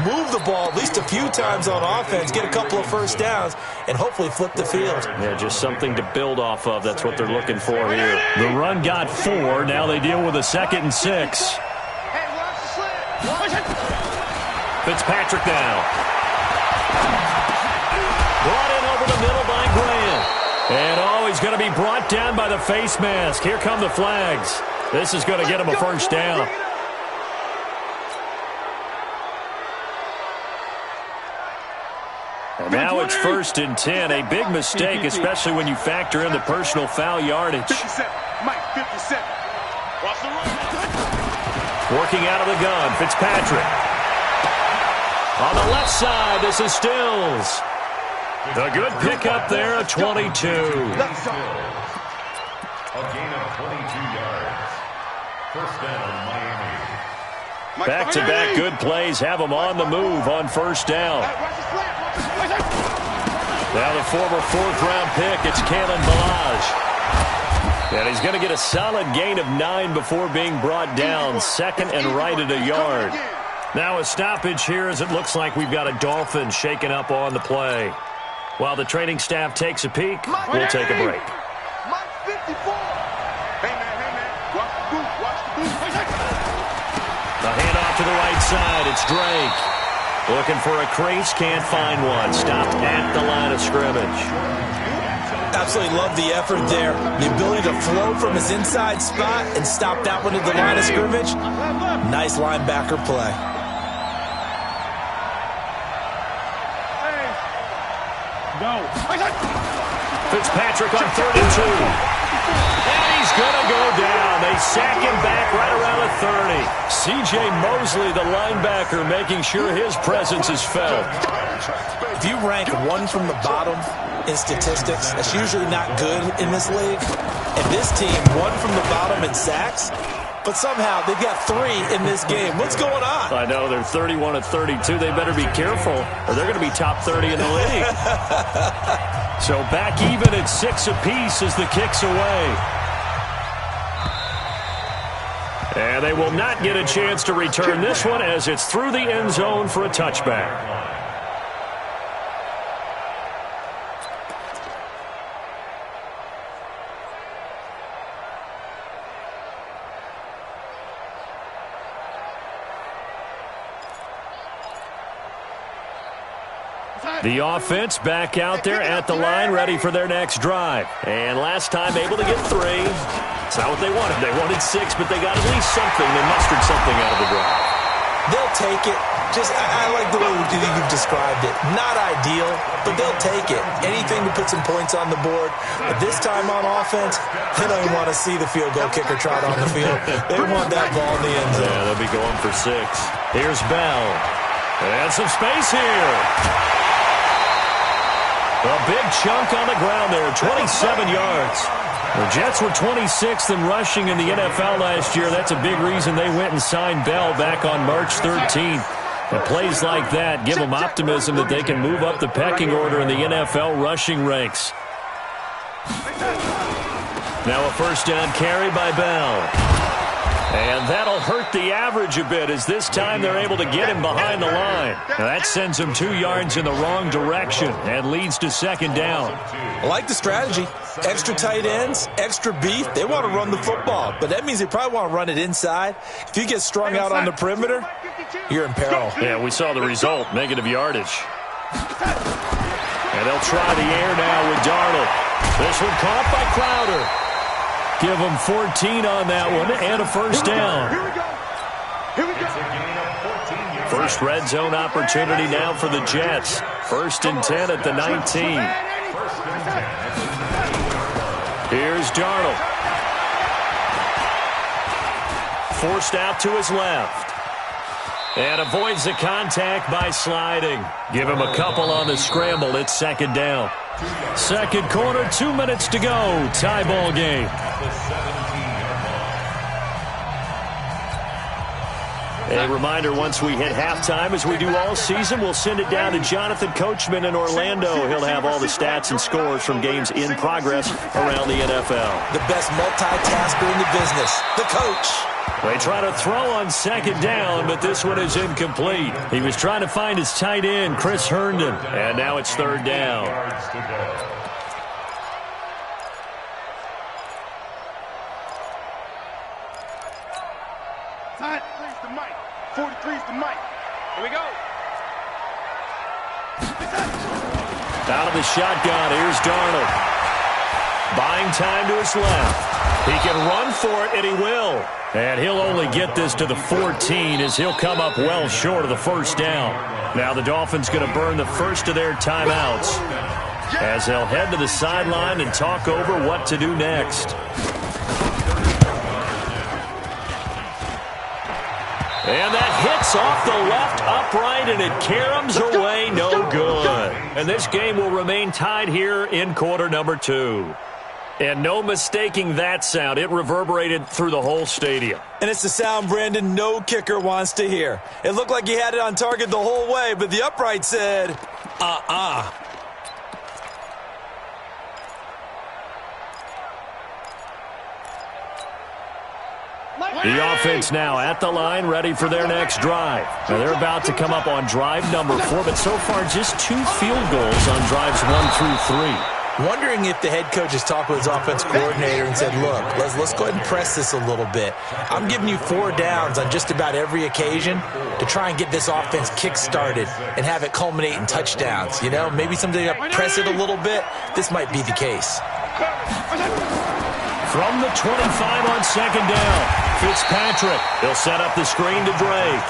move the ball at least a few times on offense, get a couple of first downs, and hopefully flip the field. Yeah, just something to build off of. That's what they're looking for here. The run got 4. Now they deal with a 2nd and 6. Fitzpatrick now. Brought in over the middle by Graham. And he's going to be brought down by the face mask. Here come the flags. This is going to get him a first down. And now it's 1st and 10. A big mistake, especially when you factor in the personal foul yardage. 57. Mike, 57. Watch the run. Working out of the gun, Fitzpatrick. On the left side, this is Stills. The good pickup there at 22. A gain of 22 yards. First down, Miami. Back-to-back good plays have them on the move on first down. Now the former 4th-round pick, it's Kalen Ballage. And he's going to get a solid gain of 9 before being brought down. 2nd and right at a yard. Now a stoppage here as it looks like we've got a Dolphin shaking up on the play. While the training staff takes a peek, we'll take a break. Mike 54. Hey, man. Watch the boot. The handoff to the right side. It's Drake. Looking for a crease. Can't find one. Stopped at the line of scrimmage. Absolutely love the effort there. The ability to flow from his inside spot and stop that one at the line of scrimmage. Nice linebacker play. Go. Fitzpatrick on 3rd and 2. And he's going to go down. They sack him back right around the 30. C.J. Mosley, the linebacker, making sure his presence is felt. If you rank one from the bottom in statistics, that's usually not good in this league. And this team, one from the bottom in sacks, but somehow they've got 3 in this game. What's going on? I know, they're 31 of 32. They better be careful, or they're going to be top 30 in the league. So back even at 6 apiece as the kick's away. And they will not get a chance to return this one as it's through the end zone for a touchback. The offense back out there at the line, ready for their next drive. And last time able to get 3. It's not what they wanted. They wanted 6, but they got at least something. They mustered something out of the drive. They'll take it. I like the way you've described it. Not ideal, but they'll take it. Anything to put some points on the board. But this time on offense, they don't want to see the field goal kicker trot on the field. They want that ball in the end zone. Yeah, they'll be going for 6. Here's Bell. And some space here. A big chunk on the ground there, 27 yards. The Jets were 26th in rushing in the NFL last year. That's a big reason they went and signed Bell back on March 13th. And plays like that give them optimism that they can move up the pecking order in the NFL rushing ranks. Now a first down carry by Bell. And that'll hurt the average a bit as this time they're able to get him behind the line. Now that sends him 2 yards in the wrong direction and leads to second down. I like the strategy. Extra tight ends, extra beef. They want to run the football, but that means they probably want to run it inside. If you get strung out on the perimeter, you're in peril. Yeah, we saw the result, negative yardage. And they'll try the air now with Darnold. This one caught by Crowder. Give them 14 on that one and a first down. First red zone opportunity now for the Jets. 1st and 10 at the 19. Here's Darnold. Forced out to his left. And avoids the contact by sliding. Give him a couple on the scramble. It's second down. Second quarter, 2 minutes to go. Tie ball game. A reminder, once we hit halftime, as we do all season, we'll send it down to Jonathan Coachman in Orlando. He'll have all the stats and scores from games in progress around the NFL. The best multitasker in the business, the coach. They try to throw on second down, but this one is incomplete. He was trying to find his tight end, Chris Herndon, and now it's third down. Please the mic. 43's the mic. Here we go. Out of the shotgun, here's Darnold. Buying time to his left. He can run for it, and he will. And he'll only get this to the 14 as he'll come up well short of the first down. Now the Dolphins going to burn the first of their timeouts as they'll head to the sideline and talk over what to do next. And that hits off the left upright, and it caroms away, no good. And this game will remain tied here in quarter number 2. And no mistaking that sound. It reverberated through the whole stadium. And it's the sound, Brandon, no kicker wants to hear. It looked like he had it on target the whole way, but the upright said, The offense now at the line, ready for their next drive. Now they're about to come up on drive number 4, but so far just 2 field goals on drives 1 through 3. Wondering if the head coach has talked with his offense coordinator and said, look, let's go ahead and press this a little bit. I'm giving you 4 downs on just about every occasion to try and get this offense kick-started and have it culminate in touchdowns. You know, maybe something to press it a little bit. This might be the case. From the 25 on second down, Fitzpatrick. He'll set up the screen to Drake.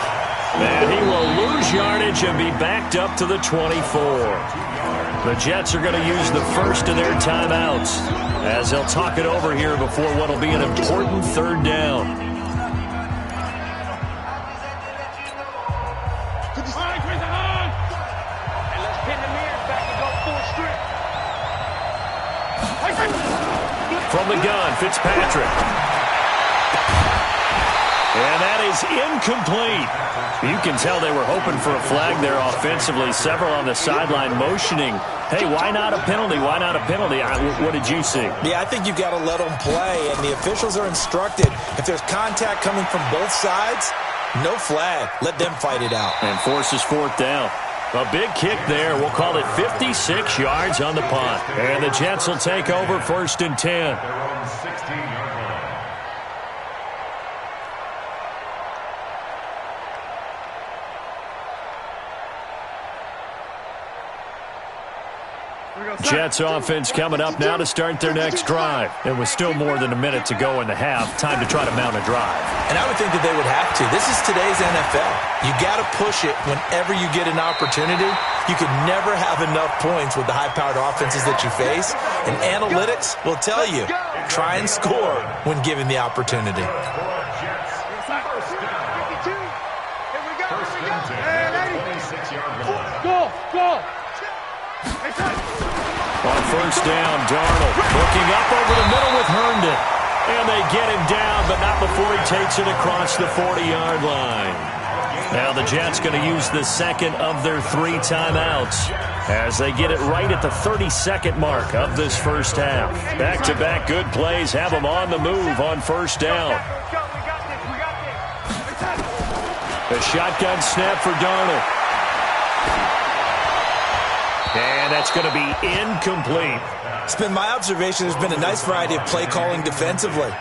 And he will lose yardage and be backed up to the 24. The Jets are going to use the first of their timeouts as they'll talk it over here before what will be an important third down. From the gun, Fitzpatrick. And that is incomplete. You can tell they were hoping for a flag there offensively. Several on the sideline motioning, hey, why not a penalty? Why not a penalty? What did you see? Yeah, I think you've got to let them play, and the officials are instructed. If there's contact coming from both sides, no flag. Let them fight it out. And forces fourth down. A big kick there. We'll call it 56 yards on the punt. And the Jets will take over 1st and 10. Their own 16-yard line. Jets offense coming up now to start their next drive. And with still more than a minute to go in the half, time to try to mount a drive. And I would think that they would have to. This is today's NFL. You got to push it whenever you get an opportunity. You can never have enough points with the high-powered offenses that you face. And analytics will tell you, try and score when given the opportunity. On first down, Darnold looking up over the middle with Herndon. And they get him down, but not before he takes it across the 40-yard line. Now the Jets going to use the second of their 3 timeouts as they get it right at the 32nd mark of this first half. Back-to-back good plays have them on the move on first down. A shotgun snap for Darnold. And that's going to be incomplete. It's been my observation there's been a nice variety of play calling defensively.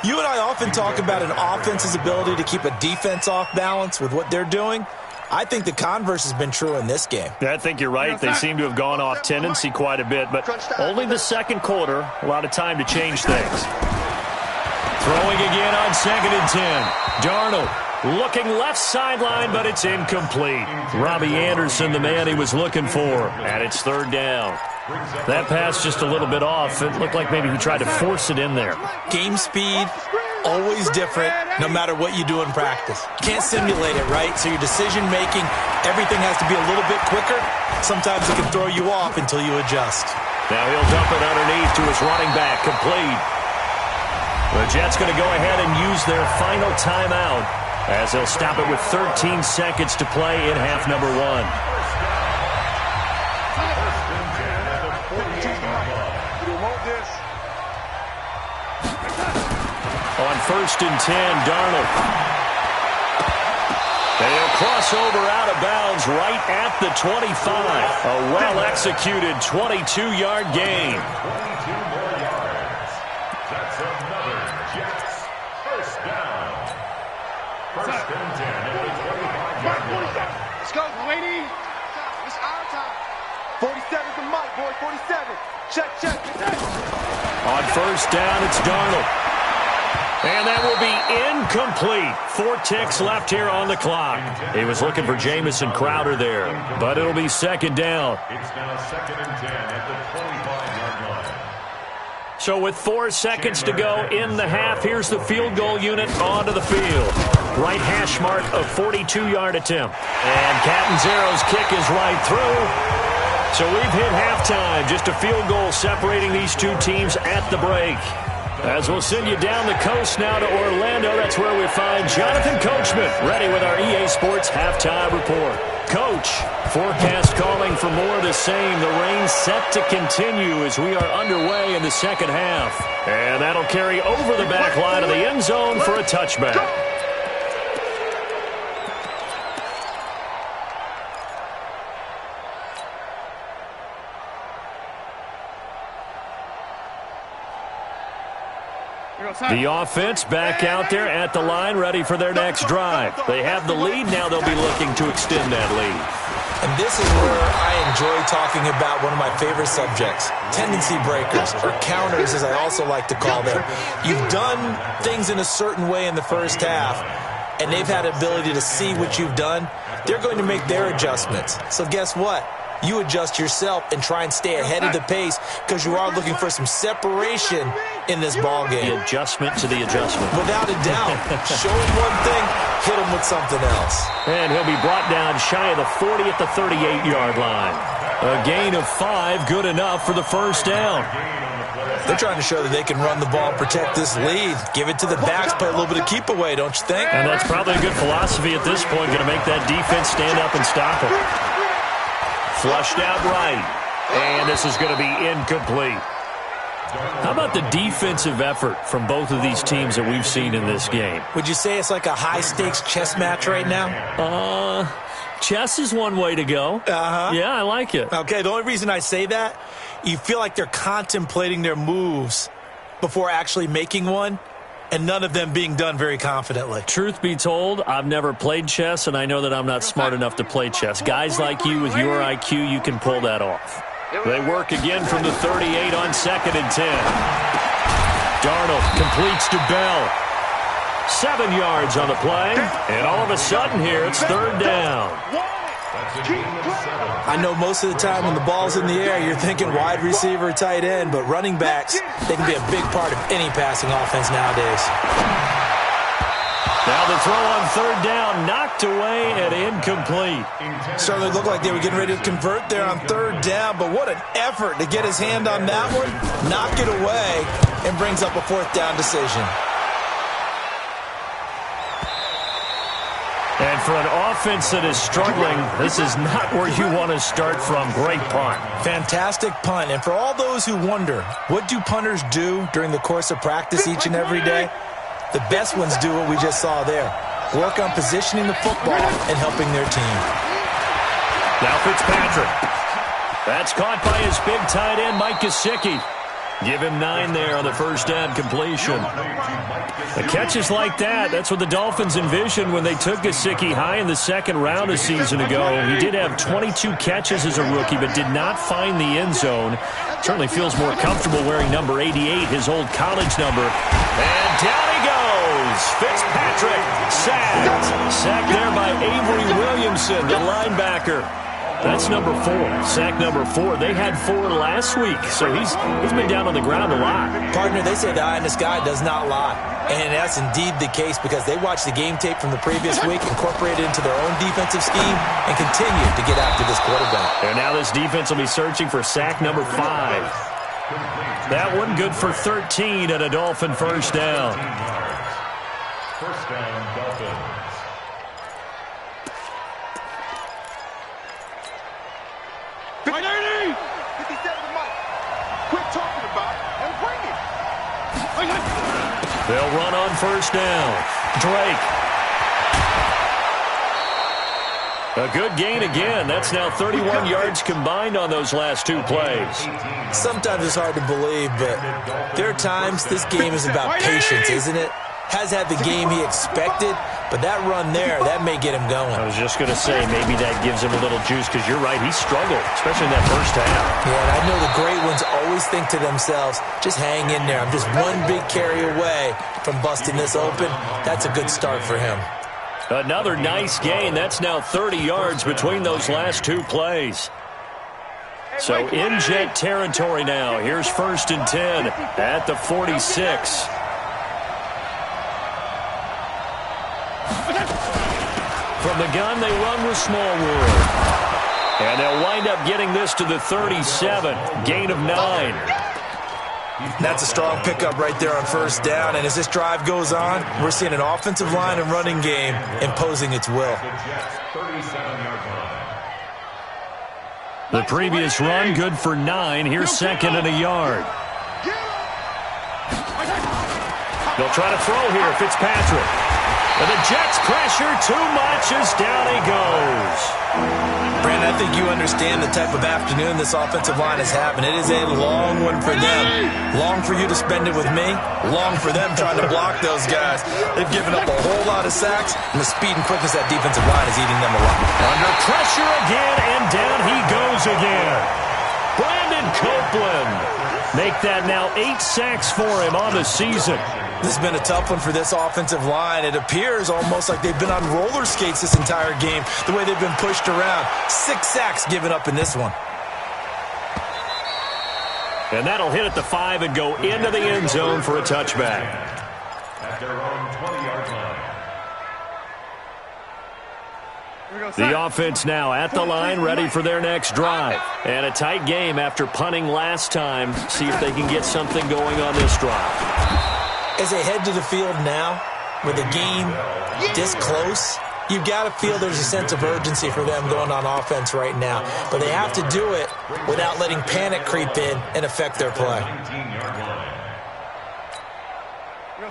You and I often talk about an offense's ability to keep a defense off balance with what they're doing. I think the converse has been true in this game. I think you're right. They seem to have gone off tendency quite a bit, but only the second quarter, a lot of time to change things. Throwing again on 2nd and 10. Darnold. Looking left sideline, but it's incomplete. Robbie Anderson, the man he was looking for, and it's 3rd down. That pass just a little bit off. It looked like maybe he tried to force it in there. Game speed, always different, no matter what you do in practice. You can't simulate it, right? So your decision-making, everything has to be a little bit quicker. Sometimes it can throw you off until you adjust. Now he'll dump it underneath to his running back, complete. The Jets going to go ahead and use their final timeout, as they'll stop it with 13 seconds to play in half number 1. On 1st and 10, Darnold. They'll cross over out of bounds right at the 25. A well-executed 22-yard gain. 22 more yards. That's another Jets first down. 1st and 10 at the 25-yard line. Let's go, lady. It's our time. 47 for Mike, boy, 47. Check. On 1st down, it's Darnold. And that will be incomplete. 4 ticks left here on the clock. He was looking for Jamison Crowder there, but it'll be 2nd down. It's now 2nd and 10 at the 25-yard line. So with 4 seconds to go in the half, here's the field goal unit onto the field. Right hash mark of 42-yard attempt. And Catanzaro's kick is right through. So we've hit halftime. Just a field goal separating these two teams at the break. As we'll send you down the coast now to Orlando, that's where we find Jonathan Coachman, ready with our EA Sports Halftime Report. Coach, forecast calling for more of the same. The rain set to continue as we are underway in the second half. And that'll carry over the back line of the end zone for a touchback. The offense back out there at the line, ready for their next drive. They have the lead. Now they'll be looking to extend that lead. And this is where I enjoy talking about one of my favorite subjects, tendency breakers, or counters as I also like to call them. You've done things in a certain way in the first half, and they've had the ability to see what you've done. They're going to make their adjustments. So guess what? You adjust yourself and try and stay ahead of the pace because you are looking for some separation in this ball game. The adjustment to the adjustment. Without a doubt. Show him one thing, hit him with something else. And he'll be brought down shy of the 40 at the 38-yard line. A gain of 5, good enough for the first down. They're trying to show that they can run the ball and protect this lead. Give it to the backs, play a little bit of keep away, don't you think? And that's probably a good philosophy at this point, going to make that defense stand up and stop them. Flushed out right, and this is going to be incomplete. How about the defensive effort from both of these teams that we've seen in this game? Would you say it's like a high-stakes chess match right now? Chess is one way to go. Yeah, I like it. Okay, the only reason I say that, you feel like they're contemplating their moves before actually making one, and none of them being done very confidently. Truth be told, I've never played chess, and I know that I'm not smart enough to play chess. Guys like you with your IQ, you can pull that off. They work again from the 38 on 2nd and 10. Darnold completes to Bell. 7 yards on the play, and all of a sudden here, it's 3rd down. I know most of the time when the ball's in the air, you're thinking wide receiver, tight end, but running backs, they can be a big part of any passing offense nowadays. Now the throw on 3rd down, knocked away and incomplete. Certainly looked like they were getting ready to convert there on 3rd down, but what an effort to get his hand on that one, knock it away, and brings up a 4th down decision. And for an offense that is struggling, this is not where you want to start from. Great punt. Fantastic punt. And for all those who wonder, what do punters do during the course of practice each and every day? The best ones do what we just saw there. Work on positioning the football and helping their team. Now Fitzpatrick. That's caught by his big tight end, Mike Gesicki. Give him 9 there on the 1st down completion. The catches like that, that's what the Dolphins envisioned when they took Gesicki high in the 2nd round a season ago. He did have 22 catches as a rookie, but did not find the end zone. Certainly feels more comfortable wearing number 88, his old college number. And down he goes. Fitzpatrick sacked. Sacked there by Avery Williamson, the linebacker. That's number 4. Sack number 4. They had 4 last week, so he's been down on the ground a lot. Partner, they say the eye in the sky does not lie. And that's indeed the case because they watched the game tape from the previous week, incorporated it into their own defensive scheme, and continue to get after this quarterback. And now this defense will be searching for sack number 5. That one good for 13 at a Dolphin 1st down. 1st down, Dolphins. They'll run on 1st down. Drake. A good gain again. That's now 31 yards combined on those last 2 plays. Sometimes it's hard to believe, but there are times this game is about patience, isn't it? Has had the game he expected, but that run there, that may get him going. I was just going to say, maybe that gives him a little juice because you're right, he struggled, especially in that 1st half. Yeah, and I know the great ones always think to themselves, just hang in there. I'm just one big carry away from busting this open. That's a good start for him. Another nice gain. That's now 30 yards between those last 2 plays. So in jet territory now. Here's 1st and 10 at the 46. From the gun, they run with Smallwood. And they'll wind up getting this to the 37. Gain of 9. That's a strong pickup right there on 1st down. And as this drive goes on, we're seeing an offensive line and running game imposing its will. The previous run, good for 9. Here's 2nd and a yard. They'll try to throw here, Fitzpatrick. And the Jets pressure too much as down he goes. Brandon, I think you understand the type of afternoon this offensive line is having. It is a long one for them. Long for you to spend it with me. Long for them trying to block those guys. They've given up a whole lot of sacks, and the speed and quickness of that defensive line is eating them alive. Under pressure again, and down he goes again. Brandon Copeland. Make that now 8 sacks for him on the season. This has been a tough one for this offensive line. It appears almost like they've been on roller skates this entire game, the way they've been pushed around. 6 sacks given up in this one. And that'll hit at the 5 and go into the end zone for a touchback. At their own 20-yard line. The offense now at the line, ready for their next drive. And a tight game after punting last time. See if they can get something going on this drive. As they head to the field now, with the game this close, you've got to feel there's a sense of urgency for them going on offense right now. But they have to do it without letting panic creep in and affect their play.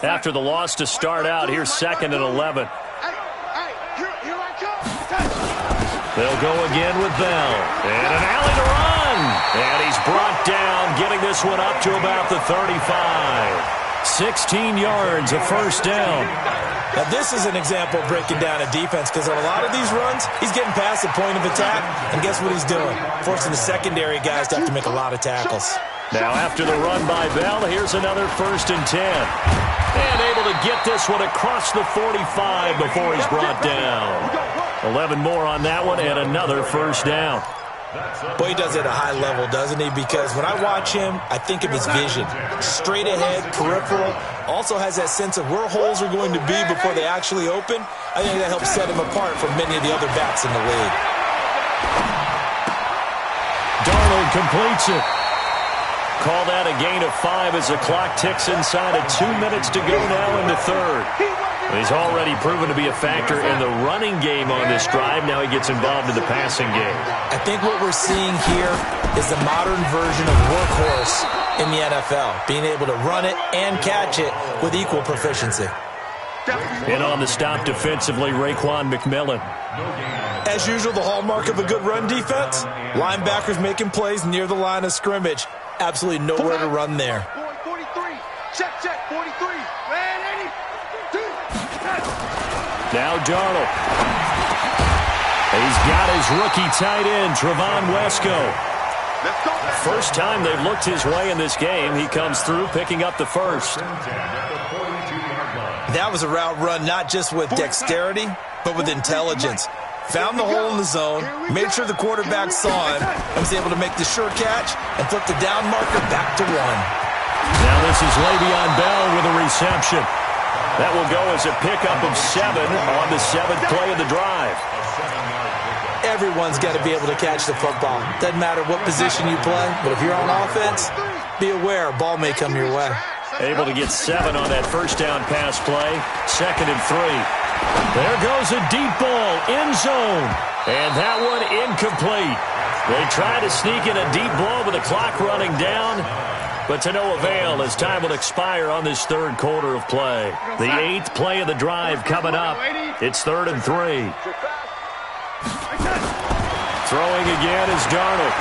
After the loss to start out, here's 2nd and 11. They'll go again with Bell. And an alley to run. And he's brought down, getting this one up to about the 35. 16 yards, a first down. Now, this is an example of breaking down a defense, because on a lot of these runs, he's getting past the point of attack, and guess what he's doing? Forcing the secondary guys to have to make a lot of tackles. Now, after the run by Bell, here's another 1st and 10. And able to get this one across the 45 before he's brought down. 11 more on that one, and another first down. Boy, he does it at a high level, doesn't he? Because when I watch him, I think of his vision. Straight ahead, peripheral. Also has that sense of where holes are going to be before they actually open. I think that helps set him apart from many of the other backs in the league. Darnold completes it. Call that a gain of 5 as the clock ticks inside of 2 minutes to go now in the third. He's already proven to be a factor in the running game on this drive. Now he gets involved in the passing game. I think what we're seeing here is the modern version of workhorse in the NFL, being able to run it and catch it with equal proficiency. And on the stop defensively, Raekwon McMillan. As usual, the hallmark of a good run defense, linebackers making plays near the line of scrimmage. Absolutely nowhere to run there. 43. Check, 43. Man, 82. Now Darnold. He's got his rookie tight end, Trevon Wesco. First time they've looked his way in this game. He comes through picking up the first. That was a route run not just with dexterity, but with intelligence. Found the hole in the zone, made sure the quarterback saw him, and was able to make the sure catch and flip the down marker back to 1. Now this is Le'Veon Bell with a reception. That will go as a pickup of 7 on the 7th play of the drive. Everyone's got to be able to catch the football. Doesn't matter what position you play, but if you're on offense, be aware a ball may come your way. Able to get 7 on that first down pass play. 2nd and 3. There goes a deep ball, end zone. And that one incomplete. They try to sneak in a deep ball with the clock running down, but to no avail as time will expire on this third quarter of play. The 8th play of the drive coming up. It's 3rd and 3. Throwing again is Darnold.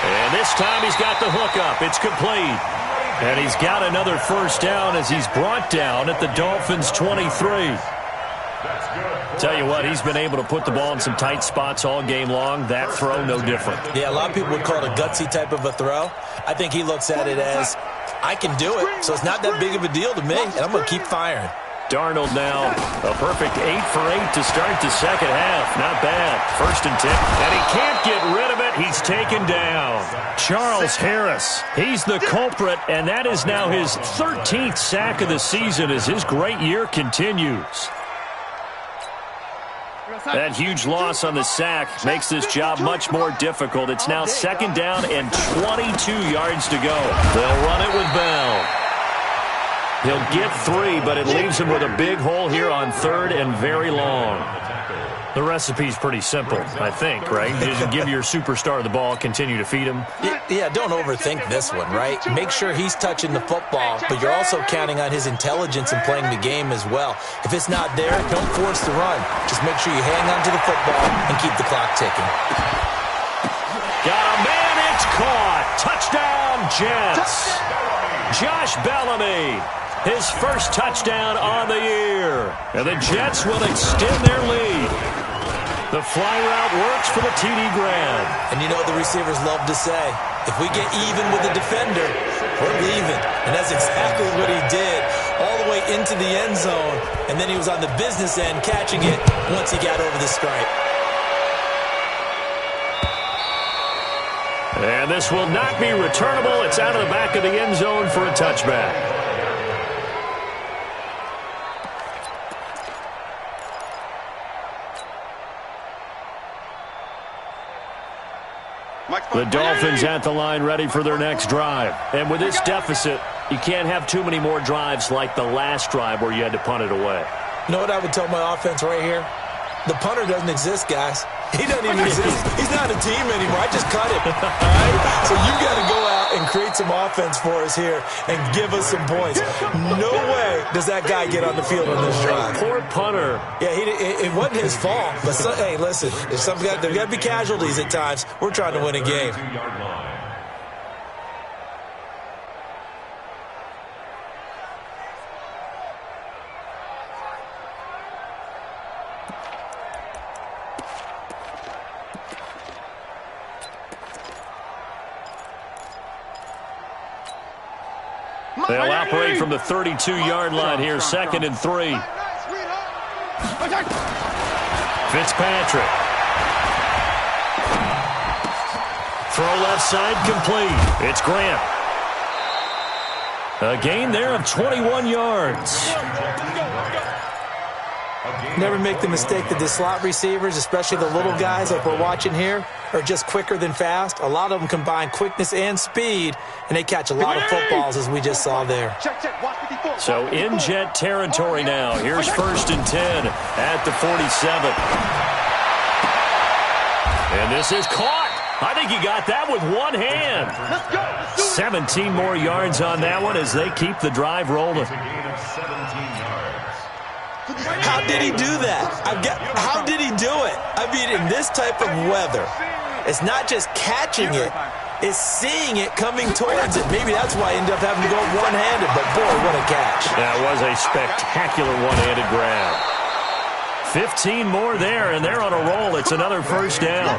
And this time he's got the hook up. It's complete. And he's got another first down as he's brought down at the Dolphins' 23. Tell you what, he's been able to put the ball in some tight spots all game long. That throw, no different. Yeah, a lot of people would call it a gutsy type of a throw. I think he looks at it as, I can do it, so it's not that big of a deal to me, and I'm going to keep firing. Darnold now, a perfect 8 for 8 to start the second half. Not bad. 1st and 10. And he can't get rid of it. He's taken down. Charles Harris, he's the culprit, and that is now his 13th sack of the season as his great year continues. That huge loss on the sack makes this job much more difficult. It's now 2nd down and 22 yards to go. They'll run it with Bell. He'll get 3, but it leaves him with a big hole here on 3rd and very long. The recipe's pretty simple, I think, right? Just give your superstar the ball, continue to feed him. Yeah, don't overthink this one, right? Make sure he's touching the football, but you're also counting on his intelligence in playing the game as well. If it's not there, don't force the run. Just make sure you hang on to the football and keep the clock ticking. Got a man, it's caught. Touchdown, Jets. Josh Bellamy, his first touchdown on the year. And the Jets will extend their lead. The fly route works for the TD grab. And you know what the receivers love to say? If we get even with the defender, we're leaving. And that's exactly what he did, all the way into the end zone. And then he was on the business end catching it once he got over the stripe. And this will not be returnable. It's out of the back of the end zone for a touchback. The Dolphins at the line ready for their next drive. And with this deficit, you can't have too many more drives like the last drive where you had to punt it away. You know what I would tell my offense right here? The punter doesn't exist, guys. He doesn't even exist. He's not a team anymore. I just cut him. All right? So you got to go out and create some offense for us here and give us some points. No way does that guy get on the field on this drive. Poor punter. Yeah, it wasn't his fault. But, hey, listen, there's got to be casualties at times. We're trying to win a game. They'll operate from the 32-yard line here, 2nd and 3. Fitzpatrick. Throw left side complete. It's Grant. A gain there of 21 yards. Never make the mistake that the slot receivers, especially the little guys like we're watching here, are just quicker than fast. A lot of them combine quickness and speed, and they catch a lot of footballs, as we just saw there. So in Jet territory now. Here's 1st and 10 at the 47. And this is caught. I think he got that with one hand. 17 more yards on that one as they keep the drive rolling. How did he do that? How did he do it? I mean, in this type of weather, it's not just catching it, it's seeing it coming towards it. Maybe that's why I ended up having to go one-handed, but boy, what a catch. That was a spectacular one-handed grab. 15 more there, and they're on a roll. It's another 1st down.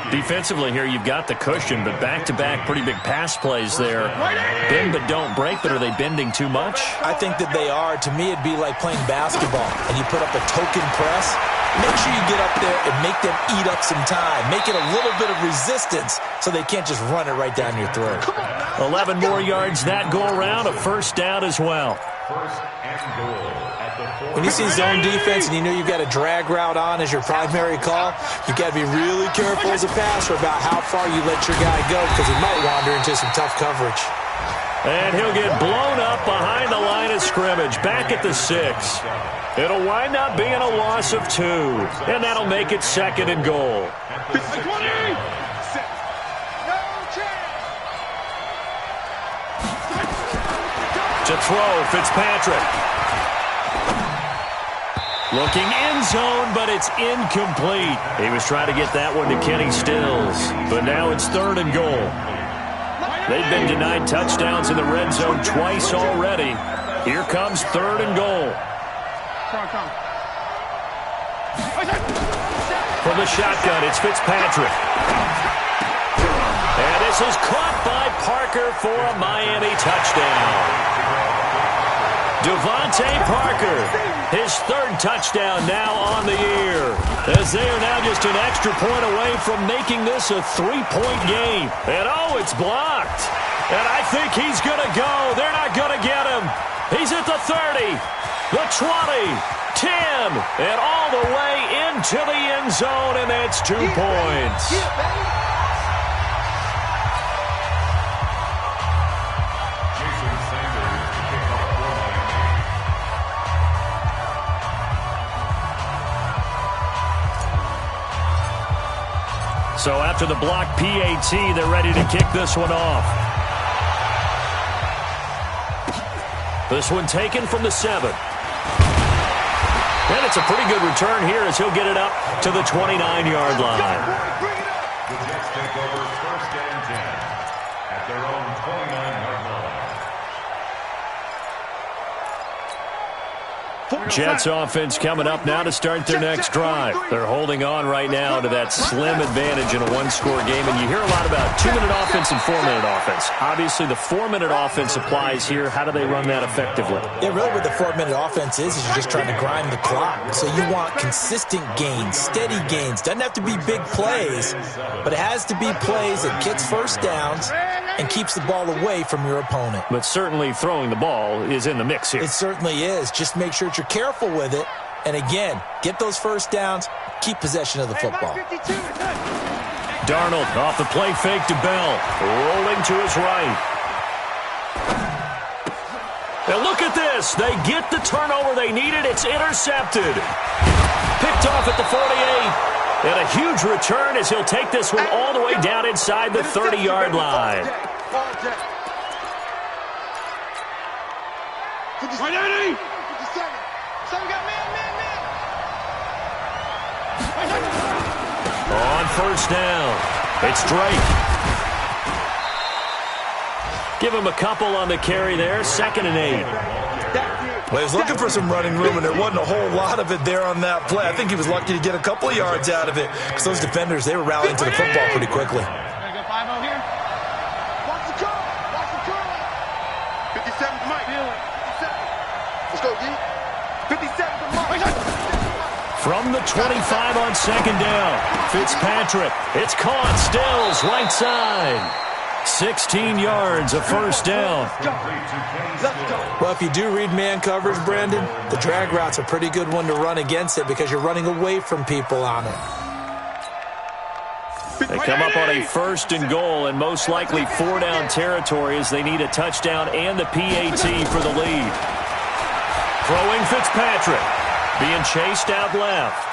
Defensively here, you've got the cushion, but back-to-back pretty big pass plays there. Bend but don't break, but are they bending too much? I think that they are. To me, it'd be like playing basketball, and you put up a token press. Make sure you get up there and make them eat up some time. Make it a little bit of resistance so they can't just run it right down your throat. 11 more yards that go around, a 1st down as well. 1st and goal. When you see zone defense and you know you've got a drag route on as your primary call, you've got to be really careful as a passer about how far you let your guy go because he might wander into some tough coverage. And he'll get blown up behind the line of scrimmage, back at the 6. It'll wind up being a loss of 2, and that'll make it 2nd and goal. To throw, Fitzpatrick. Looking end zone, but it's incomplete. He was trying to get that one to Kenny Stills, but now it's 3rd and goal. They've been denied touchdowns in the red zone twice already. Here comes 3rd and goal. From the shotgun, it's Fitzpatrick. And this is caught by Parker for a Miami touchdown. Devontae Parker, his 3rd touchdown now on the year, as they are now just an extra point away from making this a 3-point game. And oh, it's blocked. And I think he's going to go. They're not going to get him. He's at the 30, the 20, 10, and all the way into the end zone, and that's 2 points. So after the block PAT, they're ready to kick this one off. This one taken from the 7. And it's a pretty good return here as he'll get it up to the 29-yard line. The Jets take over 1st and 10 at their own 29-yard line. Jets offense coming up now to start their next drive. They're holding on right now to that slim advantage in a one-score game. And you hear a lot about 2-minute offense and 4-minute offense. Obviously, the 4-minute offense applies here. How do they run that effectively? Yeah, really what the 4-minute offense is you're just trying to grind the clock. So you want consistent gains, steady gains. Doesn't have to be big plays, but it has to be plays that gets first downs and keeps the ball away from your opponent. But certainly throwing the ball is in the mix here. It certainly is. Just make sure that you're careful with it. And again, get those first downs, keep possession of the football. Darnold off the play fake to Bell. Rolling to his right. And look at this. They get the turnover they needed. It's intercepted. Picked off at the 48. And a huge return as he'll take this one all the way down inside the 30-yard line. On first down, it's Drake. Give him a couple on the carry there, 2nd and 8. Well, he was looking for some running room, and there wasn't a whole lot of it there on that play. I think he was lucky to get a couple of yards out of it because those defenders, they were rallying to the football pretty quickly. Gonna go 5-0 here. Watch the curl. Watch the curl. 57 to Mike. 57. Let's go, D. 57 to Mike. From the 25 on 2nd down, Fitzpatrick. It's caught. Stills, right side. 16 yards, a first down. Well, if you do read man coverage, Brandon, the drag route's a pretty good one to run against it because you're running away from people on it. They come up on a 1st and goal and most likely 4-down territory as they need a touchdown and the PAT for the lead. Throwing Fitzpatrick, being chased out left.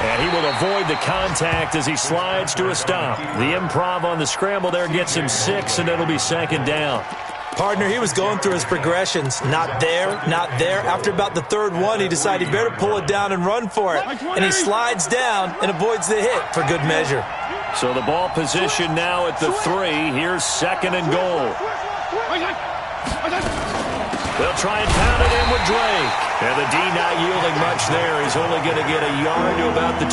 And he will avoid the contact as he slides to a stop. The improv on the scramble there gets him 6, and it'll be 2nd down. Partner, he was going through his progressions. Not there, not there. After about the 3rd one, he decided he better pull it down and run for it. And he slides down and avoids the hit for good measure. So the ball position now at the 3. Here's 2nd and goal. They'll try and pound it in with Drake. And the D not yielding much there. He's only going to get a yard to about the 2.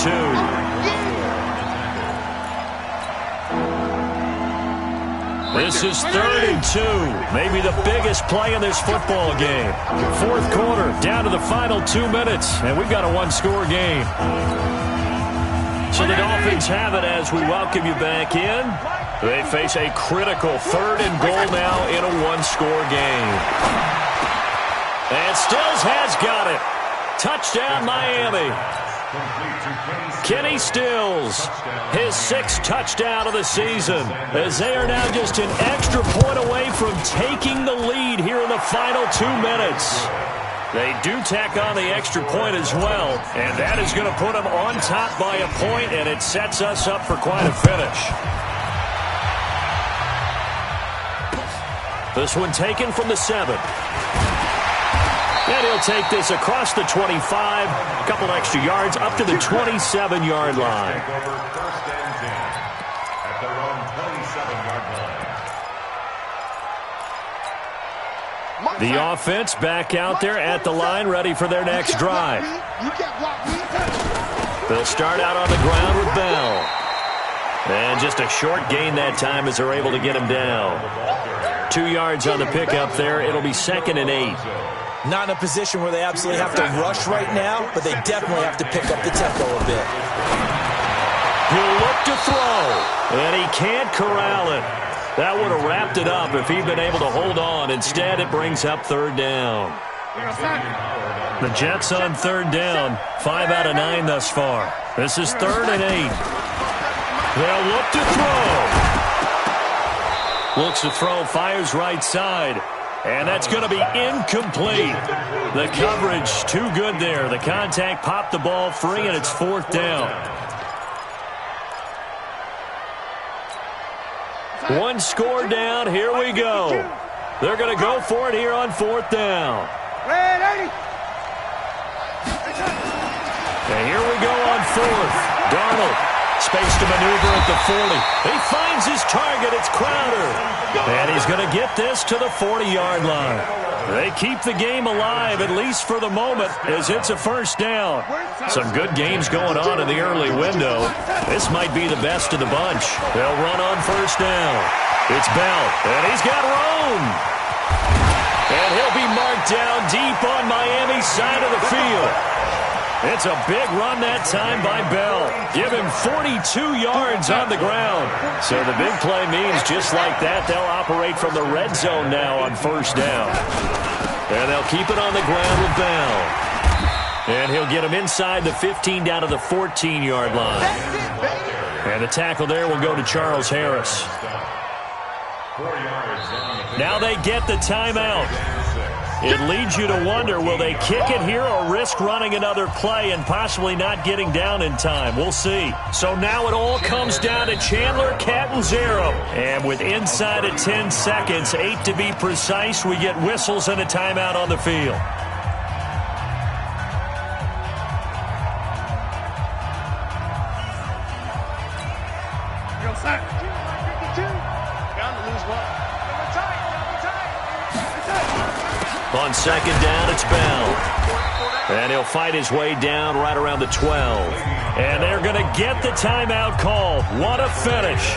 This is 3rd and 2. Maybe the biggest play in this football game. 4th quarter, down to the final 2 minutes. And we've got a one-score game. So the Dolphins have it as we welcome you back in. They face a critical 3rd and goal now in a one-score game. And Stills has got it. Touchdown, Miami. Kenny Stills, his 6th touchdown of the season, as they are now just an extra point away from taking the lead here in the final 2 minutes. They do tack on the extra point as well, and that is going to put them on top by a point, and it sets us up for quite a finish. This one taken from the 7. And he'll take this across the 25, a couple extra yards, up to the 27-yard line. The offense back out there at the line, ready for their next drive. They'll start out on the ground with Bell. And just a short gain that time as they're able to get him down. 2 yards on the pickup there. It'll be 2nd and 8. Not in a position where they absolutely have to rush right now, but they definitely have to pick up the tempo a bit. He'll look to throw, and he can't corral it. That would have wrapped it up if he'd been able to hold on. Instead, it brings up 3rd down. The Jets on 3rd down, 5 out of 9 thus far. This is 3rd and 8. They'll look to throw. Looks to throw, fires right side. And that's going to be incomplete. The coverage too good there. The contact popped the ball free, and it's 4th down. One score down. Here we go. They're going to go for it here on 4th down. And here we go on 4th. Darnold, space to maneuver at the 40. He finds his target. It's Crowder. And he's going to get this to the 40-yard line. They keep the game alive, at least for the moment, as it's a 1st down. Some good games going on in the early window. This might be the best of the bunch. They'll run on 1st down. It's Bell, and he's got room. And he'll be marked down deep on Miami's side of the field. It's a big run that time by Bell. Give him 42 yards on the ground. So the big play means just like that, they'll operate from the red zone now on 1st down. And they'll keep it on the ground with Bell. And he'll get him inside the 15 down to the 14-yard line. And the tackle there will go to Charles Harris. Now they get the timeout. It leads you to wonder, will they kick it here or risk running another play and possibly not getting down in time? We'll see. So now it all comes down to Chandler Catanzaro. And with inside of 10 seconds, 8 to be precise, we get whistles and a timeout on the field. On 2nd down, it's Bell. And he'll fight his way down right around the 12. And they're going to get the timeout called. What a finish.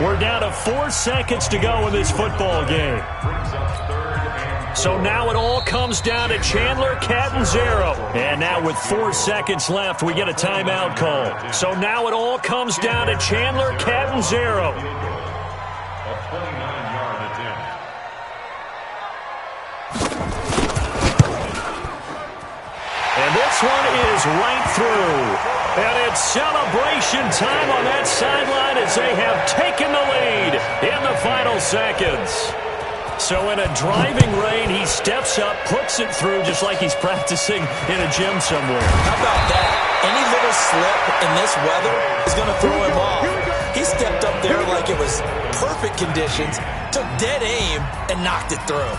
We're down to 4 seconds to go in this football game. So now it all comes down to Chandler Catanzaro. And now with 4 seconds left, we get a timeout call. So now it all comes down to Chandler Catanzaro. A 29-yard attempt. And this one is right through. And it's celebration time on that sideline as they have taken the lead in the final seconds. So in a driving rain, he steps up, puts it through just like he's practicing in a gym somewhere. How about that? Any little slip in this weather is going to throw him off. He stepped up there like it was perfect conditions, took dead aim, and knocked it through.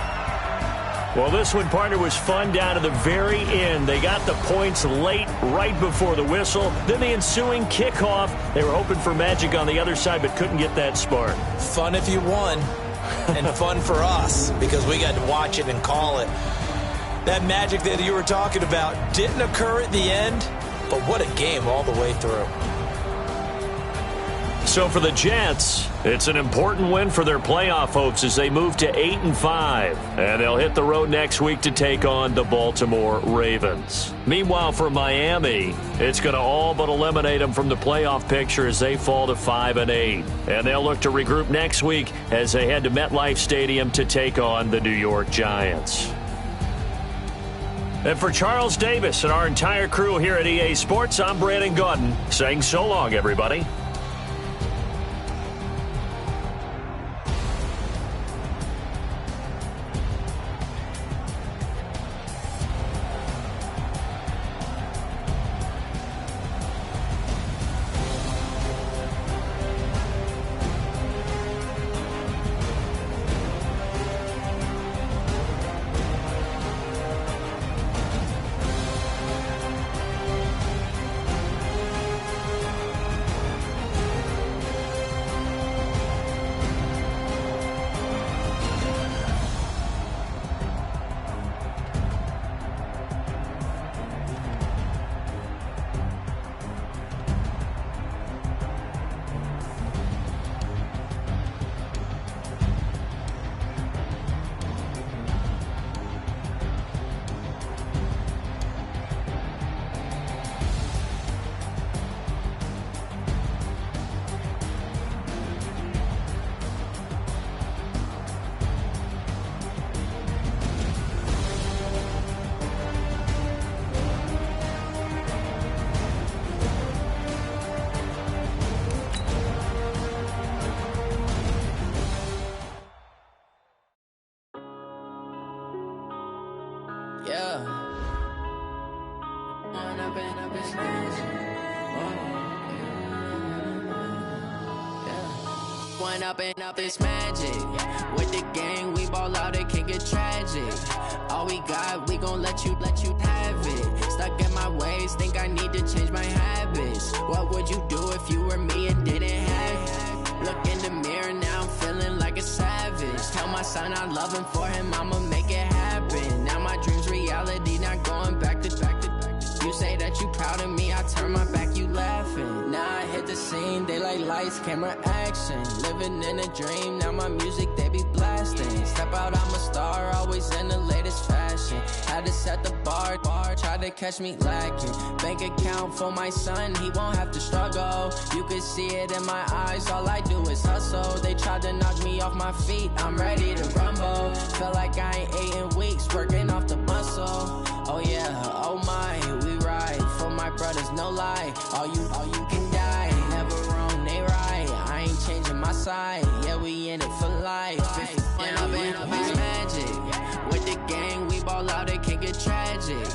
Well, this one, partner, was fun down to the very end. They got the points late, right before the whistle. Then the ensuing kickoff. They were hoping for magic on the other side, but couldn't get that spark. Fun if you won, and fun for us, because we got to watch it and call it. That magic that you were talking about didn't occur at the end, but what a game all the way through. So for the Jets, it's an important win for their playoff hopes as they move to 8-5. And they'll hit the road next week to take on the Baltimore Ravens. Meanwhile, for Miami, it's going to all but eliminate them from the playoff picture as they fall to 5-8. And they'll look to regroup next week as they head to MetLife Stadium to take on the New York Giants. And for Charles Davis and our entire crew here at EA Sports, I'm Brandon Gaudin saying so long, everybody. one up and up, it's magic. With the gang, we ball out, it can get tragic. All we got, we gon' let you have it. Stuck in my ways, think I need to change my habits. What would you do if you were me and didn't have it? Look in the mirror, now I'm feeling like a savage. Tell my son I love him, for him I'ma make it happen. Now my dream's reality, not going back to. You say that you proud of me, I turn my back, you laughing. Now I hit the scene, they like lights, camera, action. Living in a dream, now my music, they be blasting. Step out, I'm a star, always in the latest fashion. Had to set the bar, try to catch me lacking. Bank account for my son, he won't have to struggle. You can see it in my eyes, all I do is hustle. They tried to knock me off my feet, I'm ready to rumble. Feel like I ain't ate in weeks, working off the muscle. Oh yeah, oh my, we ride for my brothers, no lie. All you can die, never wrong, they right. I ain't changing my side, yeah, we in it for life. When up and up, it's magic. With the gang, we ball out, it can get tragic.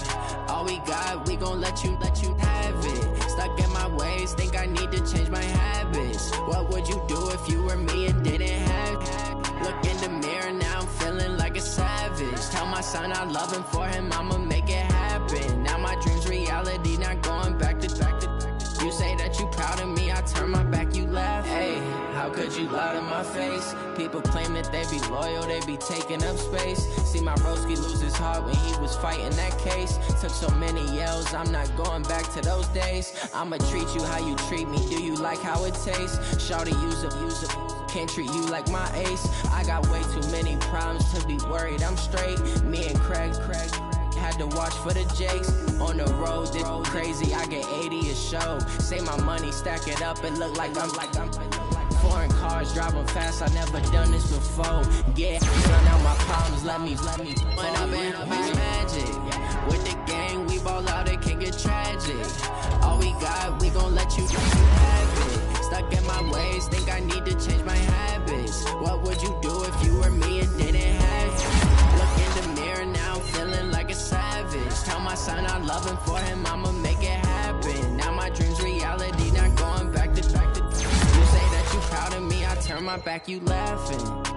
All we got, we gon' let you have it. Stuck in my ways, think I need to change my habits. What would you do if you were me and didn't have it? Look in the mirror, now I'm feeling like a savage. Tell my son I love him, for him I'ma make it happen. Now my dream's reality, not going back to. You say that you proud of me, I turn my back, you laugh. Hey, how could you lie to my face? People claim that they be loyal, they be taking up space. See my broski lose his heart when he was fighting that case. Took so many yells, I'm not going back to those days. I'ma treat you how you treat me, do you like how it tastes? Shawty, use it. Can't treat you like my ace. I got way too many problems to be worried, I'm straight. Me and Craig had to watch for the Jakes. On the road, this crazy, I get 80 a show. Say my money, stack it up, and look like I'm foreign cars, driving fast, I never done this before. Yeah, run out my problems, let me. When up and up, it's magic. With the gang, we ball out, it can get tragic. All we got, we gon' let you have it. Stuck in my ways, think I need to change my habits. What would you do if you were me and didn't have it? Look in the mirror, now I'm feeling like a savage. Tell my son I love him, for him I'ma make it happen. Now my dream's reality, not going back to. You say that you proud of me, I turn my back, you laughing.